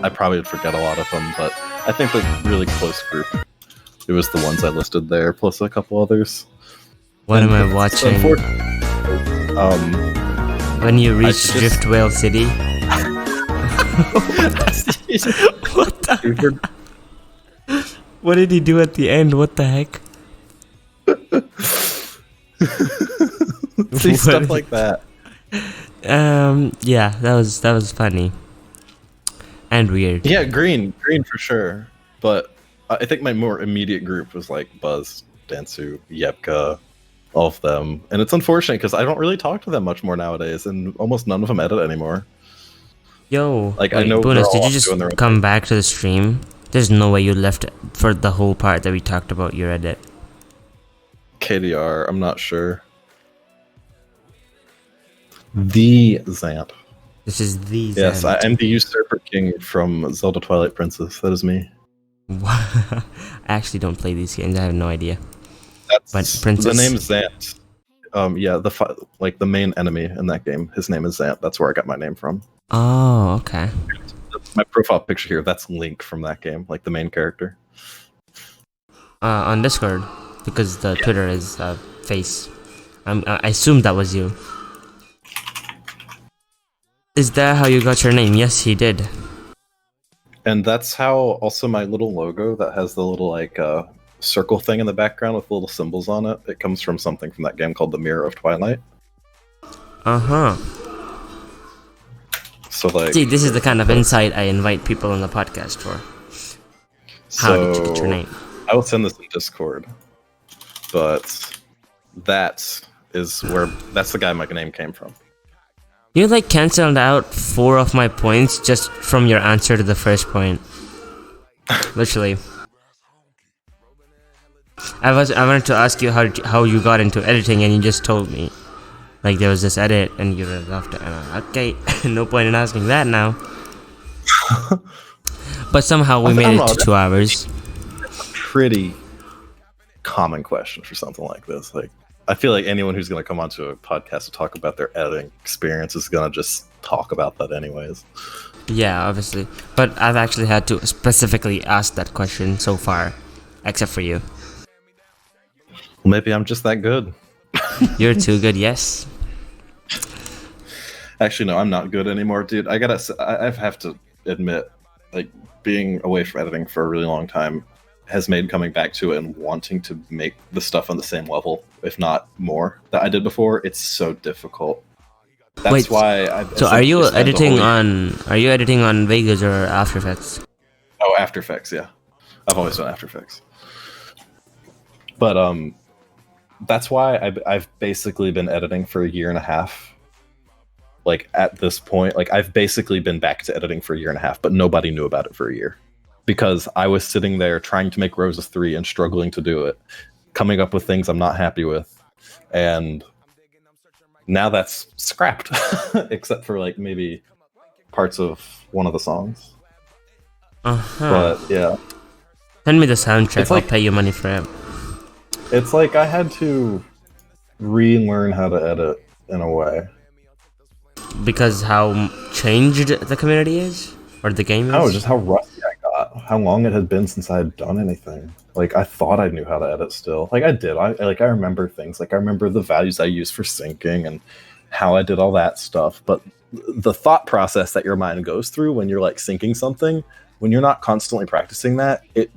I probably would forget a lot of them. But I think the really close group, it was the ones I listed there, plus a couple others. What am I watching? When you reach Driftwell City. What the? What did he do at the end? What the heck? See, stuff like that. Yeah, that was funny and weird. Yeah, green for sure. But I think my more immediate group was like Buzz, Dansu, Yepka, all of them. And it's unfortunate because I don't really talk to them much more nowadays, and almost none of them edit anymore. Yo, like, I know Bonus, did you just come back to the stream? There's no way you left for the whole part that we talked about your edit. KDR, I'm not sure. The Zant. This is the Zant. Yes, I am the Usurper King from Zelda Twilight Princess. That is me. I actually don't play these games. I have no idea. That's the name Zant. Yeah, the main enemy in that game. His name is Zant. That's where I got my name from. Oh, okay. My profile picture here. That's Link from that game, like the main character. On Discord, because the Twitter is face. I assumed that was you. Is that how you got your name? Yes, he did. And that's how also my little logo that has the little like circle thing in the background with little symbols on it. It comes from something from that game called The Mirror of Twilight. Uh-huh. So like, see, this is the kind of insight I invite people on the podcast for. How did you get your name? I will send this in Discord. But that's the guy my name came from. You like canceled out 4 of my points just from your answer to the first point. Literally. I wanted to ask you how you got into editing, and you just told me. Like, there was this edit and you left it, and I'm like, okay, no point in asking that now. But somehow we made it to 2 hours. Pretty common question for something like this. Like, I feel like anyone who's going to come onto a podcast to talk about their editing experience is going to just talk about that anyways. Yeah, obviously. But I've actually had to specifically ask that question so far, except for you. Well, maybe I'm just that good. You're too good, yes. Actually, no, I'm not good anymore, dude. I have to admit, like, being away from editing for a really long time has made coming back to it and wanting to make the stuff on the same level, if not more, that I did before. It's so difficult. That's why. Are you editing on Vegas or After Effects? Oh, After Effects, yeah. I've always done After Effects. But that's why I've basically been editing for 1.5 years. Like, at this point, like, I've basically been back to editing for 1.5 years, but nobody knew about it for a year. Because I was sitting there trying to make Roses 3 and struggling to do it, coming up with things I'm not happy with, and now that's scrapped, except for like maybe parts of one of the songs. But yeah, send me the soundtrack. I'll pay you money for it. It's like I had to relearn how to edit in a way. Because how changed the community is, or the game is. Oh, just how rusty I got. How long it had been since I had done anything. Like, I thought I knew how to edit still. Like, I did. I remember things. Like, I remember the values I used for syncing and how I did all that stuff. But the thought process that your mind goes through when you're like syncing something, when you're not constantly practicing that, it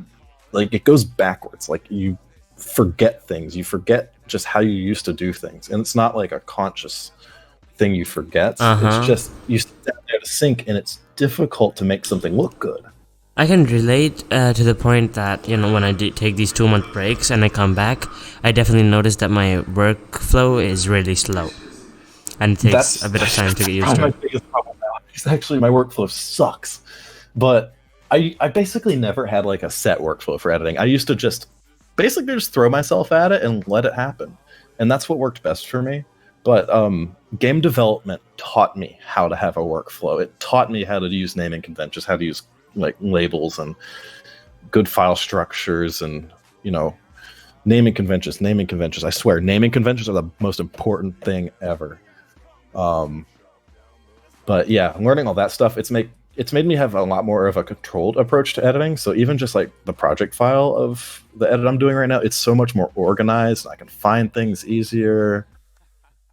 goes backwards. Like you forget things, you forget just how you used to do things, and it's not like a conscious thing you forget. It's just you sit down there to sync, and it's difficult to make something look good. I can relate to the point that, when I take these 2-month breaks and I come back, I definitely notice that my workflow is really slow. And it takes a bit of time to get used to my it. biggest problem now. It's actually, my workflow sucks. But I basically never had like a set workflow for editing. I used to just throw myself at it and let it happen. And that's what worked best for me. But game development taught me how to have a workflow. It taught me how to use naming conventions, how to use like labels and good file structures, and naming conventions. I swear, naming conventions are the most important thing ever. But yeah, learning all that stuff, it's made me have a lot more of a controlled approach to editing. So even just like the project file of the edit I'm doing right now, it's so much more organized. I can find things easier.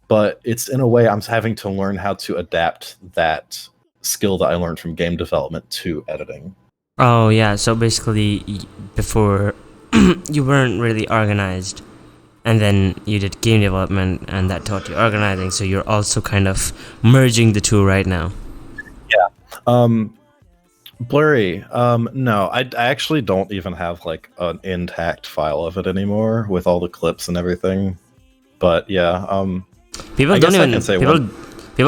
But it's, in a way, I'm having to learn how to adapt that skill that I learned from game development to editing. Oh yeah, so basically before you weren't really organized, and then you did game development, and that taught you organizing, so you're also kind of merging the two right now. Yeah. Blurry. No, I actually don't even have like an intact file of it anymore with all the clips and everything. But yeah, people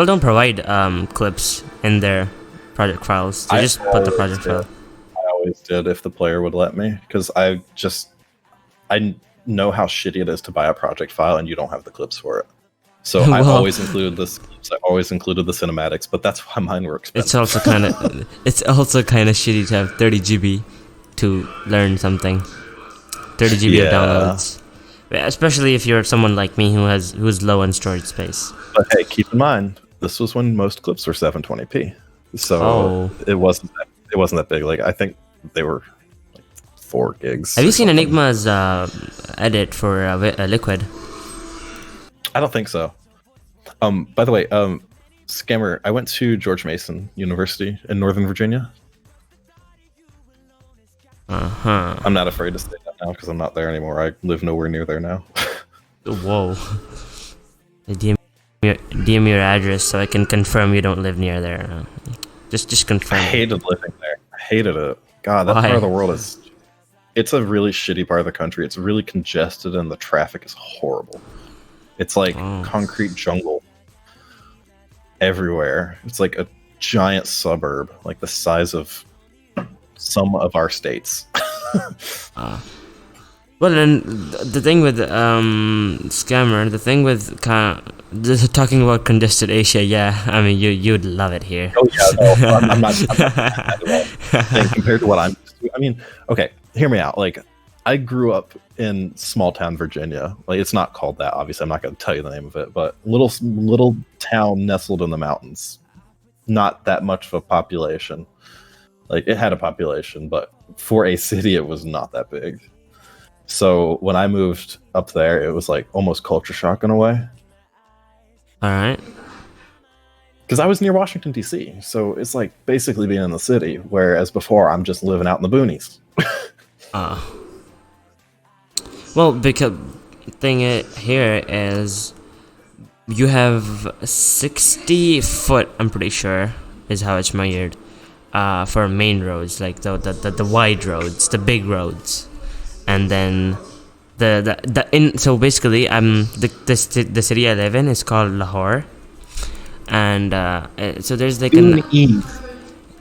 don't provide clips in their project files. They just put the project file. I always did, if the player would let me, because I know how shitty it is to buy a project file and you don't have the clips for it. So I've always included the clips. I always included the cinematics, but that's why mine were expensive. It's also kind of shitty to have 30 GB to learn something. 30 GB of downloads. Especially if you're someone like me who's low on storage space. But hey, keep in mind, this was when most clips were 720p, so it wasn't that big. Like, I think they were like 4 gigs. Have you seen Enigma's edit for Liquid? I don't think so. By the way, Scammer, I went to George Mason University in Northern Virginia. I'm not afraid to say that now because I'm not there anymore. I live nowhere near there now. Whoa. DM your address so I can confirm you don't live near there. Just confirm. I hated living there. I hated it. God, that part of the world it's a really shitty part of the country. It's really congested and the traffic is horrible. It's like concrete jungle everywhere. It's like a giant suburb, like the size of some of our states. Well, then the thing with Scammer, the thing with talking about congested Asia, yeah, I mean you'd love it here. Oh yeah, no, I'm not at all. And compared to what I'm used to, I mean, okay, hear me out. Like, I grew up in small town Virginia. Like, it's not called that, obviously. I'm not going to tell you the name of it, but little town nestled in the mountains. Not that much of a population. Like, it had a population, but for a city, it was not that big. So when I moved up there, it was like almost culture shock in a way. All right. Because I was near Washington, D.C., so it's like basically being in the city, whereas before I'm just living out in the boonies. Well, because thing here is you have 60 foot, I'm pretty sure, is how it's measured, for main roads, like the wide roads, the big roads. And then so basically the city I live in is called Lahore, and so there's like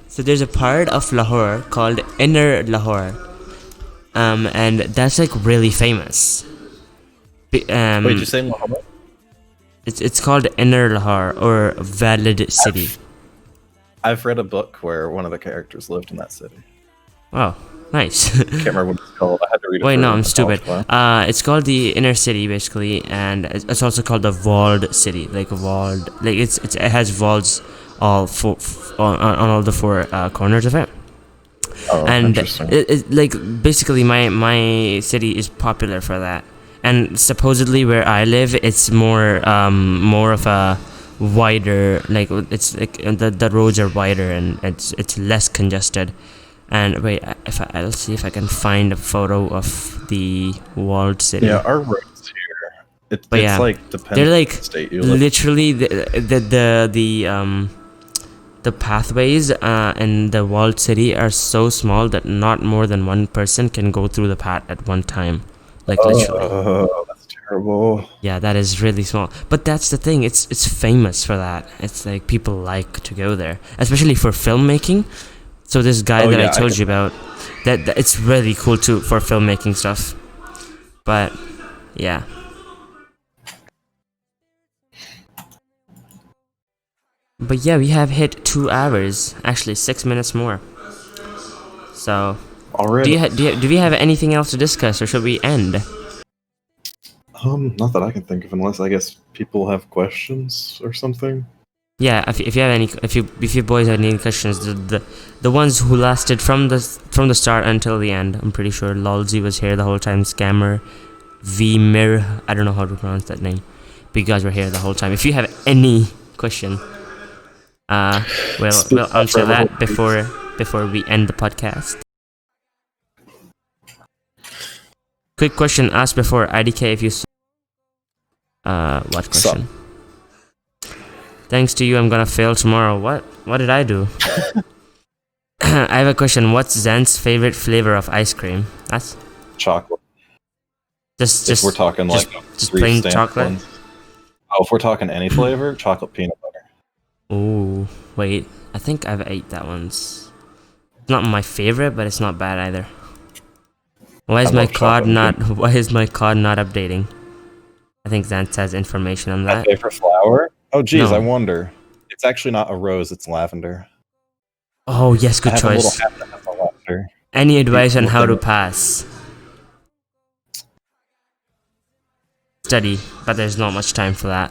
so there's a part of Lahore called Inner Lahore, and that's like really famous. Wait, you saying Lahore? It's called Inner Lahore or Valid City. I've read a book where one of the characters lived in that city. Oh, nice. Can't remember what it's called. I had to read it. Wait, no, I'm stupid. It's called the Inner City, basically, and it's also called the Walled City, like it has walls all on all the 4 corners of it. Oh, and interesting. It like basically my city is popular for that, and supposedly where I live, it's more of a wider. Like it's like the roads are wider and it's less congested. And wait, I'll see if I can find a photo of the walled city. Yeah, our roads here. It's yeah, like depends they're on like the state you live. literally the pathways in the walled city are so small that not more than one person can go through the path at one time. Like literally. Oh, that's terrible. Yeah, that is really small. But that's the thing. It's famous for that. It's like people like to go there, especially for filmmaking. So this guy that I told you about, that it's really cool too for filmmaking stuff. But yeah. But yeah, we have hit 2 hours. Actually, 6 minutes more. So Already. do we have anything else to discuss, or should we end? Not that I can think of, unless I guess people have questions or something. Yeah, if you have any, if you boys have any questions, the ones who lasted from the start until the end, I'm pretty sure Lolzy was here the whole time. Scammer, Vmir, I don't know how to pronounce that name, but you guys were here the whole time. If you have any question, we'll answer that before we end the podcast. Quick question asked before, IDK, if you what question? Thanks to you, I'm gonna fail tomorrow. What did I do? I have a question. What's Zant's favorite flavor of ice cream? That's chocolate. Just if we're talking like just plain chocolate. Ones. Oh, if we're talking any flavor, chocolate peanut butter. Oh, wait. I think I've ate that once. It's not my favorite, but it's not bad either. Why is my card not updating? I think Zant has information on that. Favorite flower? Oh, geez, no. I wonder. It's actually not a rose, it's lavender. Oh, yes, good choice. Any advice on how to pass? Study, but there's not much time for that.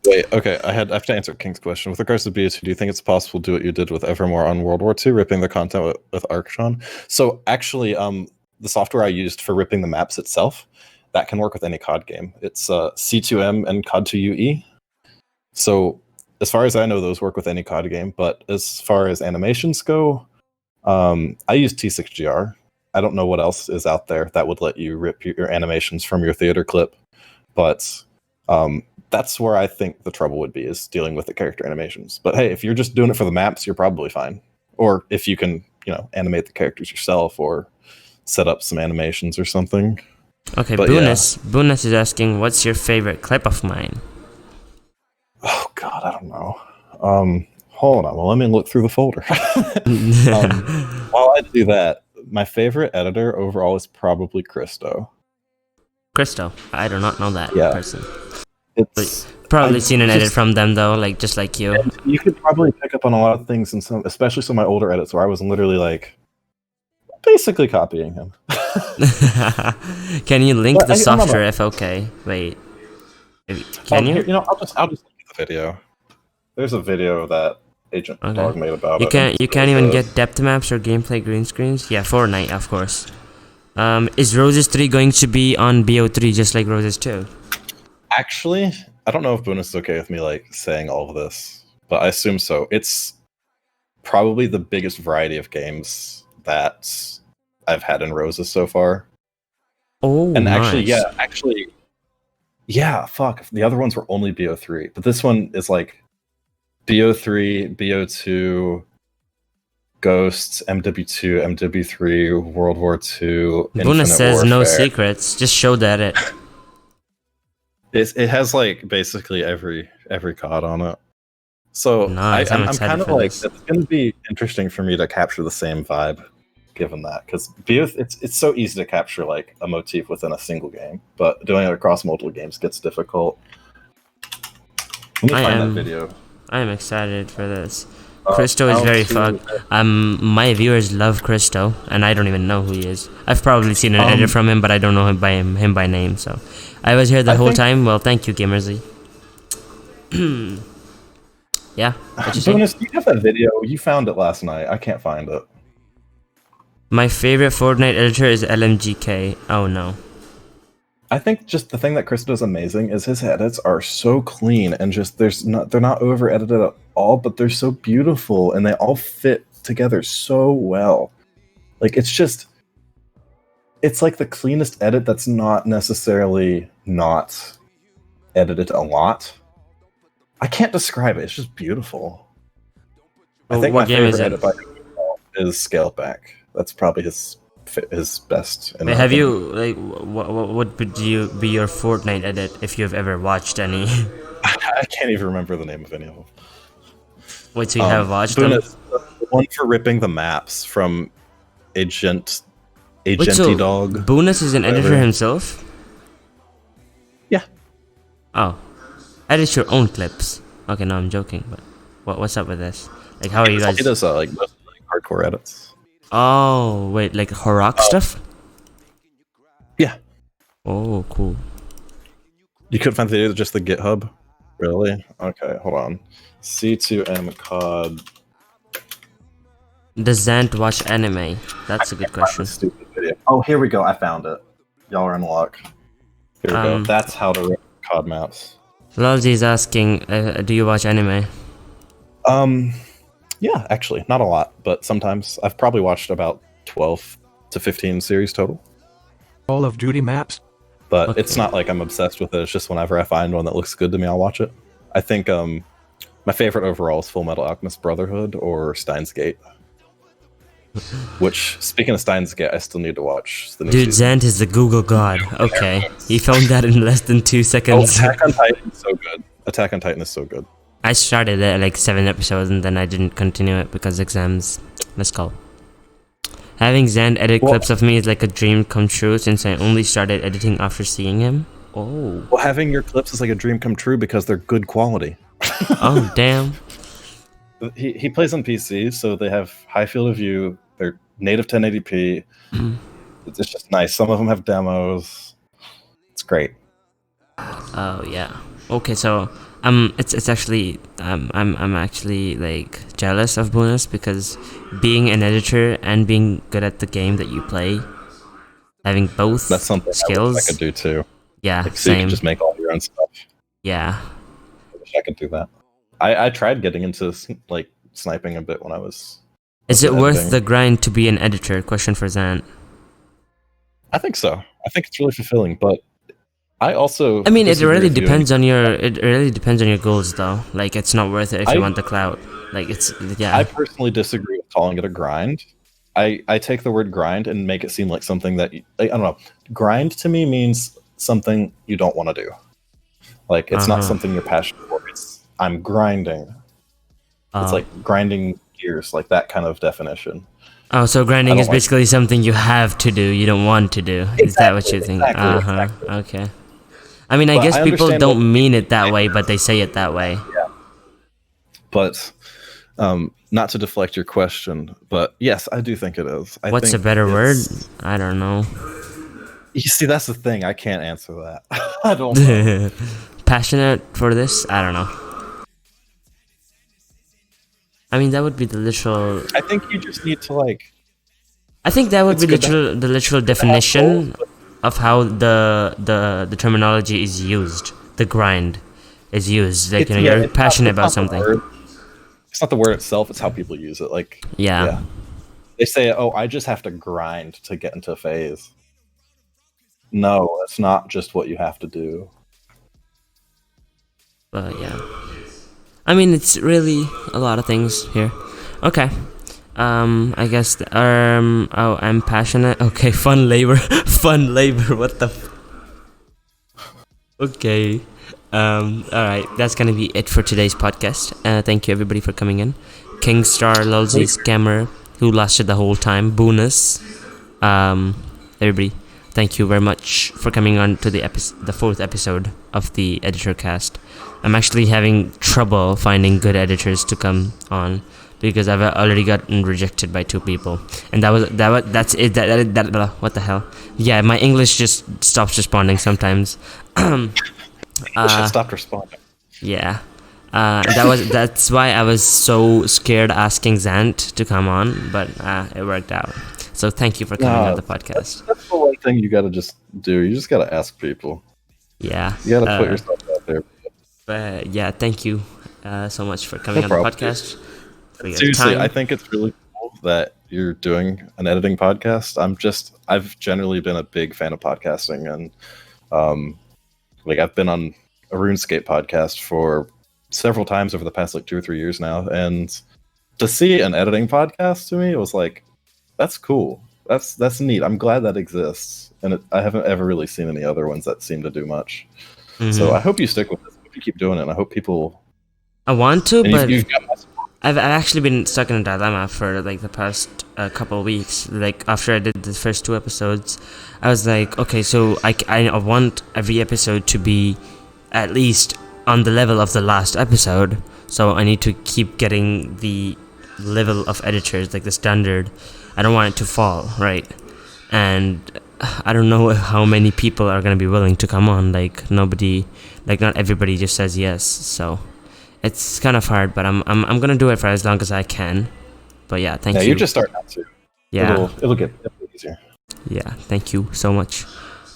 Wait, okay, I have to answer King's question. With regards to BO2, do you think it's possible to do what you did with Evermore on World War II, ripping the content with Archon? So, actually, the software I used for ripping the maps itself, that can work with any COD game. It's C2M and COD2UE. So, as far as I know, those work with any COD game. But as far as animations go, I use T6GR. I don't know what else is out there that would let you rip your animations from your theater clip. But that's where I think the trouble would be, is dealing with the character animations. But hey, if you're just doing it for the maps, you're probably fine. Or if you can, animate the characters yourself or set up some animations or something. Okay, Boonus is asking, what's your favorite clip of mine? Oh God, I don't know. Hold on. Well, let me look through the folder. While I do that, my favorite editor overall is probably Christo. Christo, I do not know that person. It's probably seen an edit from them though, like just like you. You could probably pick up on a lot of things in some, especially some of my older edits where I was literally like, basically copying him. Can you link the software if okay? Wait, can you? I'll just link the video. There's a video that Agent Dog made about it. You can't even get depth maps or gameplay green screens. Yeah, Fortnite, of course. Is Roses 3 going to be on BO3 just like Roses 2? Actually, I don't know if Boonus is okay with me like saying all of this, but I assume so. It's probably the biggest variety of games that I've had in Roses so far. Oh, and nice. Fuck. The other ones were only BO3, but this one is like BO3, BO2, Ghosts, MW2, MW3, World War II. Bonus says Warfare. No secrets. Just show that it. It has like basically every COD on it. So nice. I'm kind of like, it's going to be interesting for me to capture the same vibe, given that, because it's so easy to capture like a motif within a single game, but doing it across multiple games gets difficult. Let me find that video. I am excited for this. Christo is very fun. My viewers love Christo, and I don't even know who he is. I've probably seen an edit from him, but I don't know him by name. So I was here the whole time. Well, thank you, Gamersy. Yeah. Bonus, do you have that video? You found it last night. I can't find it. My favorite Fortnite editor is LMGK. Oh no. I think just the thing that Chris does amazing is his edits are so clean and just they're not over edited at all, but they're so beautiful and they all fit together so well. Like it's like the cleanest edit that's not necessarily not edited a lot. I can't describe it. It's just beautiful. I think my favorite edit by him is Scaled Back. That's probably his best. Wait, have you like what would you be your Fortnite edit if you've ever watched any? I can't even remember the name of any of them. Wait, so you have watched them? The one for ripping the maps from Agenty Dog. Boonus is an editor himself? Yeah. Oh. Edit your own clips. Okay, no, I'm joking, but what's up with this? Like, how are you guys? He does like mostly hardcore edits. Oh, wait, like Horror stuff? Yeah. Oh, cool. You couldn't find the video, just the GitHub? Really? Okay, hold on. C2M COD. Does Zant watch anime? That's a good question. Stupid video. Oh, here we go. I found it. Y'all are in luck. Here we go. That's how to rip COD maps. Lolzy is asking, do you watch anime? Yeah, actually, not a lot, but sometimes. I've probably watched about 12 to 15 series total. Call of Duty maps? But okay. It's not like I'm obsessed with it. It's just whenever I find one that looks good to me, I'll watch it. I think my favorite overall is Full Metal Alchemist Brotherhood or Steins Gate. Which, speaking of Steins Gate, I still need to watch the new season. Zant is the Google god. Okay, he found that in less than 2 seconds. Oh, Attack on Titan is so good. Attack on Titan is so good. I started it like 7 episodes and then I didn't continue it because exams. Let's go. Having Zant edit clips of me is like a dream come true since I only started editing after seeing him. Oh. Well, having your clips is like a dream come true because they're good quality. Oh, damn. He plays on PC, so they have high field of view. They're native 1080p. It's just nice. Some of them have demos. It's great. Oh yeah. Okay, so it's actually I'm actually like jealous of Bonus because being an editor and being good at the game that you play, having both that's something skills I could do too. Yeah, like, so same. You can just make all your own stuff. Yeah. I wish I could do that. I tried getting into like sniping a bit when I was. Is it worth the grind to be an editor? Question for Zant. I think so. I think it's really fulfilling, but I also. I mean, it really depends on your. It really depends on your goals, though. Like, it's not worth it if you want the clout. Like, it's yeah. I personally disagree with calling it a grind. I take the word grind and make it seem like something that I don't know. Grind to me means something you don't want to do. Like, it's not something you're passionate for. It's I'm grinding. It's like grinding gears, like that kind of definition. Oh, so grinding is basically something you have to do, you don't want to do. Exactly, is that what you think? Exactly. Okay. I mean, I guess people don't mean it that way, but they say it that way. Yeah. But, not to deflect your question, but yes, I do think it is. What's a better word? I don't know. You see, that's the thing. I can't answer that. I don't know. Passionate for this? I don't know. I mean, that would be the literal. I think you just need to like. I think that would be the literal definition of how the terminology is used. The grind is used. Like you're passionate about something. It's not the word itself; it's how people use it. Like yeah. They say, "Oh, I just have to grind to get into a phase." No, it's not just what you have to do. But yeah. I mean, it's really a lot of things here. Okay. I guess, oh, I'm passionate. Okay, fun labor. Fun labor, what the Okay. Alright, that's gonna be it for today's podcast. Thank you everybody for coming in. Kingstar, Lulzy, Scammer, who lasted the whole time, Bonus. Everybody, thank you very much for coming on to the 4th episode of the Editor Cast. I'm actually having trouble finding good editors to come on because I've already gotten rejected by 2 people, and that's it. What the hell? Yeah, my English just stops responding sometimes. English stopped responding. Yeah, that's why I was so scared asking Zant to come on, but it worked out. So thank you for coming on No, the podcast. that's the one thing you got to just do. You just got to ask people. Yeah. You got to put yourself out there. But yeah, thank you so much for coming No on the problem. podcast. For your Seriously, time. I think it's really cool that you're doing an editing podcast. I've generally been a big fan of podcasting, and I've been on a RuneScape podcast for several times over the past 2 or 3 years now, and to see an editing podcast to me, it was like, that's cool. That's neat. I'm glad that exists, and I haven't ever really seen any other ones that seem to do much. Mm-hmm. So I hope you stick with this. I hope you keep doing it, and I hope people. I want to, but you've got my support. I've actually been stuck in a dilemma for the past couple of weeks. After I did the first 2 episodes, I was like, okay, so I want every episode to be at least on the level of the last episode. So I need to keep getting the level of editors, the standard. I don't want it to fall, right? And I don't know how many people are gonna be willing to come on. Not everybody just says yes. So it's kind of hard, but I'm gonna do it for as long as I can. But yeah, thank you. Yeah, you're just starting out too. Yeah, it'll get easier. Yeah, thank you so much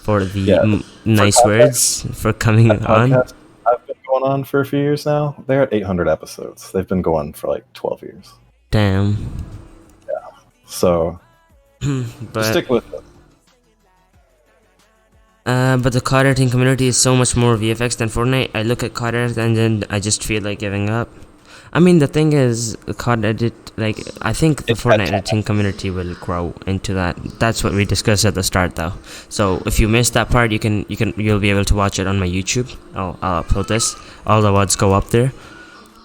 for the nice words, for coming on. I've been going on for a few years now. They're at 800 episodes. They've been going for 12 years. Damn. Yeah. So But stick with it. But the COD editing community is so much more VFX than Fortnite. I look at COD edit and then I just feel like giving up. I mean, the thing is, COD edit, I think the Fortnite editing community will grow into that. That's what we discussed at the start, though. So if you missed that part, you'll be able to watch it on my YouTube. I'll upload this. All the words go up there.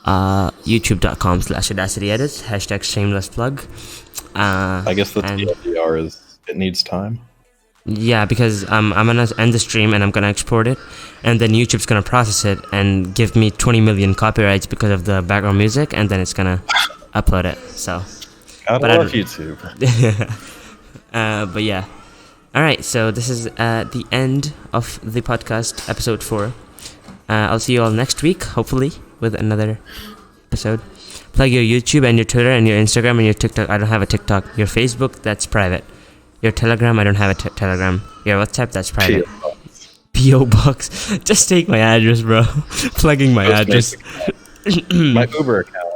YouTube.com/AudacityEdit. #shameless plug. I guess the TLDR is it needs time. Yeah, because I'm gonna end the stream and I'm gonna export it, and then YouTube's gonna process it and give me 20 million copyrights because of the background music, and then it's gonna upload it. So, I love YouTube. But yeah, all right. So this is the end of the podcast, episode 4. I'll see you all next week, hopefully, with another episode. Plug your YouTube and your Twitter and your Instagram and your TikTok. I don't have a TikTok. Your Facebook, that's private. Your Telegram, I don't have a Telegram. Your WhatsApp, that's private. P.O. Box. Just take my address, bro. Plugging my address. My Uber account.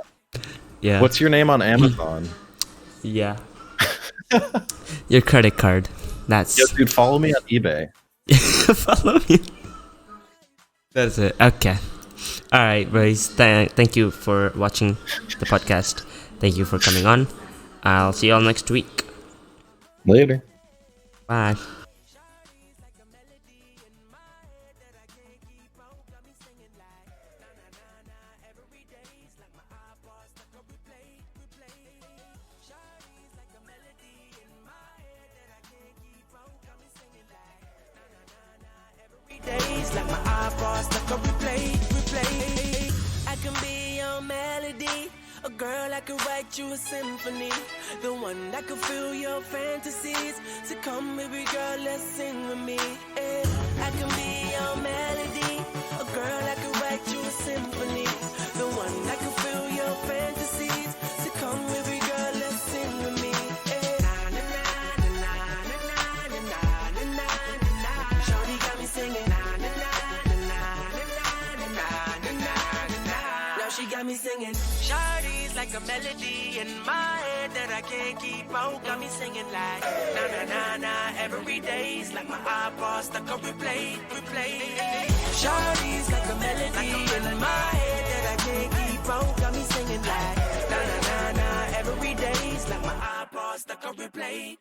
Yeah. What's your name on Amazon? Yeah. Your credit card. That's... Yo, dude, follow me on eBay. Follow me. That's it. Okay. Alright, boys. Thank you for watching the podcast. Thank you for coming on. I'll see you all next week. Later. Bye. Days like my eyeballs stuck on replay. I can be your melody, a girl I can write you a symphony, the one that can fill your fantasies. So come, baby girl, let's sing with me. I can be your melody, a girl I can write you a symphony, the one that can fill your fantasies. So come, baby girl, let's sing with me. Shorty got me singing. She got me singing. Shawty's like a melody in my head that I can't keep out. Got me singing like na na na na. Every day's like my eyeballs stuck on replay. Shawty's like a melody in my head that I can't keep out. Got me singing like na na na na. Every day's like my eyeballs stuck on replay.